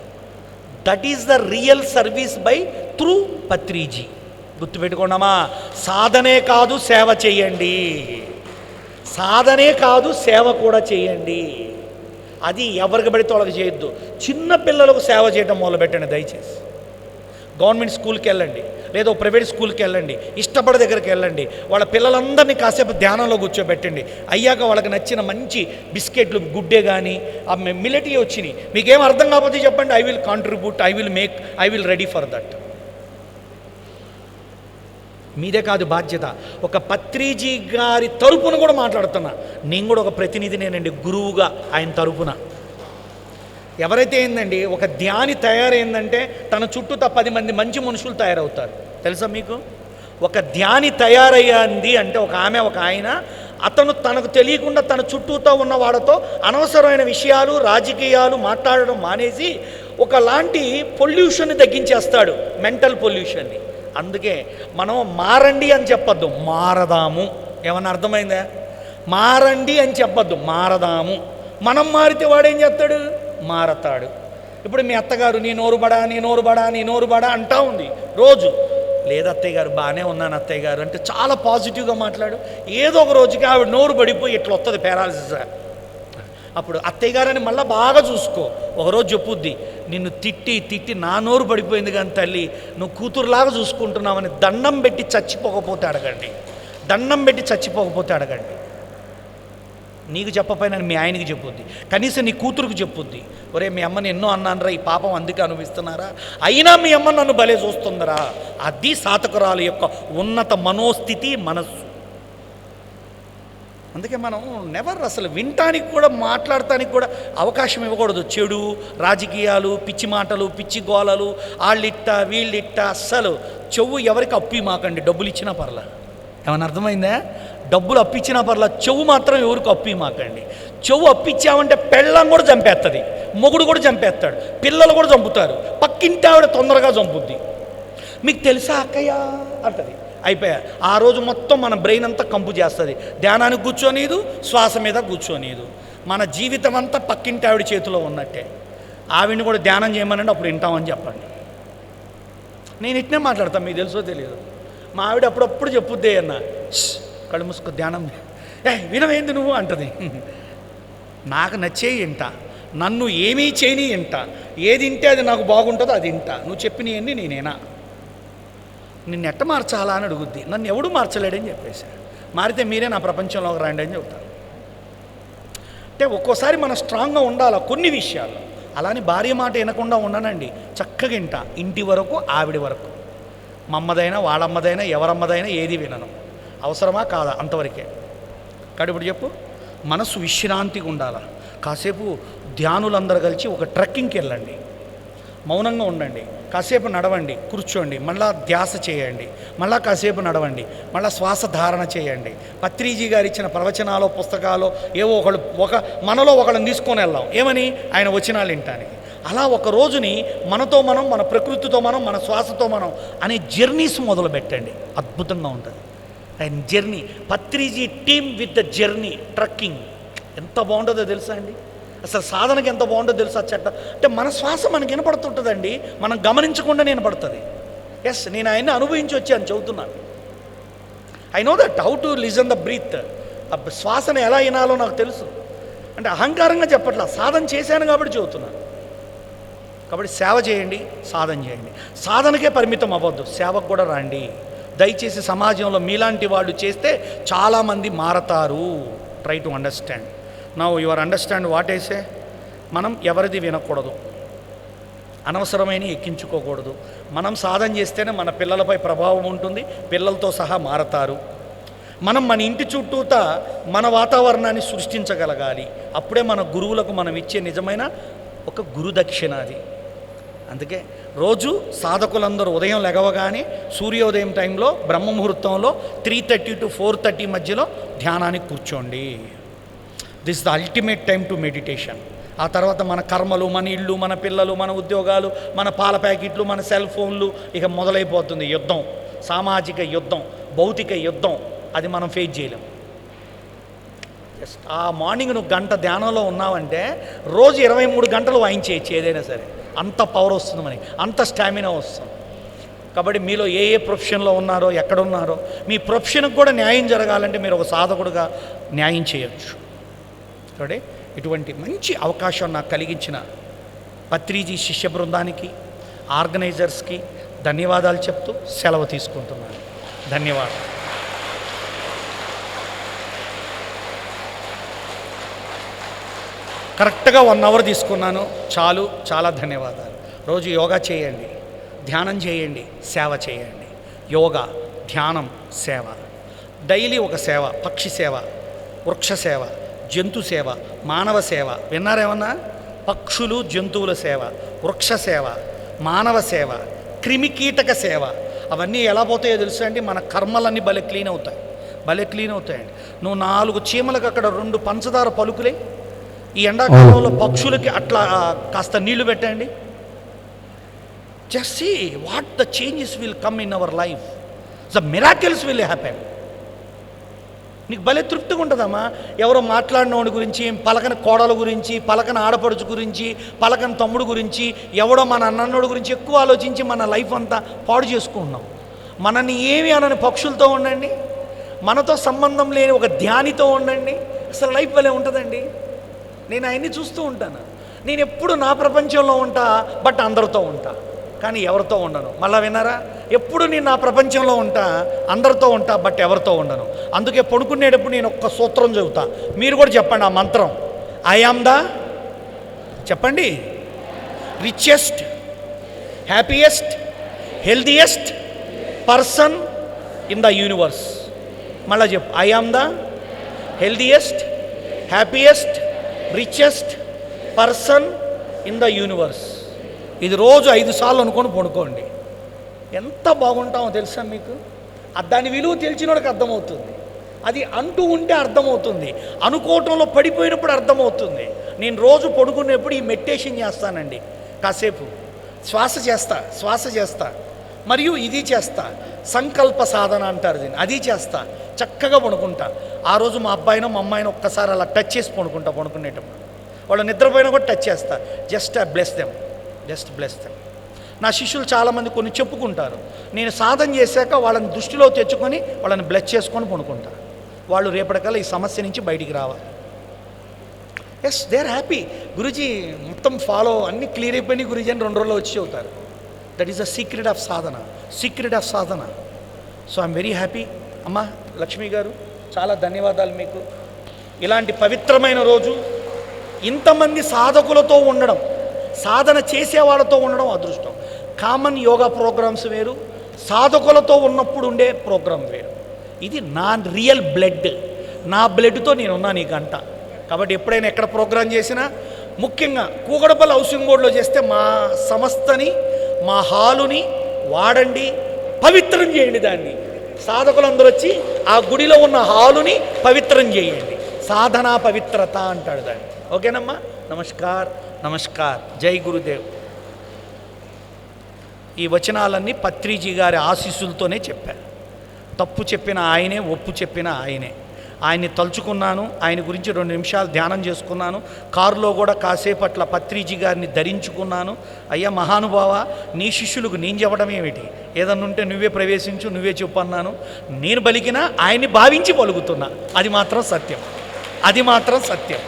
That is the real service by through Patriji. గుర్తుపెట్టుకున్నామా? సాధనే కాదు సేవ చేయండి, సాధనే కాదు సేవ కూడా చేయండి. అది ఎవరికి పడితే వాళ్ళకి చేయొద్దు. చిన్న పిల్లలకు సేవ చేయడం మొదలుపెట్టండి దయచేసి. గవర్నమెంట్ స్కూల్కి వెళ్ళండి, లేదా ప్రైవేట్ స్కూల్కి వెళ్ళండి, ఇష్టపడే దగ్గరికి వెళ్ళండి. వాళ్ళ పిల్లలందరినీ కాసేపు ధ్యానంలో కూర్చోబెట్టండి. అయ్యాక వాళ్ళకి నచ్చిన మంచి బిస్కెట్లు, గుడ్డే కానీ ఆ మిల్లెట్ వచ్చినాయి. మీకేం అర్థం కాకపోతే చెప్పండి, I will contribute, I will ready for that. మీదే కాదు బాధ్యత. ఒక పత్రిజీ గారి తరపున కూడా మాట్లాడుతున్నా. నేను కూడా ఒక ప్రతినిధినేనండి, గురువుగా ఆయన తరపున. ఎవరైతే ఏందండి ఒక ధ్యాని తయారైందంటే తన చుట్టూ 10 మంది మంచి మనుషులు తయారవుతారు. తెలుసా మీకు? ఒక ధ్యాని తయారయ్యింది అంటే ఒక ఆమె, ఒక ఆయన, అతను తనకు తెలియకుండా తన చుట్టూతో ఉన్న వాడితో అనవసరమైన విషయాలు, రాజకీయాలు మాట్లాడడం మానేసి ఒకలాంటి పొల్యూషన్ని తగ్గించేస్తాడు, మెంటల్ పొల్యూషన్ని. అందుకే మనం మారండి అని చెప్పొద్దు, మారదాము. ఏమన్నా అర్థమైందా? మారండి అని చెప్పొద్దు, మారదాము. మనం మారితే వాడేం చేస్తాడు? మారతాడు. ఇప్పుడు మీ అత్తగారు నీ నోరు బడా అంటా ఉంది రోజు. లేదు అత్తయ్య గారు బాగానే ఉన్నాను అత్తయ్య గారు అంటే చాలా పాజిటివ్గా మాట్లాడు. ఏదో ఒక రోజుకి ఆవిడ నోరు పడిపోయి ఇట్లా వస్తుంది పారాలిసిస్. అప్పుడు అత్తయ్య గారని మళ్ళీ బాగా చూసుకో. ఒకరోజు చెప్పుద్ది, నిన్ను తిట్టి నా నోరు పడిపోయింది కానీ తల్లి నువ్వు కూతురులాగా చూసుకుంటున్నావని దండం పెట్టి చచ్చిపోకపోతే అడగండి. నీకు చెప్పపోయినా మీ ఆయనకి చెప్పుద్ది, కనీసం నీ కూతురుకు చెప్పుద్ది. ఒరే మీ అమ్మని ఎన్నో అన్నానరా, ఈ పాపం అందుకే అనుభవిస్తున్నారా, అయినా మీ అమ్మ నన్ను భలే చూస్తుందరా. అది సాధకురాలు యొక్క ఉన్నత మనోస్థితి, మనస్సు. అందుకే మనం నెవర్ అసలు వినటానికి కూడా మాట్లాడటానికి కూడా అవకాశం ఇవ్వకూడదు. చెడు రాజకీయాలు, పిచ్చి మాటలు, పిచ్చి గోలలు, వాళ్ళిట్ట వీళ్ళిట్ట. అస్సలు చెవు ఎవరికి అప్పి మాకండి, డబ్బులు ఇచ్చినా పర్లా. ఏమన్నా అర్థమైందా? డబ్బులు అప్పిచ్చినా పర్లా, చెవు మాత్రం ఎవరికి అప్పి మాకండి. చెవు అప్పిచ్చామంటే పెళ్ళం కూడా చంపేస్తుంది, మొగుడు కూడా చంపేస్తాడు, పిల్లలు కూడా చంపుతారు, పక్కింటి ఆవిడ తొందరగా చంపుద్ది. మీకు తెలుసా అక్కయ్య అంటది. అయిపోయా ఆ రోజు మొత్తం మన బ్రెయిన్ అంతా కంపు చేస్తుంది. ధ్యానానికి కూర్చోనీదు, శ్వాస మీద కూర్చోనీదు. మన జీవితం అంతా పక్కింటి ఆవిడ చేతిలో ఉన్నట్టే. ఆవిడని కూడా ధ్యానం చేయమనండి, అప్పుడు వింటామని చెప్పండి. నేను ఇట్నే మాట్లాడతాను, మీకు తెలుసో తెలియదు. మా ఆవిడ అప్పుడప్పుడు చెప్పుద్దే అన్న, కళ్ళు మూసుకో ధ్యానం, వినవేంది నువ్వు అంటది. నాకు నచ్చేయి ఇంట, నన్ను ఏమీ చేయని ఇంట, ఏది ఇంటే అది నాకు బాగుంటుందో అది ఇంట, నువ్వు చెప్పినవన్నీ నేనేనా, నిన్ను ఎట్ట మార్చాలా అని అడుగుద్ది. నన్ను ఎవడు మార్చలేడని చెప్పేశాడు. మారితే మీరే నా ప్రపంచంలోకి రండి అని చెప్తాను. అంటే ఒక్కోసారి మనం స్ట్రాంగ్గా ఉండాలి కొన్ని విషయాలు. అలానే భార్య మాట వినకుండా ఉండనండి, చక్కగా ఇంట, ఇంటి వరకు ఆవిడ వరకు, మా అమ్మదైనా వాళ్ళమ్మదైనా ఎవరమ్మదైనా ఏది వినను. అవసరమా కాదా అంతవరకే. కాబట్టి ఇప్పుడు చెప్పు, మనసు విశ్రాంతిగా ఉండాలి. కాసేపు ధ్యానులందరూ కలిసి ఒక ట్రెక్కింగ్కి వెళ్ళండి, మౌనంగా ఉండండి, కాసేపు నడవండి, కూర్చోండి, మళ్ళా ధ్యాస చేయండి, మళ్ళా కాసేపు నడవండి, మళ్ళీ శ్వాస ధారణ చేయండి. పత్రిజీ గారు ఇచ్చిన ప్రవచనాలు, పుస్తకాలు ఏవో మనలో ఒకళ్ళని తీసుకొని వెళ్దాం. ఏమని? ఆయన వచనాలు వినటానికి. అలా ఒక రోజుని మనతో మనం, మన ప్రకృతితో మనం, మన శ్వాసతో మనం అనే జర్నీస్ మొదలు పెట్టండి. అద్భుతంగా ఉంటుంది. And journey, Patriji team with the journey trekking ఎంత బాగుంటుందో తెలుసా అండి? అసలు సాధనకి ఎంత బాగుంటుందో తెలుసా? అంటే మన శ్వాస మనకి వినపడుతుంటుందండి, మనం గమనించకుండా వినపడుతుంది. ఎస్, నేను ఆయన్ని అనుభవించి వచ్చాను, చెబుతున్నాను. I know that how to listen the breath. శ్వాసను ఎలా వినాలో నాకు తెలుసు. అంటే అహంకారంగా చెప్పట్లా, సాధన చేశాను కాబట్టి చెబుతున్నాను. కాబట్టి సేవ చేయండి, సాధన చేయండి. సాధనకే పరిమితం అవ్వద్దు, సేవకు కూడా రండి. దయచేసి సమాజంలో మీలాంటి వాళ్ళు చేస్తే చాలామంది మారతారు. Try to understand. Now your understand what I say. మనం ఎవరిది వినకూడదు, అనవసరమైన ఎక్కించుకోకూడదు. మనం సాధన చేస్తేనే మన పిల్లలపై ప్రభావం ఉంటుంది, పిల్లలతో సహా మారతారు. మనం మన ఇంటి చుట్టూతా మన వాతావరణాన్ని సృష్టించగలగాలి. అప్పుడే మన గురువులకు మనం ఇచ్చే నిజమైన ఒక గురుదక్షిణ అది. అందుకే రోజు సాధకులందరూ ఉదయం లెగవగానే సూర్యోదయం టైంలో బ్రహ్మముహూర్తంలో 3:30 to 4:30 మధ్యలో ధ్యానానికి కూర్చోండి. This the ultimate time to meditation. ఆ తర్వాత మన కర్మలు, మన ఇళ్ళు, మన పిల్లలు, మన ఉద్యోగాలు, మన పాల ప్యాకెట్లు, మన సెల్ ఫోన్లు, ఇక మొదలైపోతుంది యుద్ధం. సామాజిక యుద్ధం, భౌతిక యుద్ధం. అది మనం ఫేస్ చేయలేం. జస్ట్ ఆ మార్నింగ్ నువ్వు గంట ధ్యానంలో ఉన్నావంటే రోజు 23 గంటలు వాయించేయచ్చు ఏదైనా సరే. అంత పవర్ వస్తుంది మనకి, అంత స్టామినా వస్తుంది. కాబట్టి మీలో ఏ ప్రొఫెషన్లో ఉన్నారో, ఎక్కడున్నారో, మీ ప్రొఫెషన్కి కూడా న్యాయం జరగాలంటే మీరు ఒక సాధకుడుగా న్యాయం చేయొచ్చు. కాబట్టి ఇటువంటి మంచి అవకాశం నాకు కలిగించిన పత్రిజీ శిష్య బృందానికి, ఆర్గనైజర్స్కి ధన్యవాదాలు చెప్తూ సెలవు తీసుకుంటున్నాను. ధన్యవాదాలు. కరెక్ట్గా 1 అవర్ తీసుకున్నాను, చాలు. చాలా ధన్యవాదాలు. రోజు యోగా చేయండి, ధ్యానం చేయండి, సేవ చేయండి. యోగా, ధ్యానం, సేవ. డైలీ ఒక సేవ. పక్షి సేవ, వృక్ష సేవ, జంతు సేవ, మానవ సేవ. విన్నారేమన్నా? పక్షులు, జంతువుల సేవ, వృక్ష సేవ, మానవ సేవ, క్రిమికీటక సేవ. అవన్నీ ఎలా పోతాయో తెలుసా అండి? మన కర్మలన్నీ భలే క్లీన్ అవుతాయి, భలే క్లీన్ అవుతాయండి. నువ్వు 4 చీమలకు అక్కడ 2 పంచదార పలుకులే. ఈ ఎండాకాలంలో పక్షులకి అట్లా కాస్త నీళ్లు పెట్టండి. Just see what the changes will come in our life. The miracles will happen. నీకు భలే తృప్తిగా ఉంటుందమ్మా. ఎవరో మాట్లాడినోడి గురించి, పలకని కోడల గురించి, పలకని ఆడపడుచు గురించి, పలకని తమ్ముడు గురించి, ఎవడో మన అన్నోడి గురించి ఎక్కువ ఆలోచించి మన లైఫ్ అంతా పాడు చేసుకుంటున్నాం. మనని ఏమి అనని పక్షులతో ఉండండి, మనతో సంబంధం లేని ఒక ధ్యానితో ఉండండి. అసలు లైఫ్ భలే ఉంటుందండి. నేను ఆయన్ని చూస్తూ ఉంటాను. నేను ఎప్పుడు నా ప్రపంచంలో ఉంటా, బట్ అందరితో ఉంటా, కానీ ఎవరితో ఉండను. మళ్ళా విన్నారా? ఎప్పుడు నేను నా ప్రపంచంలో ఉంటా, అందరితో ఉంటా, బట్ ఎవరితో ఉండను. అందుకే పడుకునేటప్పుడు నేను ఒక్క సూత్రం చెబుతా, మీరు కూడా చెప్పండి ఆ మంత్రం. ఐ యామ్ ద, చెప్పండి, richest, happiest, healthiest person in the universe. మళ్ళా చెప్పు. I am the healthiest, happiest, richest person in the universe. ఇది రోజు 5 సార్లు అనుకొని పడుకోండి. ఎంత బాగుంటామో తెలుసా మీకు? దాని విలువ తెలిసినోడికి అర్థమవుతుంది. అది అంటూ ఉంటే అర్థమవుతుంది, అనుకోవటంలో పడిపోయినప్పుడు అర్థమవుతుంది. నేను రోజు పడుకునేప్పుడు ఈ మెడిటేషన్ చేస్తానండి. కాసేపు శ్వాస చేస్తా మరియు ఇది చేస్తా. సంకల్ప సాధన అంటారు దీన్ని. అది చేస్తా, చక్కగా పడుకుంటా. ఆ రోజు మా అబ్బాయినో మా అమ్మాయినో ఒక్కసారి అలా టచ్ చేసి పడుకునేటప్పుడు వాళ్ళు నిద్రపోయినా కూడా టచ్ చేస్తా. Just bless them. నా శిష్యులు చాలామంది కొన్ని చెప్పుకుంటారు. నేను సాధన చేశాక వాళ్ళని దృష్టిలో తెచ్చుకొని వాళ్ళని బ్లెస్ చేసుకొని పడుకుంటా. వాళ్ళు రేపటికల్లా ఈ సమస్య నుంచి బయటికి రావాలి. Yes, they are happy. Guruji మొత్తం ఫాలో, అన్నీ క్లియర్ అయిపోయినాయి గురూజీ అని 2 రోజుల్లో వచ్చి చెబుతారు. That is the secret of Sadhana. So I'm very happy. అమ్మా లక్ష్మి గారు, చాలా ధన్యవాదాలు మీకు. ఇలాంటి పవిత్రమైన రోజు, ఇంతమంది సాధకులతో ఉండడం, సాధన చేసేవాళ్ళతో ఉండడం అదృష్టం. కామన్ యోగా ప్రోగ్రామ్స్ వేరు, సాధకులతో ఉన్నప్పుడు ఉండే ప్రోగ్రాం వేరు. ఇది నా రియల్ బ్లడ్, నా బ్లడ్తో నేనున్నాను ఈ గంట. కాబట్టి ఎప్పుడైనా ఎక్కడ ప్రోగ్రాం చేసినా, ముఖ్యంగా కూకడపల్లి హౌసింగ్ బోర్డులో చేస్తే మా సంస్థని, మా హాలుని వాడండి, పవిత్రం చేయండి. దాన్ని సాధకులందరూ వచ్చి ఆ గుడిలో ఉన్న హాలుని పవిత్రం చేయండి. సాధనా పవిత్రత అంటాడు దాన్ని. ఓకేనమ్మా? నమస్కార్ నమస్కార్. జై గురుదేవ్. ఈ వచనాలన్నీ పత్రిజీ గారి ఆశీస్సులతోనే చెప్పారు. తప్పు చెప్పిన ఆయనే, ఒప్పు చెప్పిన ఆయనే. ఆయన్ని తలుచుకున్నాను, ఆయన గురించి 2 నిమిషాలు ధ్యానం చేసుకున్నాను. కారులో కూడా కాసేపట్ల పత్రిజీ గారిని ధరించుకున్నాను. అయ్యా మహానుభావ, నీ శిష్యులకు నేను చెప్పడం ఏమిటి, ఏదన్నా ఉంటే నువ్వే ప్రవేశించు, నువ్వే చెప్పు అన్నాను. నేను పలికినా ఆయన్ని భావించి పలుకుతున్నా. అది మాత్రం సత్యం, అది మాత్రం సత్యం.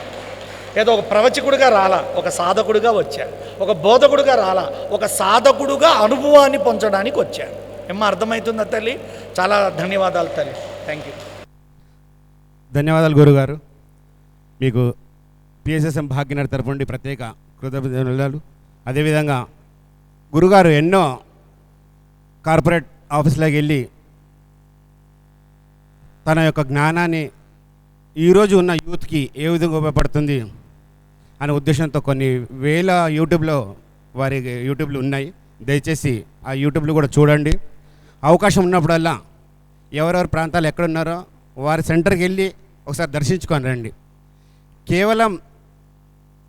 ఏదో ఒక ప్రవచకుడిగా రాలా, ఒక సాధకుడిగా వచ్చా. ఒక బోధకుడిగా రాలా, ఒక సాధకుడుగా అనుభవాన్ని పొందడానికి వచ్చా. ఏమో అర్థమవుతుందా తల్లి? చాలా ధన్యవాదాలు తల్లి. Thank you. ధన్యవాదాలు గురుగారు. మీకు పిఎస్ఎస్ఎం భాగ్యనగర్ తరపు నుండి ప్రత్యేక కృతజ్ఞతలు. అదేవిధంగా గురుగారు ఎన్నో కార్పొరేట్ ఆఫీసులోకి వెళ్ళి తన యొక్క జ్ఞానాన్ని ఈరోజు ఉన్న యూత్కి ఏ విధంగా ఉపయోగపడుతుంది అనే ఉద్దేశంతో కొన్ని వేల వారి యూట్యూబ్లు ఉన్నాయి. దయచేసి ఆ యూట్యూబ్లు కూడా చూడండి. అవకాశం ఉన్నప్పుడల్లా ఎవరెవరి ప్రాంతాలు ఎక్కడున్నారో వారి సెంటర్కి వెళ్ళి ఒకసారి దర్శించుకొని రండి. కేవలం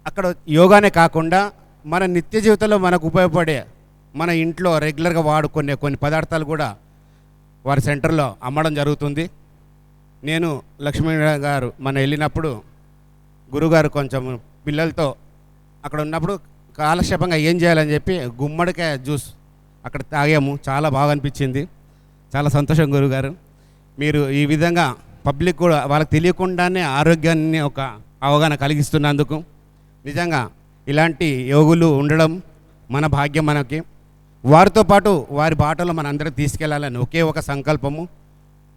అక్కడ యోగానే కాకుండా మన నిత్య జీవితంలో మనకు ఉపయోగపడే, మన ఇంట్లో రెగ్యులర్గా వాడుకునే కొన్ని పదార్థాలు కూడా వారి సెంటర్లో అమ్మడం జరుగుతుంది. నేను లక్ష్మీ గారు వెళ్ళినప్పుడు గురుగారు కొంచెం పిల్లలతో అక్కడ ఉన్నప్పుడు కాలక్షేపంగా ఏం చేయాలని చెప్పి గుమ్మడికాయ జ్యూస్ అక్కడ తాగాము. చాలా బాగా అనిపించింది. చాలా సంతోషం గురుగారు. మీరు ఈ విధంగా పబ్లిక్ కూడా వాళ్ళకి తెలియకుండానే ఆరోగ్యాన్ని ఒక అవగాహన కలిగిస్తున్నందుకు నిజంగా ఇలాంటి యోగులు ఉండడం మన భాగ్యం. మనకి వారితో పాటు వారి బాటలో మన అందరూ తీసుకెళ్లాలని ఒకే ఒక సంకల్పము.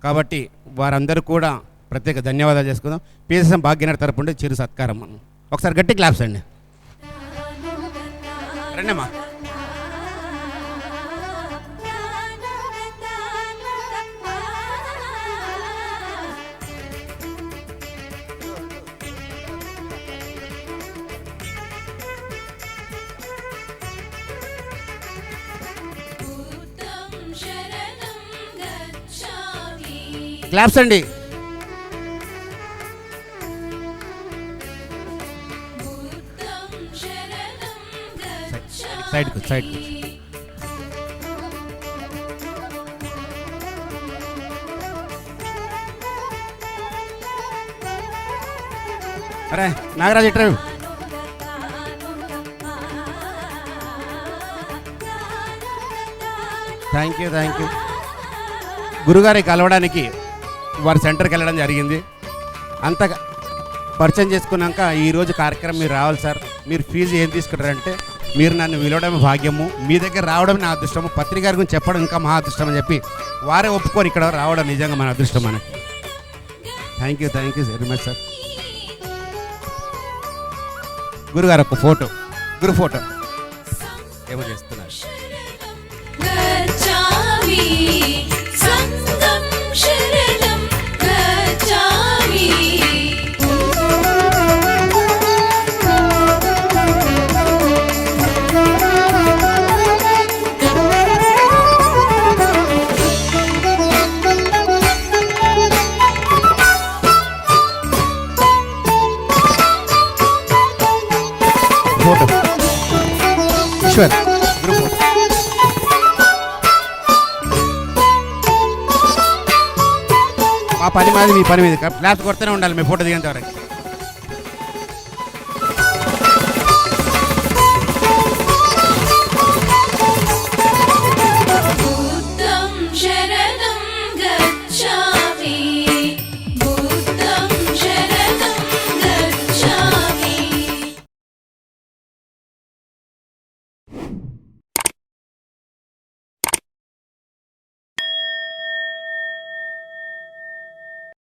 కాబట్టి వారందరూ కూడా ప్రత్యేక ధన్యవాదాలు చేసుకుందాం. పిఎస్ఎం భాగ్యనగర్ తరపు నుండి చిరు సత్కారం. ఒకసారి గట్టి క్లాప్స్ అండి. రండమ్మా. క్లాప్స్ అండి. సైడ్కు సైడ్కు. అరే నాగరాజ్ ఇట్రా. Thank you, thank you. గురుగారికి కలవడానికి వారి సెంటర్కి వెళ్ళడం జరిగింది. అంత పరిచయం చేసుకున్నాక ఈరోజు కార్యక్రమం మీరు రావాలి సార్. మీరు ఫీజు ఏం తీసుకుంటారంటే మీరు నన్ను పిలవడం భాగ్యము, మీ దగ్గర రావడం నా అదృష్టము, పత్రిక గారి గురించి చెప్పడం ఇంకా మహా అదృష్టం అని చెప్పి వారే ఒప్పుకొని ఇక్కడ రావడం నిజంగా మన అదృష్టం మనకి. Thank you very much sir. గురుగారు ఒక ఫోటో, గురు ఫోటో ఏమో చేస్తున్నారు. Photo Eshwar group photo. మా పని మాది, మీ పని మీద క్లాస్ కొడుతూనే ఉండాలి మీ ఫోటో దిగేంత వరకు.